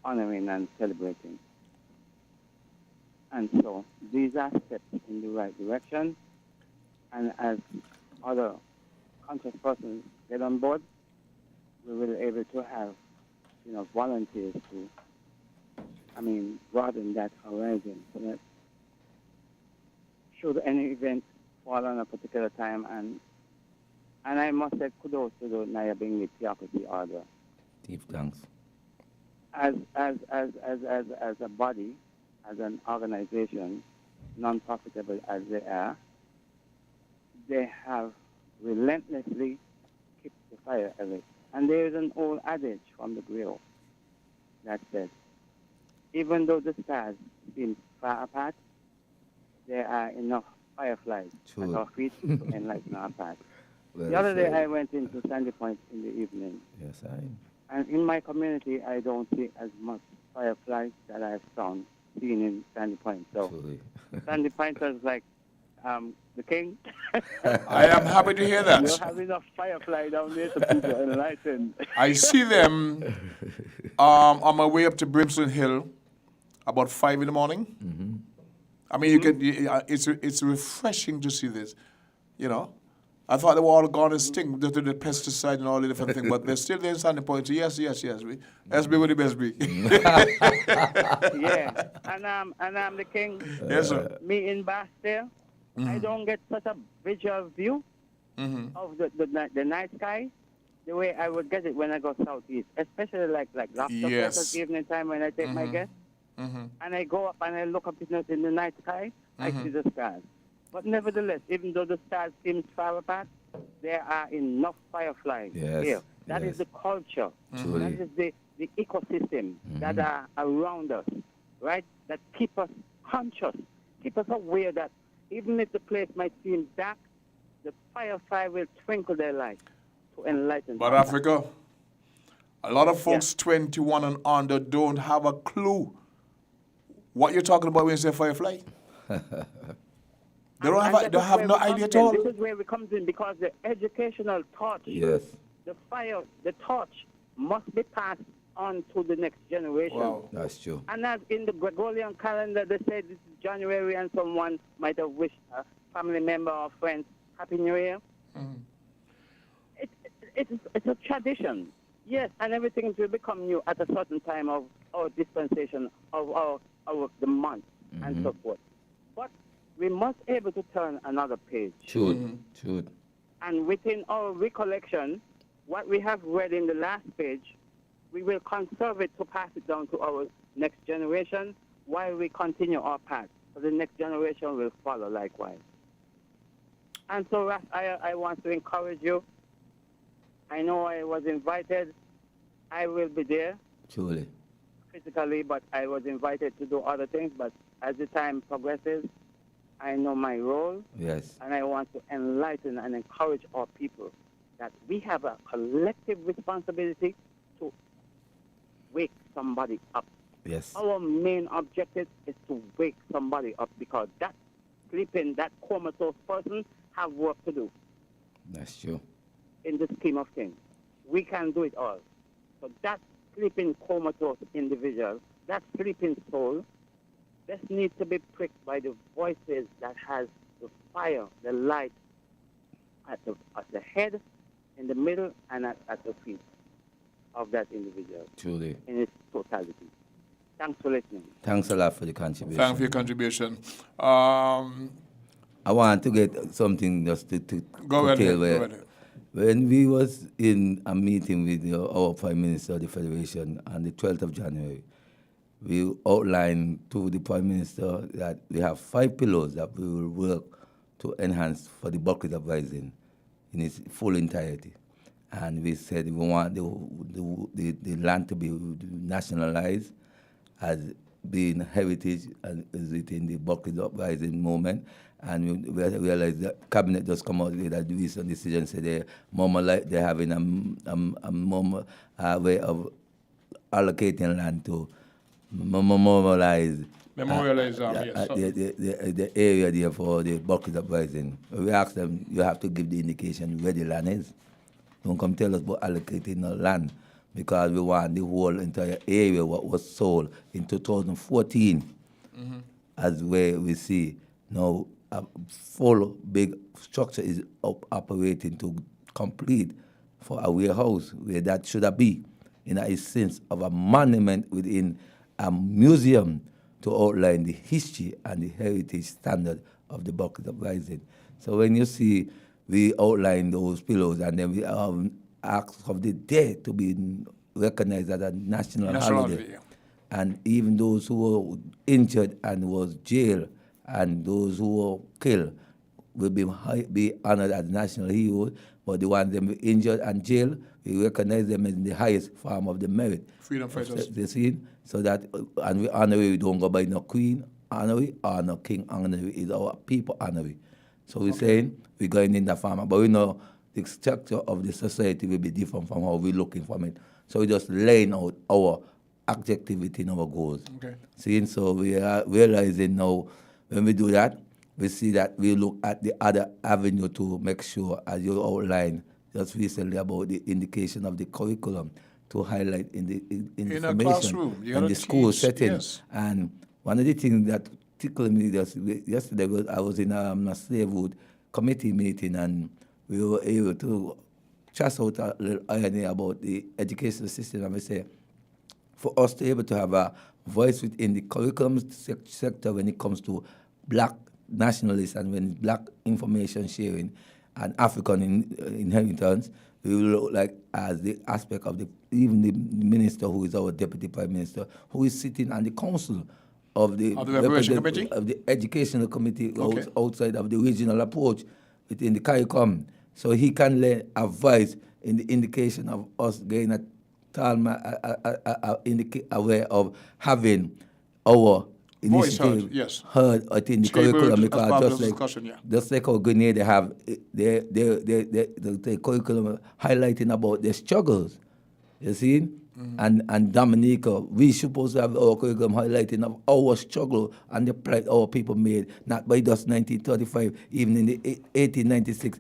honoring and celebrating. And so these are steps in the right direction. And as other conscious persons get on board, we will be able to have, volunteers to, broaden that horizon so that should any event fall on a particular time, and I must say kudos to the Nyabingli Theocracy Order. Give thanks. As a body, as an organization, non-profitable as they have relentlessly kept the fire alight. And there is an old adage from the griot that says, even though the stars seem far apart, there are enough fireflies at our feet to enlighten our path. The other day I went into Sandy Point in the evening. Yes, And in my community, I don't see as much fireflies that I've seen in Sandy Point. So Sandy Point was like the King. I am happy to hear that. You have enough firefly down there to keep you enlightened. I see them on my way up to Brimstone Hill about 5 in the morning. I mean, it's refreshing to see this, I thought they were all gone extinct due to the pesticide and all the different things, but they're still there in Sandy Point. So yes. SB with the best be. Yeah, and I'm the King. Yes, sir. Me in Bass there, I don't get such a visual view of the night sky the way I would get it when I go southeast, especially like last evening time when I take my guests. And I go up and I look up in the night sky, I see the stars. But nevertheless, even though the stars seem far apart, there are enough fireflies here. That is the culture. That is the ecosystem that are around us, right? That keep us conscious, keep us aware that Even if the place might seem dark, the firefly will twinkle their light to enlighten. But our Africa, a lot of folks 21 and under don't have a clue what you're talking about when you say firefly. They don't have no idea at all. This is where we comes in, because the educational torch, Yes. the fire, the torch must be passed on to the next generation. Wow. That's true. And as in the Gregorian calendar, they say this is January, and someone might have wished a family member or friend Happy New Year. It's a tradition, yes, and everything will become new at a certain time of our dispensation of the month and so forth. But we must able to turn another page. True. And within our recollection, what we have read in the last page, we will conserve it to pass it down to our next generation while we continue our path. So the next generation will follow likewise. And so I want to encourage you. I know I was invited. I will be there. Truly. Physically, but I was invited to do other things. But as the time progresses, I know my role. Yes. And I want to enlighten and encourage our people that we have a collective responsibility to wake somebody up. Yes. Our main objective is to wake somebody up, because that sleeping, that comatose person have work to do. That's true. In the scheme of things, we can do it all. So that sleeping comatose individual, that sleeping soul, just needs to be pricked by the voices that has the fire, the light at the head, in the middle, and at the feet of that individual. Truly. In its totality. Thanks for listening. Thanks a lot for the contribution. Thanks for your contribution. I want to get something just to Go ahead. tell where. When we was in a meeting with our Prime Minister of the Federation on the 12th of January, we outlined to the Prime Minister that we have 5 pillars that we will work to enhance for the bucket uprising in its full entirety. And we said we want the land to be nationalized as being heritage and is within the bucket uprising movement. And we realized that cabinet just come out with a recent decision, say they're having a way of allocating land to memorialize the area there for the bucket uprising. We asked them, you have to give the indication where the land is. Don't come tell us about allocating the land, because we want the whole entire area what was sold in 2014 as where we see now a full big structure is operating to complete for a warehouse where that should have been in a sense of a monument within a museum to outline the history and the heritage standard of the bucket uprising. So when you see we outline those pillars and then we ask of the day to be recognized as a national holiday. And even those who were injured and was jailed and those who were killed will be honored as national heroes, but the ones that were injured and jailed, we recognize them as the highest form of the merit. Freedom fighters. You see? So that, and we honor, we don't go by no queen honorary or no king honorary, it's our people honorary. So we're saying we're going in the farm, but we know the structure of the society will be different from how we're looking from it. So we're just laying out our objectivity and our goals. Okay. See, so we are realizing now when we do that, we see that we look at the other avenue to make sure, as you outlined just recently about the indication of the curriculum, to highlight in the information in the school setting. Yes. And one of the things that tickled me yesterday was I was in a slavehood committee meeting, and we were able to chase out a little irony about the educational system. And we say, for us to be able to have a voice within the curriculum sector when it comes to black nationalists and when black information sharing and African inheritance, we will look like as the aspect of even the minister who is our deputy prime minister, who is sitting on the council of the educational committee outside of the regional approach within the CARICOM. So he can lend a voice in the indication of us getting a way of having our initiative yes. Heard I think the Chambered curriculum as part because of just the like discussion, yeah. just like how Grenada have the curriculum highlighting about their struggles. You see? And Dominica, we supposed to have our curriculum highlighting of our struggle and the plight our people made, not by just 1935, even in the 1896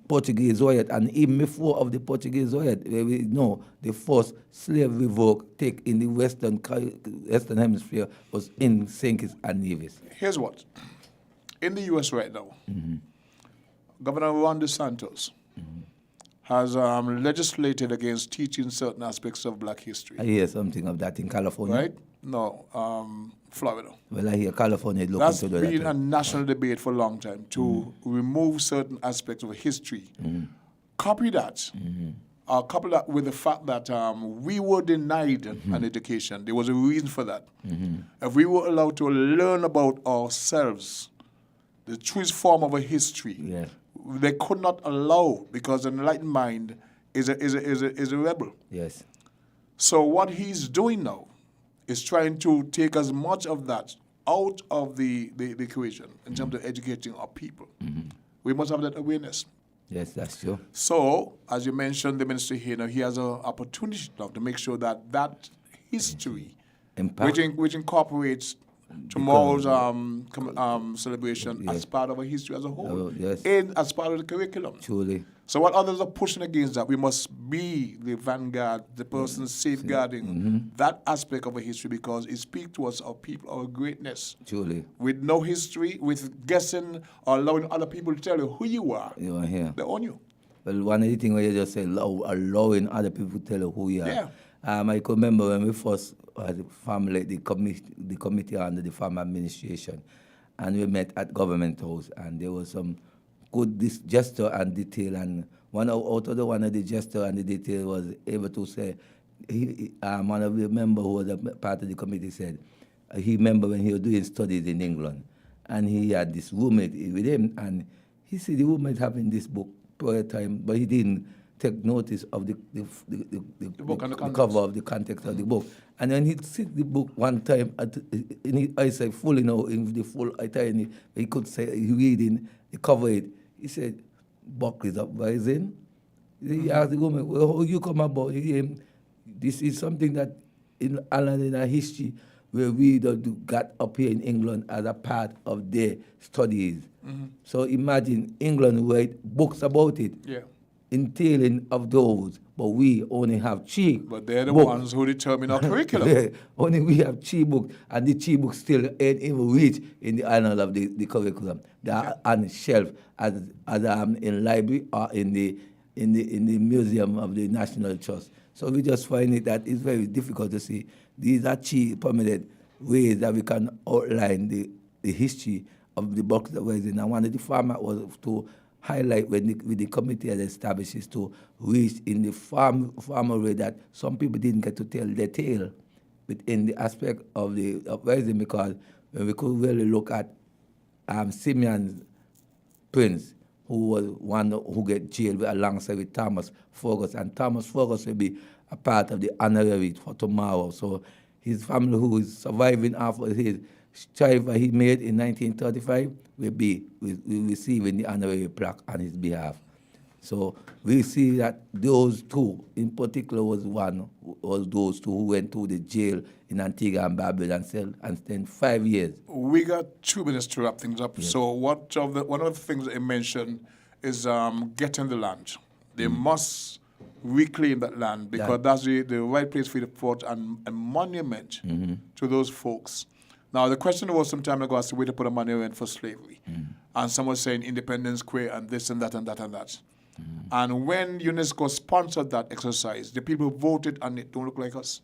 Portuguese riot, and even before of the Portuguese riot, where we know the first slave revoke take in the Western Hemisphere was in St. Kitts and Nevis. Here's what. In the U.S. right now, Governor Ron DeSantis has legislated against teaching certain aspects of black history. I hear something of that in California. Right? No, Florida. Well, I hear California looking That's to do been that. a national debate for a long time to remove certain aspects of history. Copy that. Couple that with the fact that we were denied an education. There was a reason for that. If we were allowed to learn about ourselves, the truest form of a history, they could not allow, because an enlightened mind is a rebel. Yes. So what he's doing now is trying to take as much of that out of the equation in terms of educating our people. We must have that awareness. Yes, that's true. So, as you mentioned, the minister here, now he has an opportunity now to make sure that that history, which incorporates tomorrow's celebration as part of our history as a whole, and as part of the curriculum. Truly. So what others are pushing against that, we must be the vanguard, the person safeguarding that aspect of our history, because it speaks to us, our people, our greatness. Truly. With no history, with guessing or allowing other people to tell you who you are, you are here. They own you. Well, one of the things where you just say, allowing other people to tell you who you are. Yeah. I can remember when we first had the family, the committee under the farm administration, and we met at Government House, and there was some good gesture and detail, and one of the gesture and the detail was able to say, one of the members who was a part of the committee said, he remember when he was doing studies in England, and he had this roommate with him, and he said the roommate having this book prior time, but he didn't take notice of the cover of the context of the book. And when he see the book one time, in his eyesight fully now, in the full eye, he could say, he reading, he cover it. He said, Buck is uprising. He asked the woman, well, how you come about him? This is something that in Ireland, in our history, where we got up here in England as a part of their studies. So imagine England write books about it. Yeah. Entailing of those, but we only have three. But they're the books. ones who determine our curriculum. Only we have 3 books, and the 3 books still ain't even reach in the annal of the curriculum. They are on the shelf as in library or in the museum of the National Trust. So we just find it that it's very difficult to see. These are 3 permanent ways that we can outline the history of the books that was in. And one of the format was to highlight with the committee that establishes to reach in the farmer way that some people didn't get to tell their tale within the aspect of the uprising, because when we could really look at Simeon's Prince, who was one who get jailed alongside with Thomas Fergus, and Thomas Fergus will be a part of the honorary for tomorrow. So his family, who is surviving after his strife that he made in 1935, will be receiving the honorary plaque on his behalf. So we see that those 2, in particular, was those 2 who went to the jail in Antigua and Barbuda and spent 5 years. We got 2 minutes to wrap things up. Yes. So one of the things that you mentioned is getting the land. They must reclaim that land, because that's the right place for the fort and a monument to those folks. Now, the question was some time ago as to where to put a monument for slavery. And someone was saying Independence Square and this and that and that and that. And when UNESCO sponsored that exercise, the people who voted on it don't look like us.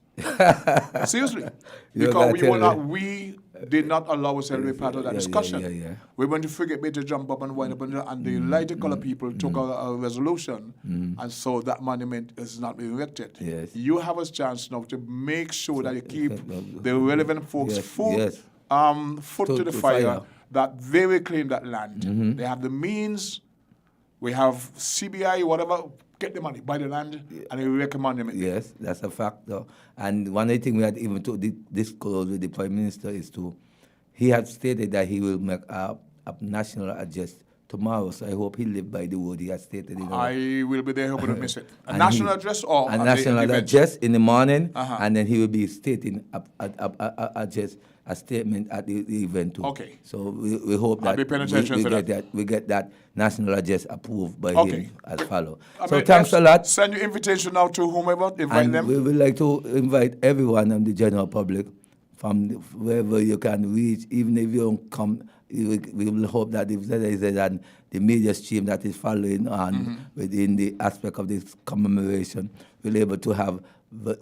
Seriously. Because we did not allow ourselves to be part of that discussion. We went to forget me to jump up and wind up, and the lighter color people took a resolution, and so that monument is not being erected. Yes. You have a chance now to make sure that you keep the relevant folks foot to the fire, that they will claim that land. They have the means. We have CBI, whatever, get the money, buy the land, and we make a monument. Yes, that's a fact, though. And one of the things we had even to discuss with the Prime Minister is to he had stated that he will make a national address tomorrow, so I hope he live by the word he has stated. I will be there, hoping to miss it. A national address or a national address in the morning, Uh-huh. and then he will be stating a statement at the event too. Okay. So we hope I'll that be paying attention to that. we get that national address approved by Okay. him as follow. I So mean, thanks a lot. Send your invitation out to whomever, invite And them. we would like to invite everyone in the general public from wherever you can reach, even if you don't come. We will hope that if there is the media stream that is following on within the aspect of this commemoration, we'll be able to have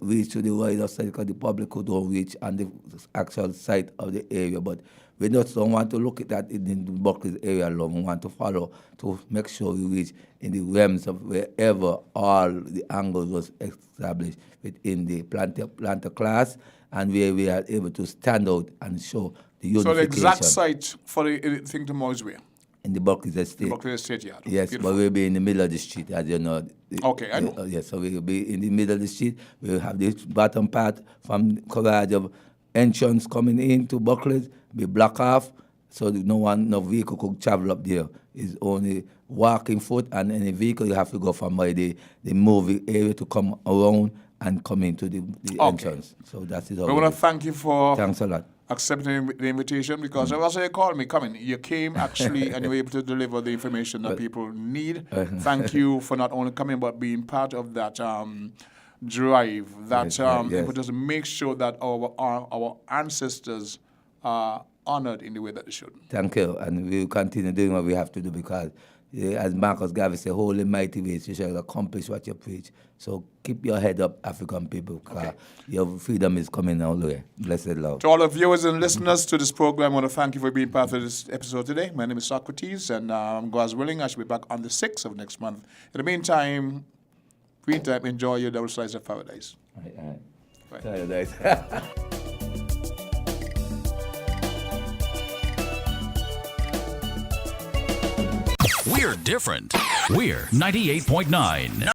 reach to the wider side, because the public who don't reach on the actual site of the area. But we just don't want to look at that in the Buckley area alone. We want to follow to make sure we reach in the realms of wherever all the angles was established within the planter class, and where we are able to stand out and show the unification. So the exact site for the thing tomorrow is where? In the Buckley Estate. The Buckley Estate yard. Yes, Beautiful. but we'll be in the middle of the street, as you know. Okay, I know. Yes, so we will be in the middle of the street. We will have this bottom part from coverage of entrance coming in to Buckley, be blocked off, so that no vehicle could travel up there. It's only walking foot, and any vehicle you have to go from by the movie area to come around and come into the entrance. So that is all. I want to thank you for thanks a lot. Accepting the invitation, because as you called me coming, you came actually and you were able to deliver the information that people need. Thank you for not only coming but being part of that drive that able to make sure that our ancestors are honored in the way that they should. Thank you, and we will continue doing what we have to do, because as Marcus Garvey said, holy mighty ways you shall accomplish what you preach. So keep your head up, African people, because your freedom is coming our way. Blessed Lord. To all the viewers and listeners to this program, I want to thank you for being part of this episode today. My name is Socrates, and God's willing, I shall be back on the 6th of next month. In the meantime, enjoy your double slice of paradise. Right. Paradise. We're different. We're 98.9.